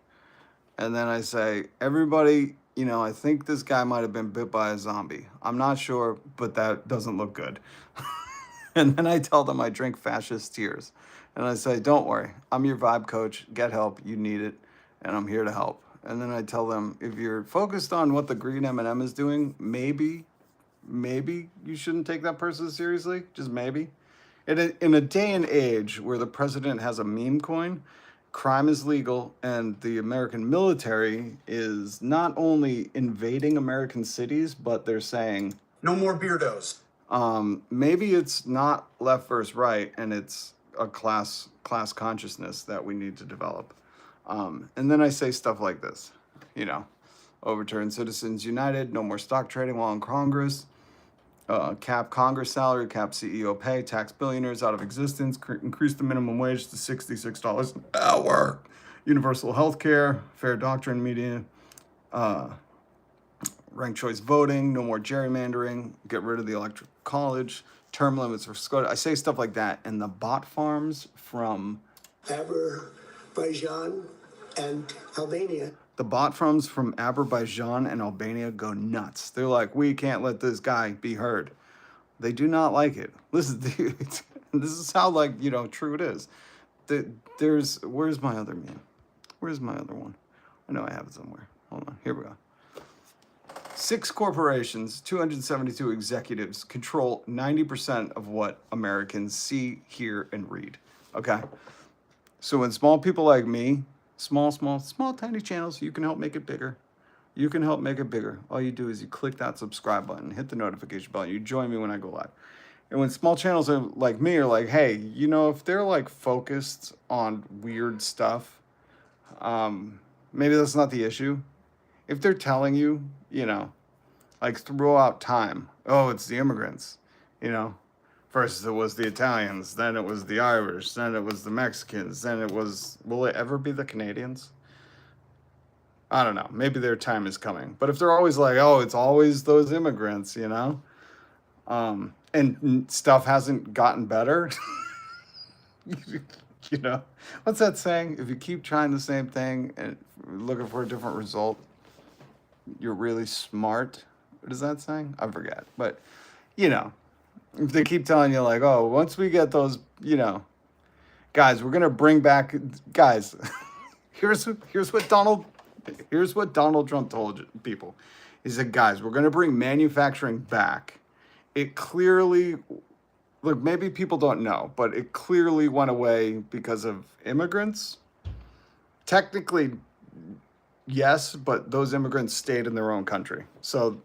And then I say, everybody, I think this guy might have been bit by a zombie. I'm not sure, but that doesn't look good. And then I tell them I drink fascist tears. And I say, don't worry, I'm your vibe coach. Get help. You need it. And I'm here to help. And then I tell them, if you're focused on what the green M&M is doing, maybe you shouldn't take that person seriously. Just maybe. In a day and age where the president has a meme coin, crime is legal, and the American military is not only invading American cities, but they're saying, No more beardos. maybe it's not left versus right, and it's a class consciousness that we need to develop. And then I say stuff like this, overturn Citizens United, no more stock trading while in Congress, cap Congress salary, cap CEO pay, tax billionaires out of existence, increase the minimum wage to $66 an hour, universal health care, fair doctrine media, ranked choice voting, no more gerrymandering, get rid of the electoral college, term limits for SCOTUS. I say stuff like that, and the bot farms from Azerbaijan and Albania. The bot farms from Azerbaijan and Albania go nuts. They're like, we can't let this guy be heard. They do not like it. Listen, this is how true it is. Where's my other meme? Where's my other one? I know I have it somewhere. Hold on, here we go. 6 corporations, 272 executives control 90% of what Americans see, hear, and read. Okay? So when small people like me, small, tiny channels, you can help make it bigger. You can help make it bigger. All you do is you click that subscribe button, hit the notification button. You join me when I go live. And when small channels are like me are like, hey, if they're like focused on weird stuff, maybe that's not the issue. If they're telling you, like throughout time, oh, it's the immigrants, First it was the Italians, then it was the Irish, then it was the Mexicans, then it was, will it ever be the Canadians? I don't know. Maybe their time is coming. But if they're always like, oh, it's always those immigrants, and stuff hasn't gotten better, what's that saying? If you keep trying the same thing and looking for a different result, you're really smart. What is that saying? I forget. But, if they keep telling you like, oh, once we get those, guys, we're gonna bring back guys. here's what Donald Trump told people. He said, guys, we're gonna bring manufacturing back. It clearly, look, maybe people don't know, but it clearly went away because of immigrants. Technically, yes, but those immigrants stayed in their own country. So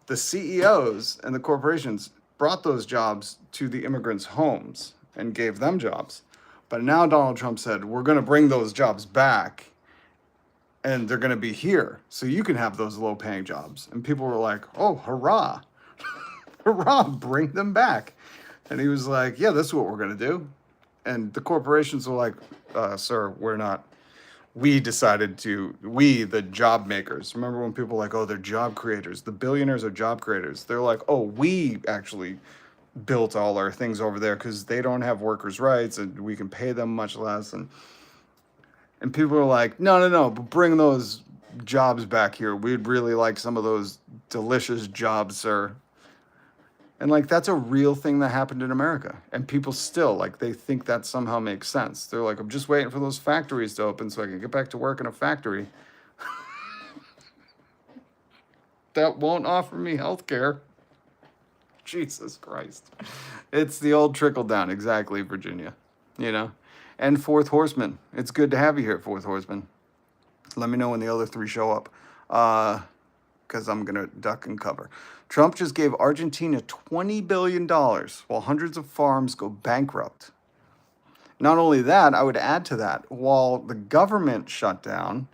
the CEOs and the corporations brought those jobs to the immigrants' homes and gave them jobs. But now Donald Trump said, we're going to bring those jobs back and they're going to be here. So you can have those low-paying jobs. And people were like, oh, hurrah. Hurrah, bring them back. And he was like, yeah, that's what we're going to do. And the corporations were like, sir, we're not. We decided the job makers. Remember when people were like, oh, they're job creators. The billionaires are job creators. They're like, oh, we actually built all our things over there because they don't have workers' rights and we can pay them much less. And people are like, no, but bring those jobs back here. We'd really like some of those delicious jobs, sir. And like, that's a real thing that happened in America. And people still, like, they think that somehow makes sense. They're like, I'm just waiting for those factories to open so I can get back to work in a factory. That won't offer me health care. Jesus Christ. It's the old trickle down. Exactly, Virginia. And Fourth Horseman. It's good to have you here, Fourth Horseman. Let me know when the other 3 show up. Because I'm going to duck and cover. Trump just gave Argentina $20 billion while hundreds of farms go bankrupt. Not only that, I would add to that, while the government shut down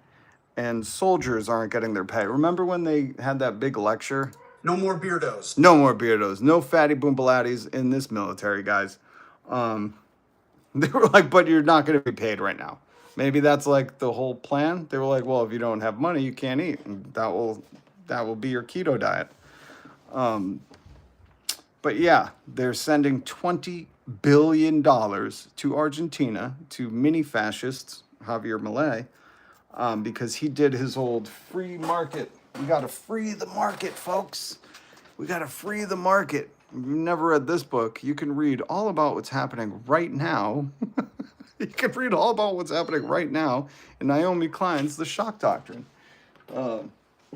and soldiers aren't getting their pay. Remember when they had that big lecture? No more beardos. No more beardos. No fatty boombalatties in this military, guys. They were like, but you're not going to be paid right now. Maybe that's like the whole plan. They were like, well, if you don't have money, you can't eat. And that will be your keto diet. But yeah, they're sending $20 billion to Argentina, to mini fascists, Javier Milei, because he did his old free market. We got to free the market, folks. We got to free the market. If you've never read this book, you can read all about what's happening right now. You can read all about what's happening right now in Naomi Klein's The Shock Doctrine.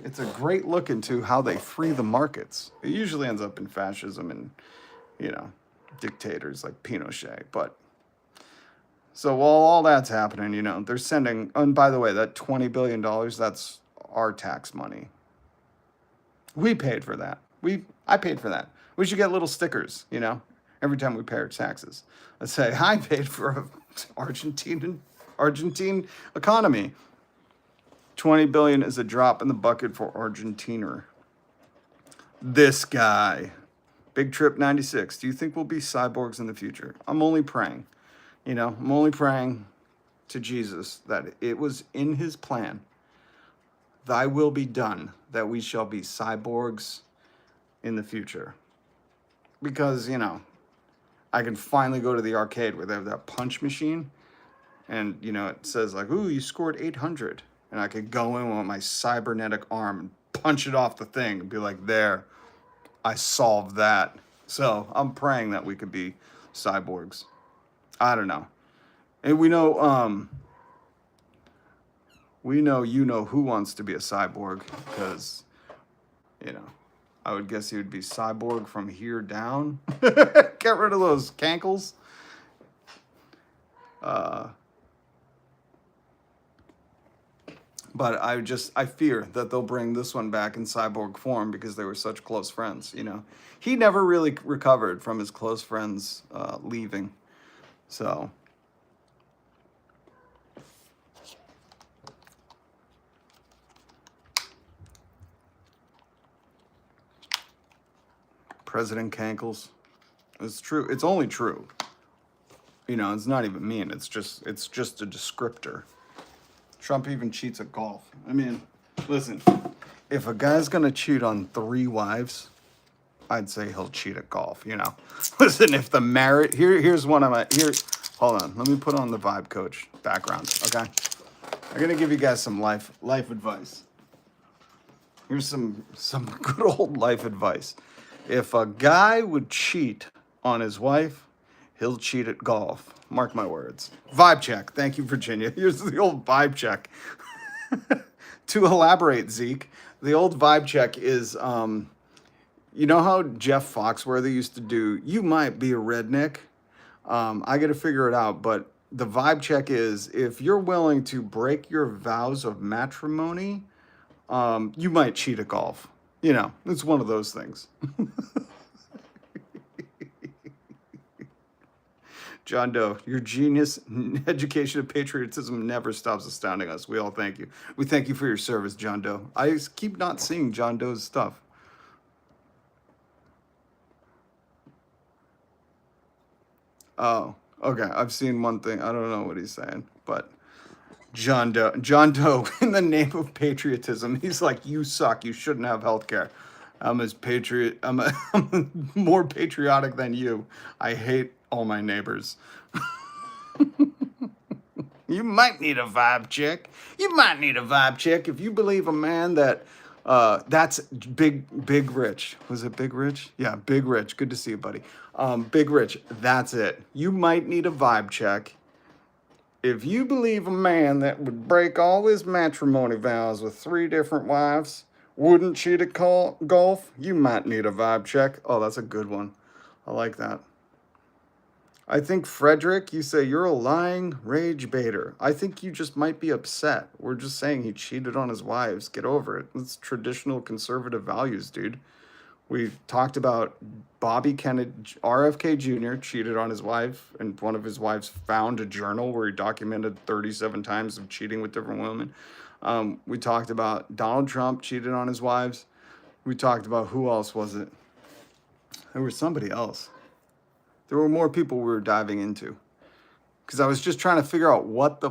It's a great look into how they free the markets. It usually ends up in fascism and, you know, dictators like Pinochet. But so while all that's happening, you know, they're sending, and by the way, that $20 billion, that's our tax money. We paid for that. I paid for that. We should get little stickers, you know, every time we pay our taxes. Let's say, I paid for Argentine economy. 20 billion is a drop in the bucket for Argentina. This guy, Big Trip 96. Do you think we'll be cyborgs in the future? I'm only praying. You know, I'm only praying to Jesus that it was in his plan. Thy will be done, that we shall be cyborgs in the future. Because, you know, I can finally go to the arcade where they have that punch machine. And, you know, it says like, ooh, you scored 800. And I could go in with my cybernetic arm and punch it off the thing and be like, there, I solved that. So I'm praying that we could be cyborgs. I don't know. And we know you know who wants to be a cyborg, because, you know, I would guess he would be cyborg from here down. Get rid of those cankles. But I fear that they'll bring this one back in cyborg form because they were such close friends, you know. He never really recovered from his close friends leaving. So, President Cankles. It's true. It's only true. You know, it's not even mean. It's just a descriptor. Trump even cheats at golf. I mean, listen, if a guy's gonna cheat on 3 wives, I'd say he'll cheat at golf, you know. Listen, if the marriage, here's one of my, hold on, let me put on the vibe coach background, okay? I'm gonna give you guys some life advice. Here's some good old life advice. If a guy would cheat on his wife, he'll cheat at golf. Mark my words. Vibe check. Thank you, Virginia. Here's the old vibe check. To elaborate, Zeke, the old vibe check is, you know how Jeff Foxworthy used to do, you might be a redneck? I got to figure it out, but the vibe check is, if you're willing to break your vows of matrimony, you might cheat at golf. You know, it's one of those things. John Doe, your genius education of patriotism never stops astounding us. We all thank you. We thank you for your service, John Doe. I keep not seeing John Doe's stuff. Oh, okay. I've seen one thing. I don't know what he's saying, but John Doe, in the name of patriotism, he's like, you suck. You shouldn't have health care. I'm more patriotic than you. I hate all my neighbors. You might need a vibe check. You might need a vibe check if you believe a man that that's Big Rich. Was it Big Rich? Yeah, Big Rich. Good to see you, buddy. Big Rich, that's it. You might need a vibe check. If you believe a man that would break all his matrimony vows with 3 different wives wouldn't cheat at golf, you might need a vibe check. Oh, that's a good one. I like that. I think, Frederick, you say you're a lying rage baiter. I think you just might be upset. We're just saying he cheated on his wives. Get over it. It's traditional conservative values, dude. We talked about Bobby Kennedy, RFK Jr. cheated on his wife, and one of his wives found a journal where he documented 37 times of cheating with different women. We talked about Donald Trump cheated on his wives. We talked about, who else was it? There was somebody else. There were more people we were diving into. Because I was just trying to figure out what the...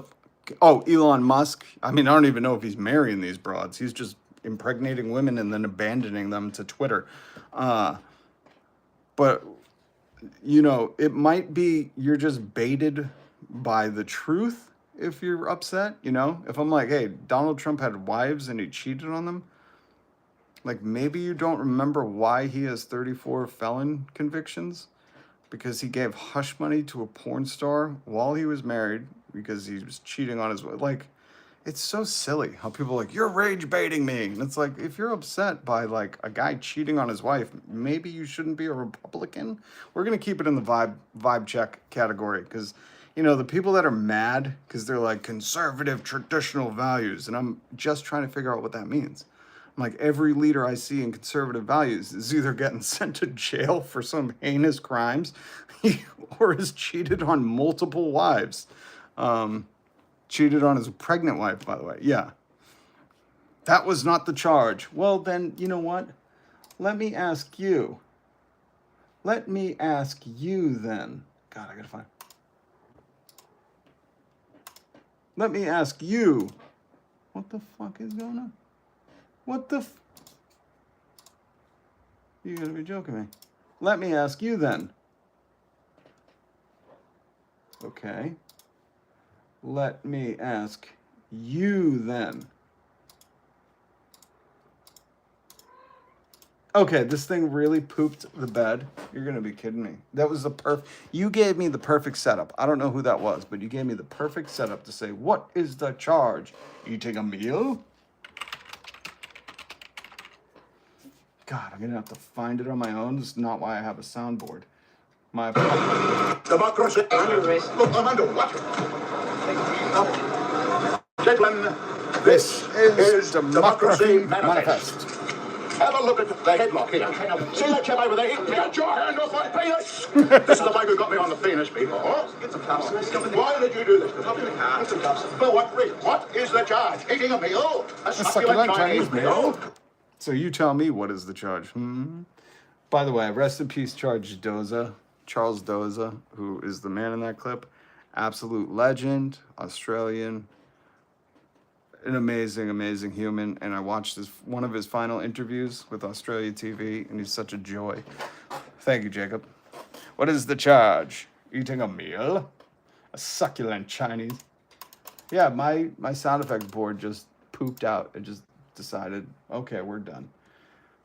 Oh, Elon Musk. I mean, I don't even know if he's marrying these broads. He's just impregnating women and then abandoning them to Twitter. But, you know, it might be you're just baited by the truth if you're upset, you know? If I'm like, hey, Donald Trump had wives and he cheated on them, like, maybe you don't remember why he has 34 felon convictions, because he gave hush money to a porn star while he was married because he was cheating on his wife. Like, It's so silly how people are like, you're rage baiting me. And it's like, if you're upset by like a guy cheating on his wife, maybe you shouldn't be a Republican. We're going to keep it in the vibe check category because, you know, the people that are mad because they're like conservative traditional values. And I'm just trying to figure out what that means. I'm like, every leader I see in conservative values is either getting sent to jail for some heinous crimes or is cheated on multiple wives. Cheated on his pregnant wife, by the way. Yeah. That was not the charge. Well, then, you know what? Let me ask you. Let me ask you then. God, I gotta find. Let me ask you. What the fuck is going on? What the You gotta be joking me. Let me ask you then. Okay. Let me ask you then. Okay, this thing really pooped the bed. You're gonna be kidding me. That was the you gave me the perfect setup. I don't know who that was, but you gave me the perfect setup to say, what is the charge? Eating a meal? God, I'm gonna have to find it on my own. This is not why I have a soundboard. My Democracy. Look, I'm under what? Gentlemen, this is Democracy Manifest. have a look at the headlock here. See that chap over there? Get your hand off my penis! This is the bloke who got me on the penis before. Get some cups. Why did you do this? Get some cups. For what reason? What is the charge? Eating a meal? A succulent Chinese meal? So you tell me, what is the charge? By the way, rest in peace, Charles Doza, who is the man in that clip. Absolute legend, Australian, an amazing, amazing human. And I watched one of his final interviews with Australia TV, and he's such a joy. Thank you, Jacob. What is the charge? Eating a meal? A succulent Chinese? Yeah, my sound effect board just pooped out. It just decided, okay, we're done.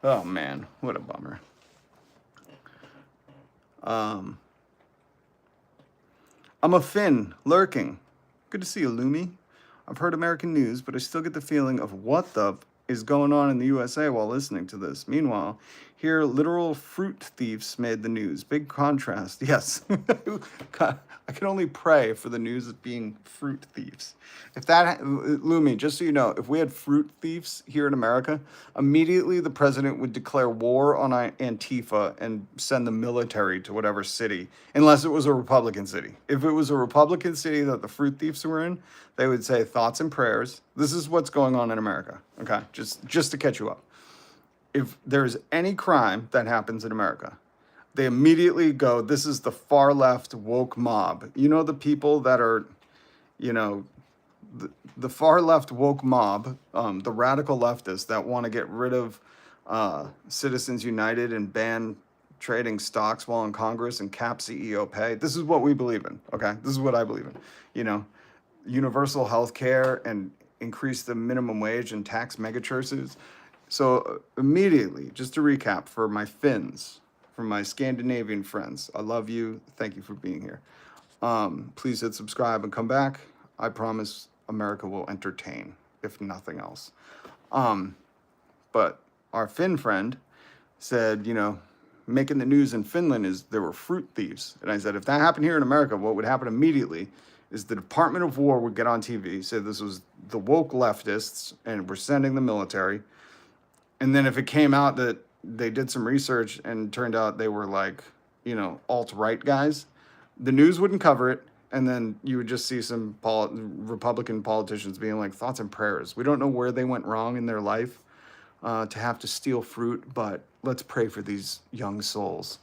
Oh, man, what a bummer. I'm a Finn, lurking. Good to see you, Lumi. I've heard American news, but I still get the feeling of what the is going on in the USA while listening to this. Meanwhile, here literal fruit thieves made the news. Big contrast. Yes. I can only pray for the news of being fruit thieves. If that, Lumi, just so you know, if we had fruit thieves here in America, immediately the president would declare war on Antifa and send the military to whatever city, unless it was a Republican city. If it was a Republican city that the fruit thieves were in, they would say thoughts and prayers. This is what's going on in America, okay? Just to catch you up. If there's any crime that happens in America, they immediately go, this is the far left woke mob. You know, the people that are, you know, the far left woke mob, the radical leftists that want to get rid of Citizens United and ban trading stocks while in Congress and cap CEO pay. This is what we believe in, okay? This is what I believe in. You know, universal health care and increase the minimum wage and tax megachurches. So immediately, just to recap for my Finns, for my Scandinavian friends, I love you. Thank you for being here. Please hit subscribe and come back. I promise America will entertain, if nothing else. But our Finn friend said, you know, making the news in Finland is there were fruit thieves. And I said, if that happened here in America, what would happen immediately is the Department of War would get on TV, say this was the woke leftists and we're sending the military. And then if it came out that they did some research and turned out they were like, you know, alt-right guys, the news wouldn't cover it. And then you would just see some Republican politicians being like, thoughts and prayers. We don't know where they went wrong in their life to have to steal fruit, but let's pray for these young souls.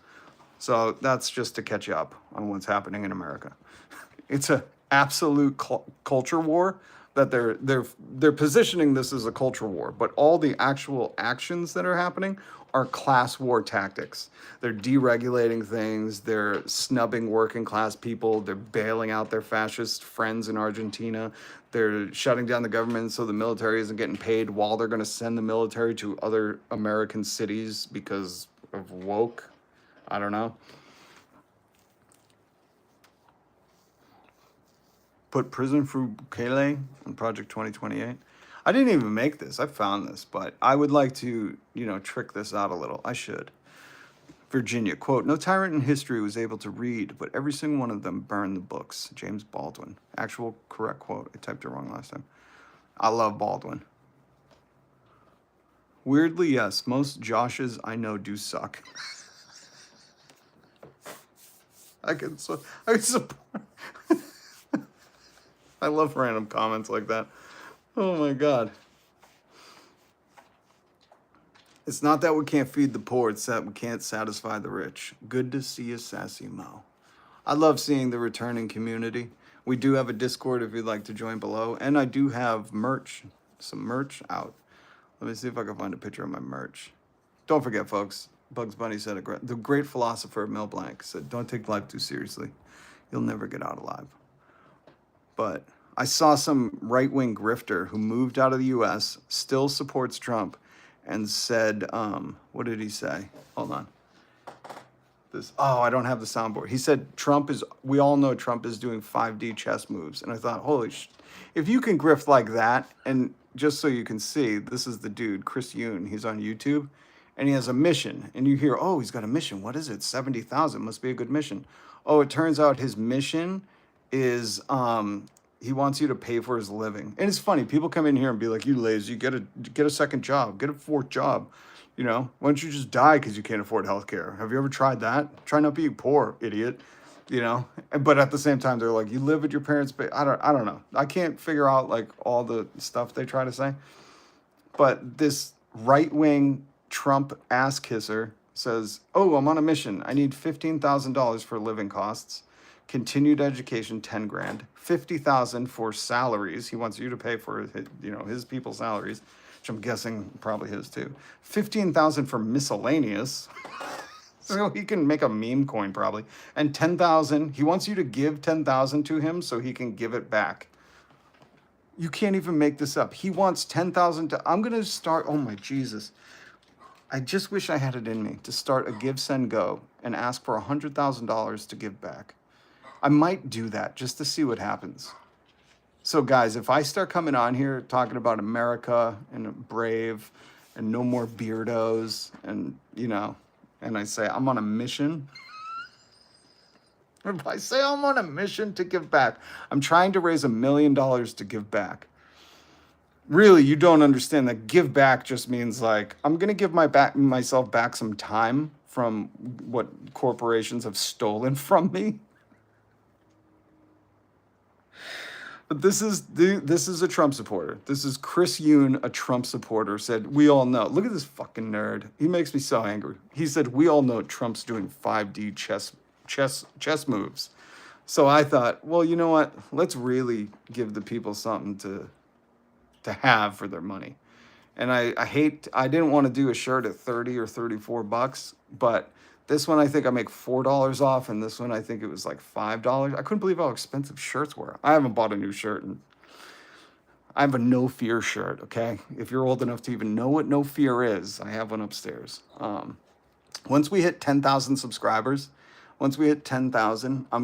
So that's just to catch you up on what's happening in America. It's an absolute culture war that they're positioning this as a culture war, but all the actual actions that are happening are class war tactics. They're deregulating things, they're snubbing working class people, they're bailing out their fascist friends in Argentina, they're shutting down the government so the military isn't getting paid while they're going to send the military to other American cities because of woke. I don't know. Put prison through Bukele on Project 2028. I didn't even make this. I found this, but I would like to, trick this out a little. I should. Virginia, quote, no tyrant in history was able to read, but every single one of them burned the books. James Baldwin. Actual correct quote. I typed it wrong last time. I love Baldwin. Weirdly, yes, most Joshes I know do suck. I can support. I love random comments like that. Oh my God. It's not that we can't feed the poor, it's that we can't satisfy the rich. Good to see you, Sassy Mo. I love seeing the returning community. We do have a Discord if you'd like to join below. And I do have merch, some merch out. Let me see if I can find a picture of my merch. Don't forget, folks, Bugs Bunny said, the great philosopher Mel Blanc said, don't take life too seriously. You'll never get out alive. But I saw some right-wing grifter who moved out of the U.S., still supports Trump, and said, what did he say? Hold on. I don't have the soundboard. He said we all know Trump is doing 5D chess moves. And I thought, holy if you can grift like that, and just so you can see, this is the dude, Chris Yoon, he's on YouTube, and he has a mission. And you hear, he's got a mission. What is it? 70,000, must be a good mission. It turns out his mission is, he wants you to pay for his living. And it's funny, people come in here and be like, you lazy, get a second job, get a fourth job. Why don't you just die because you can't afford healthcare? Have you ever tried that? Try not being poor, idiot. But at the same time, they're like, you live at your parents' base. I don't know. I can't figure out like all the stuff they try to say. But this right-wing Trump ass kisser says, I'm on a mission. I need $15,000 for living costs. Continued education, 10 grand, 50,000 for salaries. He wants you to pay for his people's salaries, which I'm guessing probably his too. 15,000 for miscellaneous. So he can make a meme coin probably. And 10,000, he wants you to give 10,000 to him so he can give it back. You can't even make this up. He wants 10,000 I'm going to start, oh my Jesus. I just wish I had it in me to start a Give, Send, Go and ask for $100,000 to give back. I might do that just to see what happens. So guys, if I start coming on here talking about America and Brave and no more beardos and, and I say I'm on a mission. If I say I'm on a mission to give back, I'm trying to raise $1 million to give back. Really, you don't understand that give back just means like, I'm going to give myself back some time from what corporations have stolen from me. But this is a Trump supporter. This is Chris Yoon, a Trump supporter, said, we all know. Look at this fucking nerd. He makes me so angry. He said, we all know Trump's doing 5D chess moves. So I thought, well, you know what? Let's really give the people something to have for their money. And I didn't want to do a shirt at 30 or $34, but this one I think I make $4 off, and this one I think it was like $5. I couldn't believe how expensive shirts were. I haven't bought a new shirt, and I have a No Fear shirt, okay? If you're old enough to even know what No Fear is, I have one upstairs. Once we hit 10,000 subscribers, I'm going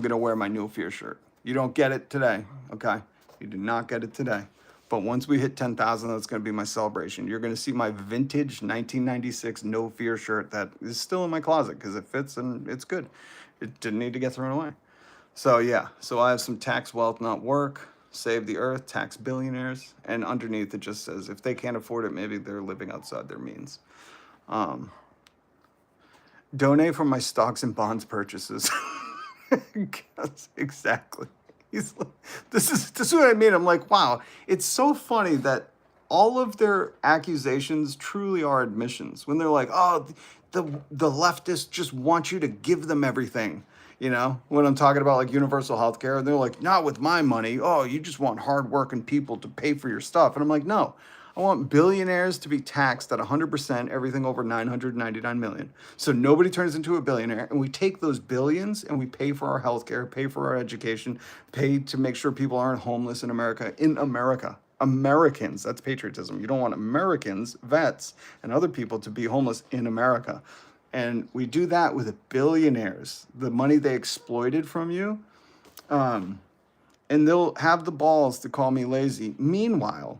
to wear my No Fear shirt. You don't get it today, okay? You do not get it today. But once we hit 10,000, that's going to be my celebration. You're going to see my vintage 1996 No Fear shirt that is still in my closet because it fits and it's good. It didn't need to get thrown away. So yeah, so I have some tax wealth, not work, save the earth, tax billionaires. And underneath it just says, if they can't afford it, maybe they're living outside their means. Donate for my stocks and bonds purchases. Yes, exactly. This is what I mean. I'm like, wow, it's so funny that all of their accusations truly are admissions. When they're like, the leftists just want you to give them everything. When I'm talking about like universal health care, they're like, not with my money. You just want hardworking people to pay for your stuff. And I'm like, no. I want billionaires to be taxed at 100%, everything over 999 million. So nobody turns into a billionaire, and we take those billions and we pay for our healthcare, pay for our education, pay to make sure people aren't homeless in America. Americans, that's patriotism. You don't want Americans, vets, and other people to be homeless in America. And we do that with billionaires, the money they exploited from you. And And they'll have the balls to call me lazy. Meanwhile,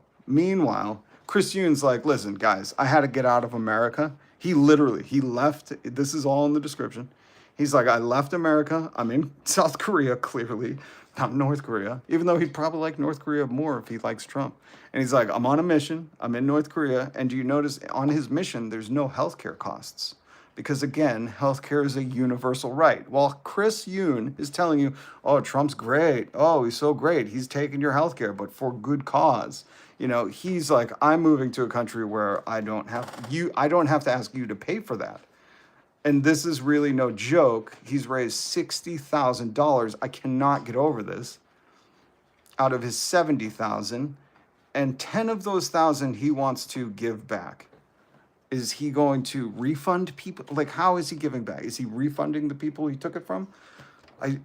Chris Youn's like, listen, guys, I had to get out of America. He left. This is all in the description. He's like, I left America. I'm in South Korea, clearly, not North Korea, even though he'd probably like North Korea more if he likes Trump. And he's like, I'm on a mission. I'm in North Korea. And do you notice on his mission, there's no healthcare costs? Because again, healthcare is a universal right. While Chris Youn is telling you, oh, Trump's great. Oh, he's so great. He's taking your healthcare, but for good cause. You know, he's like, I'm moving to a country where I don't have to ask you to pay for that. And this is really no joke. He's raised $60,000. I cannot get over this. Out of his 70,000, and 10 of those 1,000 he wants to give back. Is he going to refund people? Like, how is he giving back? Is he refunding the people he took it from? I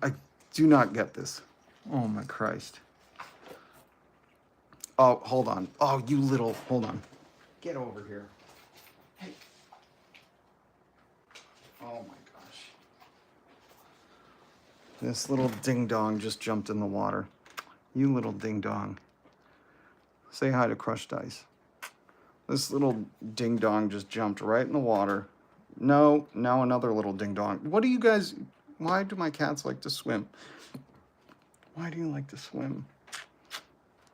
do not get this. Oh my Christ. Oh, hold on. Oh, you little, hold on. Get over here. Hey. Oh my gosh. This little ding-dong just jumped in the water. You little ding-dong. Say hi to Crushed Ice. This little ding-dong just jumped right in the water. No, now another little ding-dong. What do you guys, why do my cats like to swim? Why do you like to swim?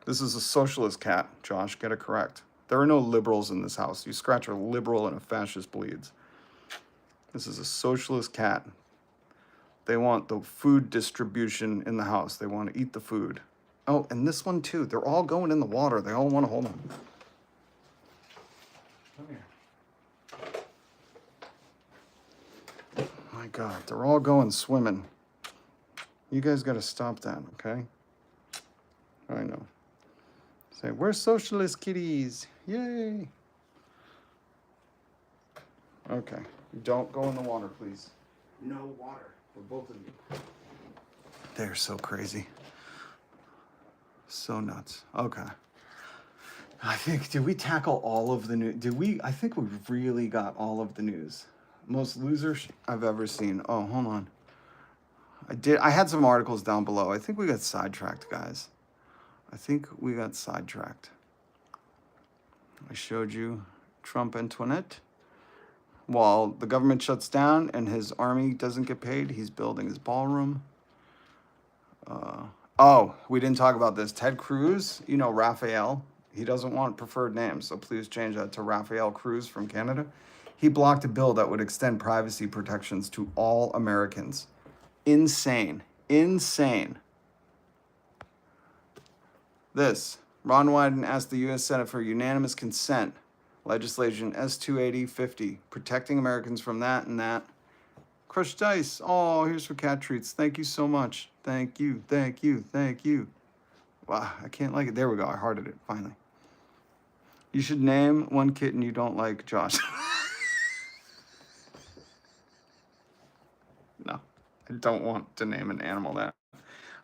This is a socialist cat, Josh, get it correct. There are no liberals in this house. You scratch a liberal and a fascist bleeds. This is a socialist cat. They want the food distribution in the house. They want to eat the food. Oh, and this one too. They're all going in the water. They all want to hold on. Come here. My God, they're all going swimming. You guys got to stop that, okay? I know. Say, we're socialist kitties. Yay. Okay. Don't go in the water, please. No water for both of you. They're so crazy. So nuts. Okay. I think, did we tackle all of the news? I think we really got all of the news. Most losers I've ever seen. Oh, hold on. I had some articles down below. I think we got sidetracked, guys. I think we got sidetracked. I showed you Trump Antoinette. While the government shuts down and his army doesn't get paid, he's building his ballroom. Oh, we didn't talk about this. Ted Cruz, you know, Rafael, he doesn't want preferred names, so please change that to Rafael Cruz from Canada. He blocked a bill that would extend privacy protections to all Americans. Insane. Insane. This, Ron Wyden asked the U.S. Senate for unanimous consent. Legislation S-280-50, protecting Americans from that and that. Crushed Ice, oh, here's for cat treats. Thank you so much. Thank you, thank you, thank you. Wow, I can't like it. There we go, I hearted it, finally. You should name one kitten you don't like, Josh. No, I don't want to name an animal that.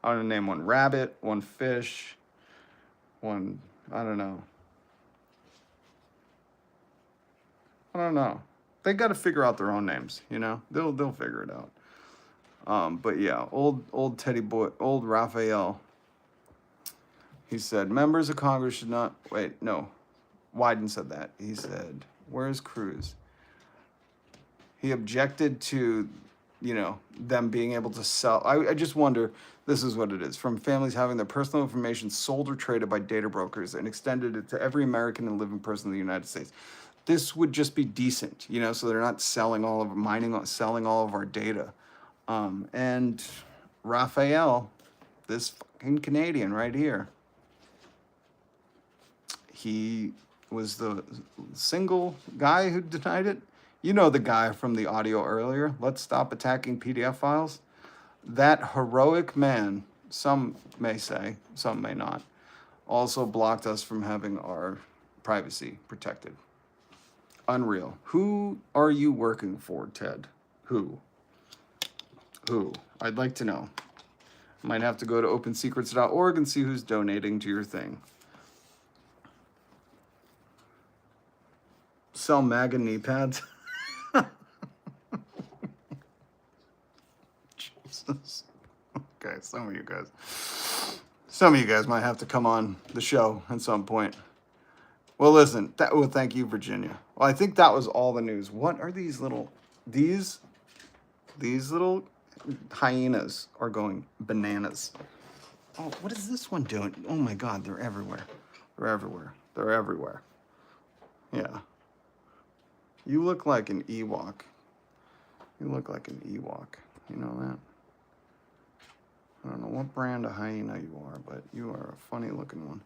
I want to name one rabbit, one fish, one, I don't know. They got to figure out their own names, you know? They'll figure it out. But yeah, old Teddy boy, old Raphael. He said, members of Congress should not, wait, no. Wyden said that. He said, where's Cruz? He objected to, you know, them being able to sell. I just wonder, this is what it is. From families having their personal information sold or traded by data brokers and extended it to every American and living person in the United States. This would just be decent, you know, so they're not selling all of our data. And Raphael, this fucking Canadian right here, he was the single guy who denied it. You know the guy from the audio earlier, let's stop attacking PDF files. That heroic man, some may say, some may not, also blocked us from having our privacy protected. Unreal. Who are you working for, Ted? Who? I'd like to know. Might have to go to opensecrets.org and see who's donating to your thing. Sell MAGA knee pads. Jesus. Okay, some of you guys. Some of you guys might have to come on the show at some point. Well, listen, thank you, Virginia. Well, I think that was all the news. What are these little, these little hyenas are going bananas. Oh, what is this one doing? Oh my God, they're everywhere. They're everywhere. They're everywhere. Yeah. You look like an Ewok. You look like an Ewok. You know that? I don't know what brand of hyena you are, but you are a funny looking one.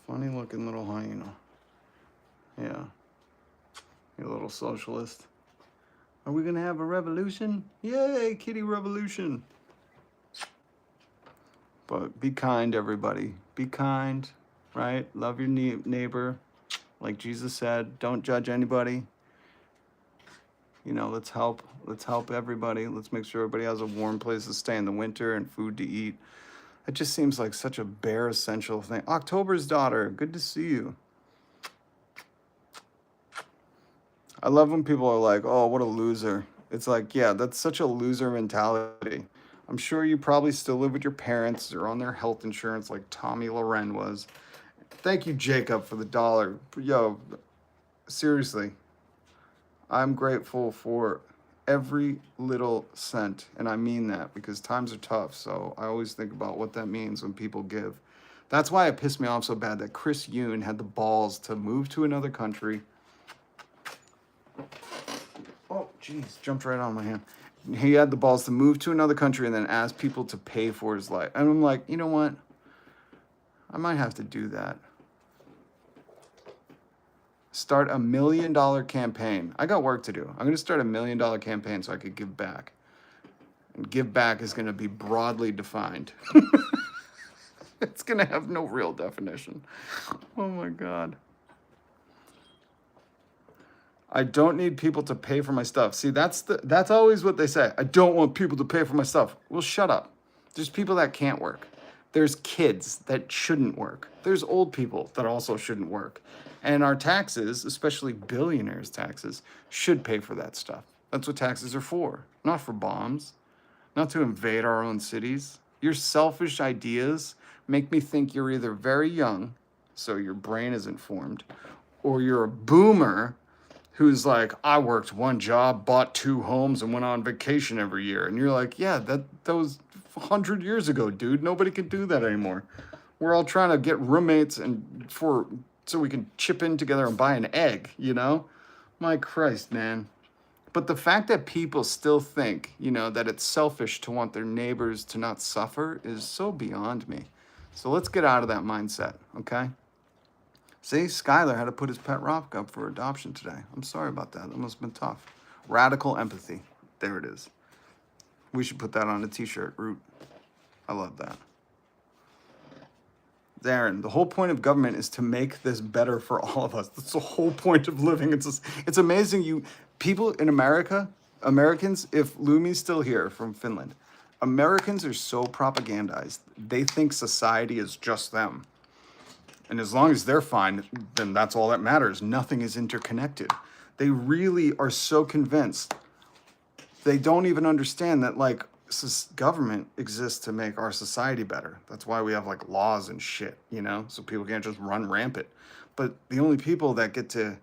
Funny looking little hyena. Yeah. You little socialist. Are we gonna have a revolution? Yay, kitty revolution. But be kind, everybody. Be kind, right? Love your neighbor. Like Jesus said, don't judge anybody. You know, let's help everybody. Let's make sure everybody has a warm place to stay in the winter and food to eat. It just seems like such a bare essential thing. October's daughter, good to see you. I love when people are like, oh, what a loser. It's like, yeah, that's such a loser mentality. I'm sure you probably still live with your parents or on their health insurance like Tommy Loren was. Thank you, Jacob, for the $1. Yo, seriously, I'm grateful for every little cent, and I mean that because times are tough, so I always think about what that means when people give. That's why it pissed me off so bad that Chris Yoon had the balls to move to another country. Oh, jeez, jumped right on my hand. He had the balls to move to another country and then ask people to pay for his life. And I'm like, you know what? I might have to do that. Start $1 million campaign. I got work to do. I'm going to start $1 million campaign so I could give back. And give back is going to be broadly defined. It's going to have no real definition. Oh my God. I don't need people to pay for my stuff. See, that's always what they say. I don't want people to pay for my stuff. Well, shut up. There's people that can't work. There's kids that shouldn't work. There's old people that also shouldn't work. And our taxes, especially billionaires' taxes, should pay for that stuff. That's what taxes are for. Not for bombs. Not to invade our own cities. Your selfish ideas make me think you're either very young, so your brain isn't formed, or you're a boomer who's like, I worked one job, bought 2 homes, and went on vacation every year. And you're like, yeah, that was 100 years ago, dude. Nobody can do that anymore. We're all trying to get roommates and so we can chip in together and buy an egg, you know? My Christ, man. But the fact that people still think, you know, that it's selfish to want their neighbors to not suffer is so beyond me. So let's get out of that mindset, okay? See, Skylar had to put his pet rock up for adoption today. I'm sorry about that. That must have been tough. Radical empathy. There it is. We should put that on a t-shirt, Root. I love that. Darren, the whole point of government is to make this better for all of us. That's the whole point of living. It's amazing people in Americans, if Lumi's still here from Finland, Americans are so propagandized. They think society is just them. And as long as they're fine, then that's all that matters. Nothing is interconnected. They really are so convinced. They don't even understand that, like, government exists to make our society better. That's why we have, like, laws and shit, you know? So people can't just run rampant. But the only people that get to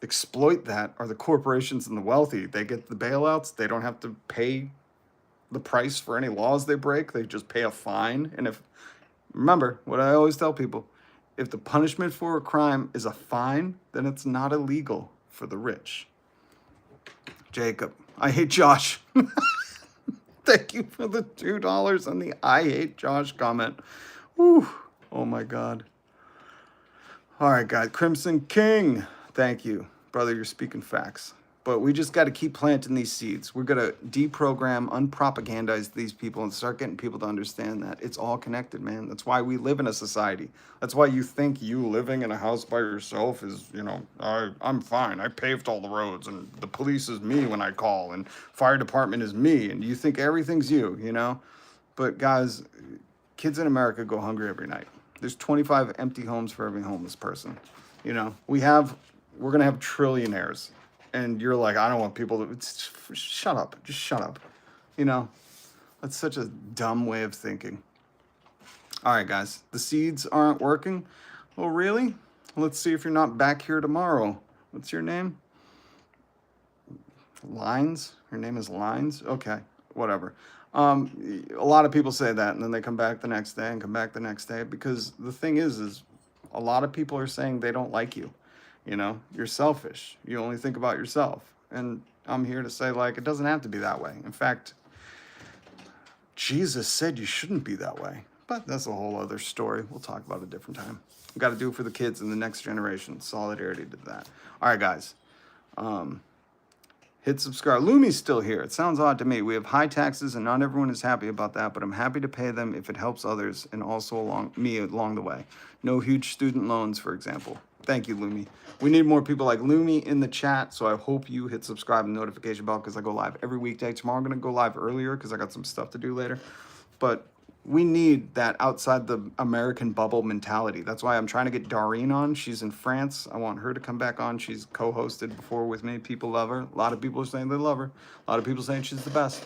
exploit that are the corporations and the wealthy. They get the bailouts. They don't have to pay the price for any laws they break. They just pay a fine. And remember what I always tell people, if the punishment for a crime is a fine, then it's not illegal for the rich. Jacob, I hate Josh. Thank you for the $2 on the I hate Josh comment. Whew. Oh my God. All right, guys. Crimson King. Thank you. Brother, you're speaking facts. But we just got to keep planting these seeds. We're going to deprogram, unpropagandize these people and start getting people to understand that it's all connected, man. That's why we live in a society. That's why you think you living in a house by yourself is, you know, I'm fine. I paved all the roads and the police is me when I call and fire department is me. And you think everything's you, you know? But guys, kids in America go hungry every night. There's 25 empty homes for every homeless person. You know, we're going to have trillionaires. And you're like, I don't want people to, shut up. Just shut up. You know, That's such a dumb way of thinking. All right, guys, the seeds aren't working. Well, really? Let's see if you're not back here tomorrow. What's your name? Lines? Her name is Lines? Okay, whatever. A lot of people say that, and then they come back the next day and come back the next day, because the thing is a lot of people are saying they don't like you. You know, you're selfish. You only think about yourself. And I'm here to say, like, it doesn't have to be that way. In fact, Jesus said you shouldn't be that way. But that's a whole other story. We'll talk about it a different time. We got to do it for the kids in the next generation. Solidarity to that. All right, guys. Hit subscribe. Lumi's still here. It sounds odd to me. We have high taxes, and not everyone is happy about that, but I'm happy to pay them if it helps others and also along the way. No huge student loans, for example. Thank you, Lumi. We need more people like Lumi in the chat, so I hope you hit subscribe and notification bell, because I go live every weekday. Tomorrow I'm going to go live earlier because I got some stuff to do later. But we need that outside the American bubble mentality. That's why I'm trying to get Doreen on. She's in France. I want her to come back on. She's co-hosted before with me. People love her. A lot of people are saying they love her. A lot of people saying she's the best.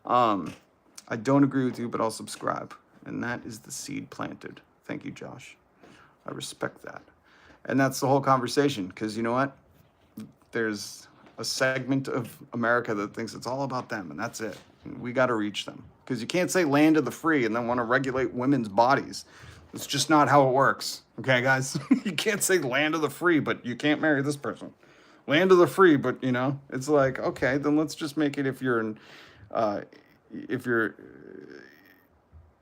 I don't agree with you, but I'll subscribe. And that is the seed planted. Thank you, Josh. I respect that. And that's the whole conversation, because you know what? There's a segment of America that thinks it's all about them, and that's it. We got to reach them, because you can't say land of the free and then want to regulate women's bodies. It's just not how it works. Okay, guys? You can't say land of the free, but you can't marry this person. Land of the free, but, you know, it's like, okay, then let's just make it if you're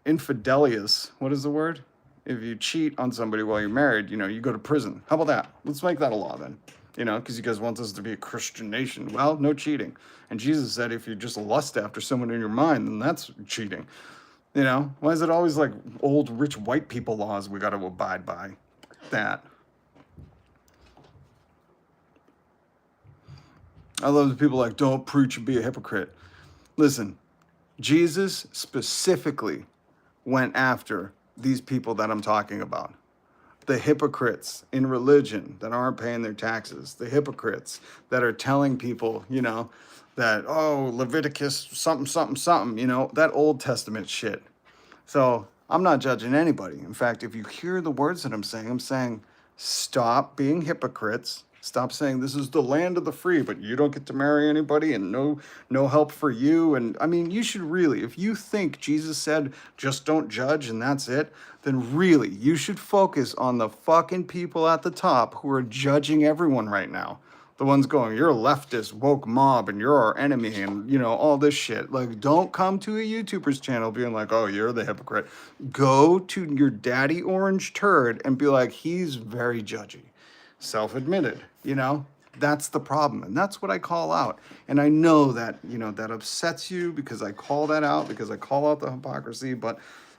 infidelious. What is the word? If you cheat on somebody while you're married, you know, you go to prison. How about that? Let's make that a law then. You know, because you guys want us to be a Christian nation. Well, no cheating. And Jesus said if you just lust after someone in your mind, then that's cheating. You know, why is it always like old rich white people laws we got to abide by? That. I love the people like, don't preach and be a hypocrite. Listen, Jesus specifically went after these people that I'm talking about. The hypocrites in religion that aren't paying their taxes. The hypocrites that are telling people, you know, that, oh, Leviticus something, something, something, you know, that Old Testament shit. So I'm not judging anybody. In fact, if you hear the words that I'm saying, stop being hypocrites. Stop saying this is the land of the free, but you don't get to marry anybody and no help for you. And I mean, you should really, if you think Jesus said, just don't judge and that's it, then really, you should focus on the fucking people at the top who are judging everyone right now. The ones going, you're a leftist, woke mob, and you're our enemy, and, you know, all this shit. Like, don't come to a YouTuber's channel being like, oh, you're the hypocrite. Go to your daddy orange turd and be like, he's very judgy. Self-admitted, you know? That's the problem, and that's what I call out. And I know that, you know, that upsets you because I call that out, because I call out the hypocrisy, but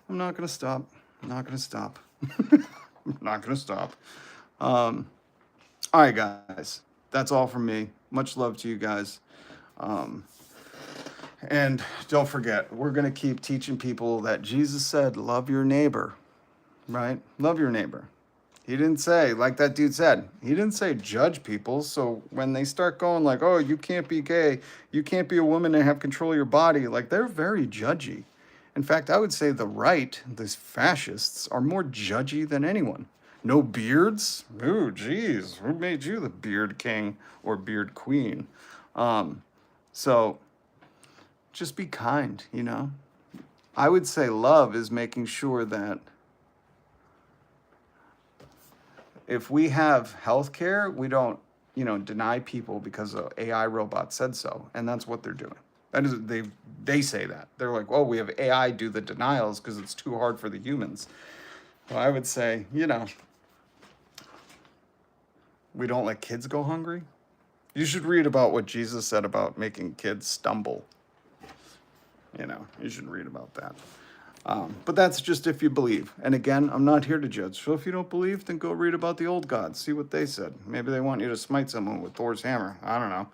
I'm not going to stop. I'm not going to stop. I'm not going to stop. All right, guys. That's all from me. Much love to you guys. And don't forget, we're going to keep teaching people that Jesus said, love your neighbor, right? Love your neighbor. He didn't say, like that dude said, he didn't say judge people. So when they start going like, oh, you can't be gay, you can't be a woman and have control of your body, like they're very judgy. In fact, I would say the right, these fascists, are more judgy than anyone. No beards? Ooh, geez, who made you the beard king or beard queen? So just be kind, you know? I would say love is making sure that if we have healthcare, we don't, you know, deny people because an AI robot said so, and that's what they're doing. That is, they say that. They're like, oh, we have AI do the denials because it's too hard for the humans. Well, I would say, you know, we don't let kids go hungry. You should read about what Jesus said about making kids stumble. You know, you should read about that. But that's just if you believe. And again, I'm not here to judge. So if you don't believe, then go read about the old gods. See what they said. Maybe they want you to smite someone with Thor's hammer. I don't know.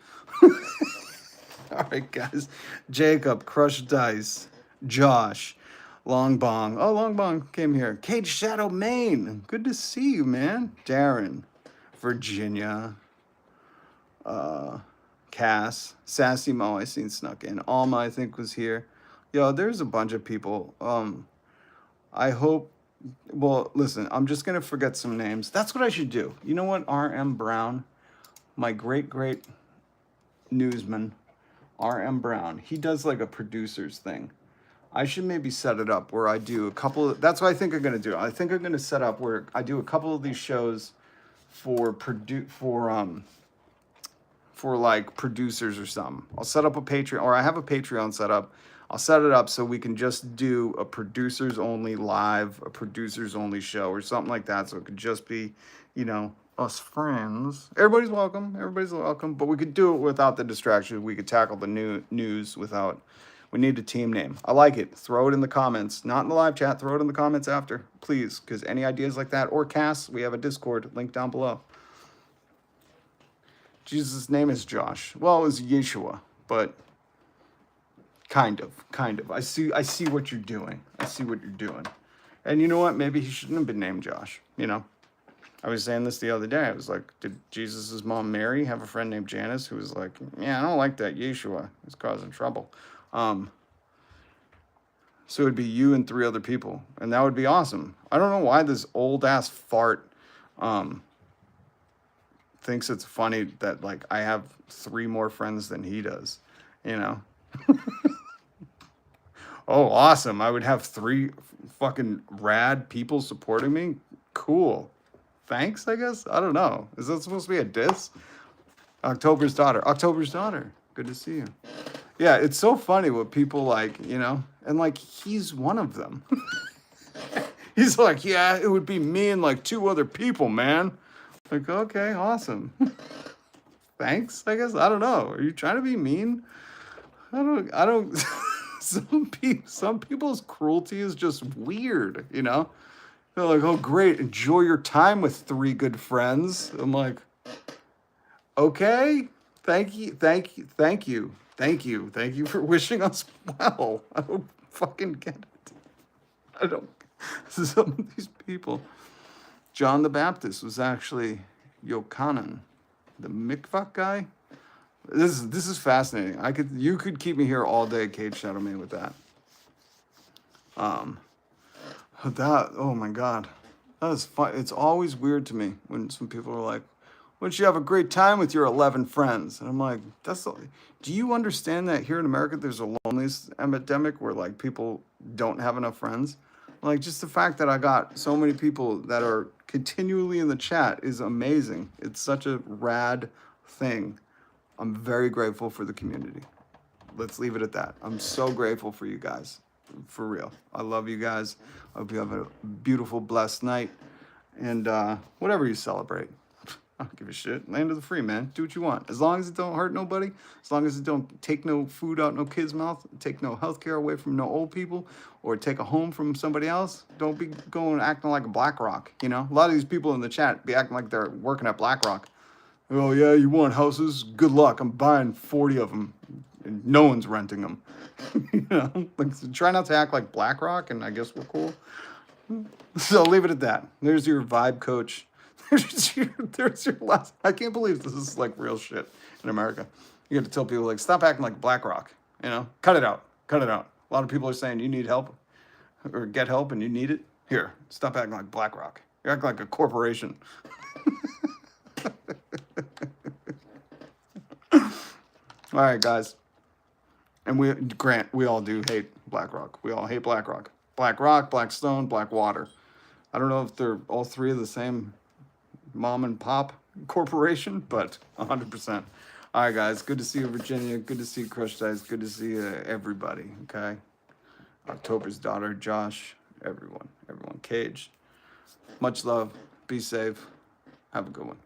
All right, guys. Jacob, Crush Dice, Josh, Long Bong. Oh, Long Bong came here. Cage Shadow, Maine. Good to see you, man. Darren, Virginia, Cass, Sassy Mo, I seen snuck in. Alma, I think, was here. Yo, there's a bunch of people. I hope. Well, listen, I'm just gonna forget some names. That's what I should do. You know what? R.M. Brown, my great newsman, R.M. Brown. He does like a producer's thing. I should maybe set it up where I do a couple of, that's what I think I'm gonna do. I think I'm gonna set up where I do a couple of these shows for like producers or something. I'll set up a Patreon, or I have a Patreon set up. I'll set it up so we can just do a producers only live, a producers only show or something like that. So it could just be, you know, us friends. Everybody's welcome. Everybody's welcome. But we could do it without the distraction. We could tackle the news without. We need a team name. I like it. Throw it in the comments. Not in the live chat. Throw it in the comments after, please. Because any ideas like that or casts, we have a Discord link down below. Jesus' name is Josh. Well, it was Yeshua, but kind of. I see what you're doing. I see what you're doing. And you know what? Maybe he shouldn't have been named Josh. You know, I was saying this the other day. I was like, did Jesus' mom Mary have a friend named Janice who was like, yeah, I don't like that Yeshua. He's causing trouble. So it'd be you and 3 other people, and that would be awesome. I don't know why this old ass fart thinks it's funny that like I have 3 more friends than he does, you know. Oh, awesome. I would have 3 fucking rad people supporting me. Cool. Thanks, I guess. I don't know. Is that supposed to be a diss? October's daughter. Good to see you. Yeah, it's so funny what people like, you know, and like he's one of them. He's like, yeah, it would be me and like 2 other people, man. Like, okay, awesome. Thanks, I guess. I don't know. Are you trying to be mean? I don't. Some people's cruelty is just weird, you know? They're like, oh, great, enjoy your time with 3 good friends. I'm like, okay, thank you for wishing us well. I don't fucking get it. I don't. Some of these people. John the Baptist was actually Yochanan, the mikvah guy. This is fascinating. You could keep me here all day, Cage Shadow Me, with that. Oh my God, that is fun. It's always weird to me when some people are like, "Wouldn't you have a great time with your 11 friends?" And I'm like, do you understand that here in America there's a loneliness epidemic where like people don't have enough friends? Like just the fact that I got so many people that are continually in the chat is amazing. It's such a rad thing. I'm very grateful for the community. Let's leave it at that. I'm so grateful for you guys. For real. I love you guys. I hope you have a beautiful, blessed night. And whatever you celebrate. I don't give a shit. Land of the free, man. Do what you want. As long as it don't hurt nobody, as long as it don't take no food out no kid's mouth, take no health care away from no old people, or take a home from somebody else, don't be going acting like a BlackRock, you know? A lot of these people in the chat be acting like they're working at BlackRock. Oh, yeah, you want houses? Good luck. I'm buying 40 of them, and no one's renting them. You know? Like, try not to act like BlackRock, and I guess we're cool. So I'll leave it at that. There's your vibe coach. There's your last. I can't believe this is like real shit in America. You got to tell people like, stop acting like BlackRock. You know, cut it out. A lot of people are saying you need help or get help and you need it. Here, stop acting like BlackRock. You act like a corporation. All right, guys. And we all do hate BlackRock. We all hate BlackRock. BlackRock, Blackstone, Blackwater. I don't know if they're all 3 of the same mom and pop corporation, but 100%. All right, guys. Good to see you, Virginia. Good to see you, Crush Dice. Good to see everybody. Okay. October's daughter, Josh. Everyone. Cage. Much love. Be safe. Have a good one.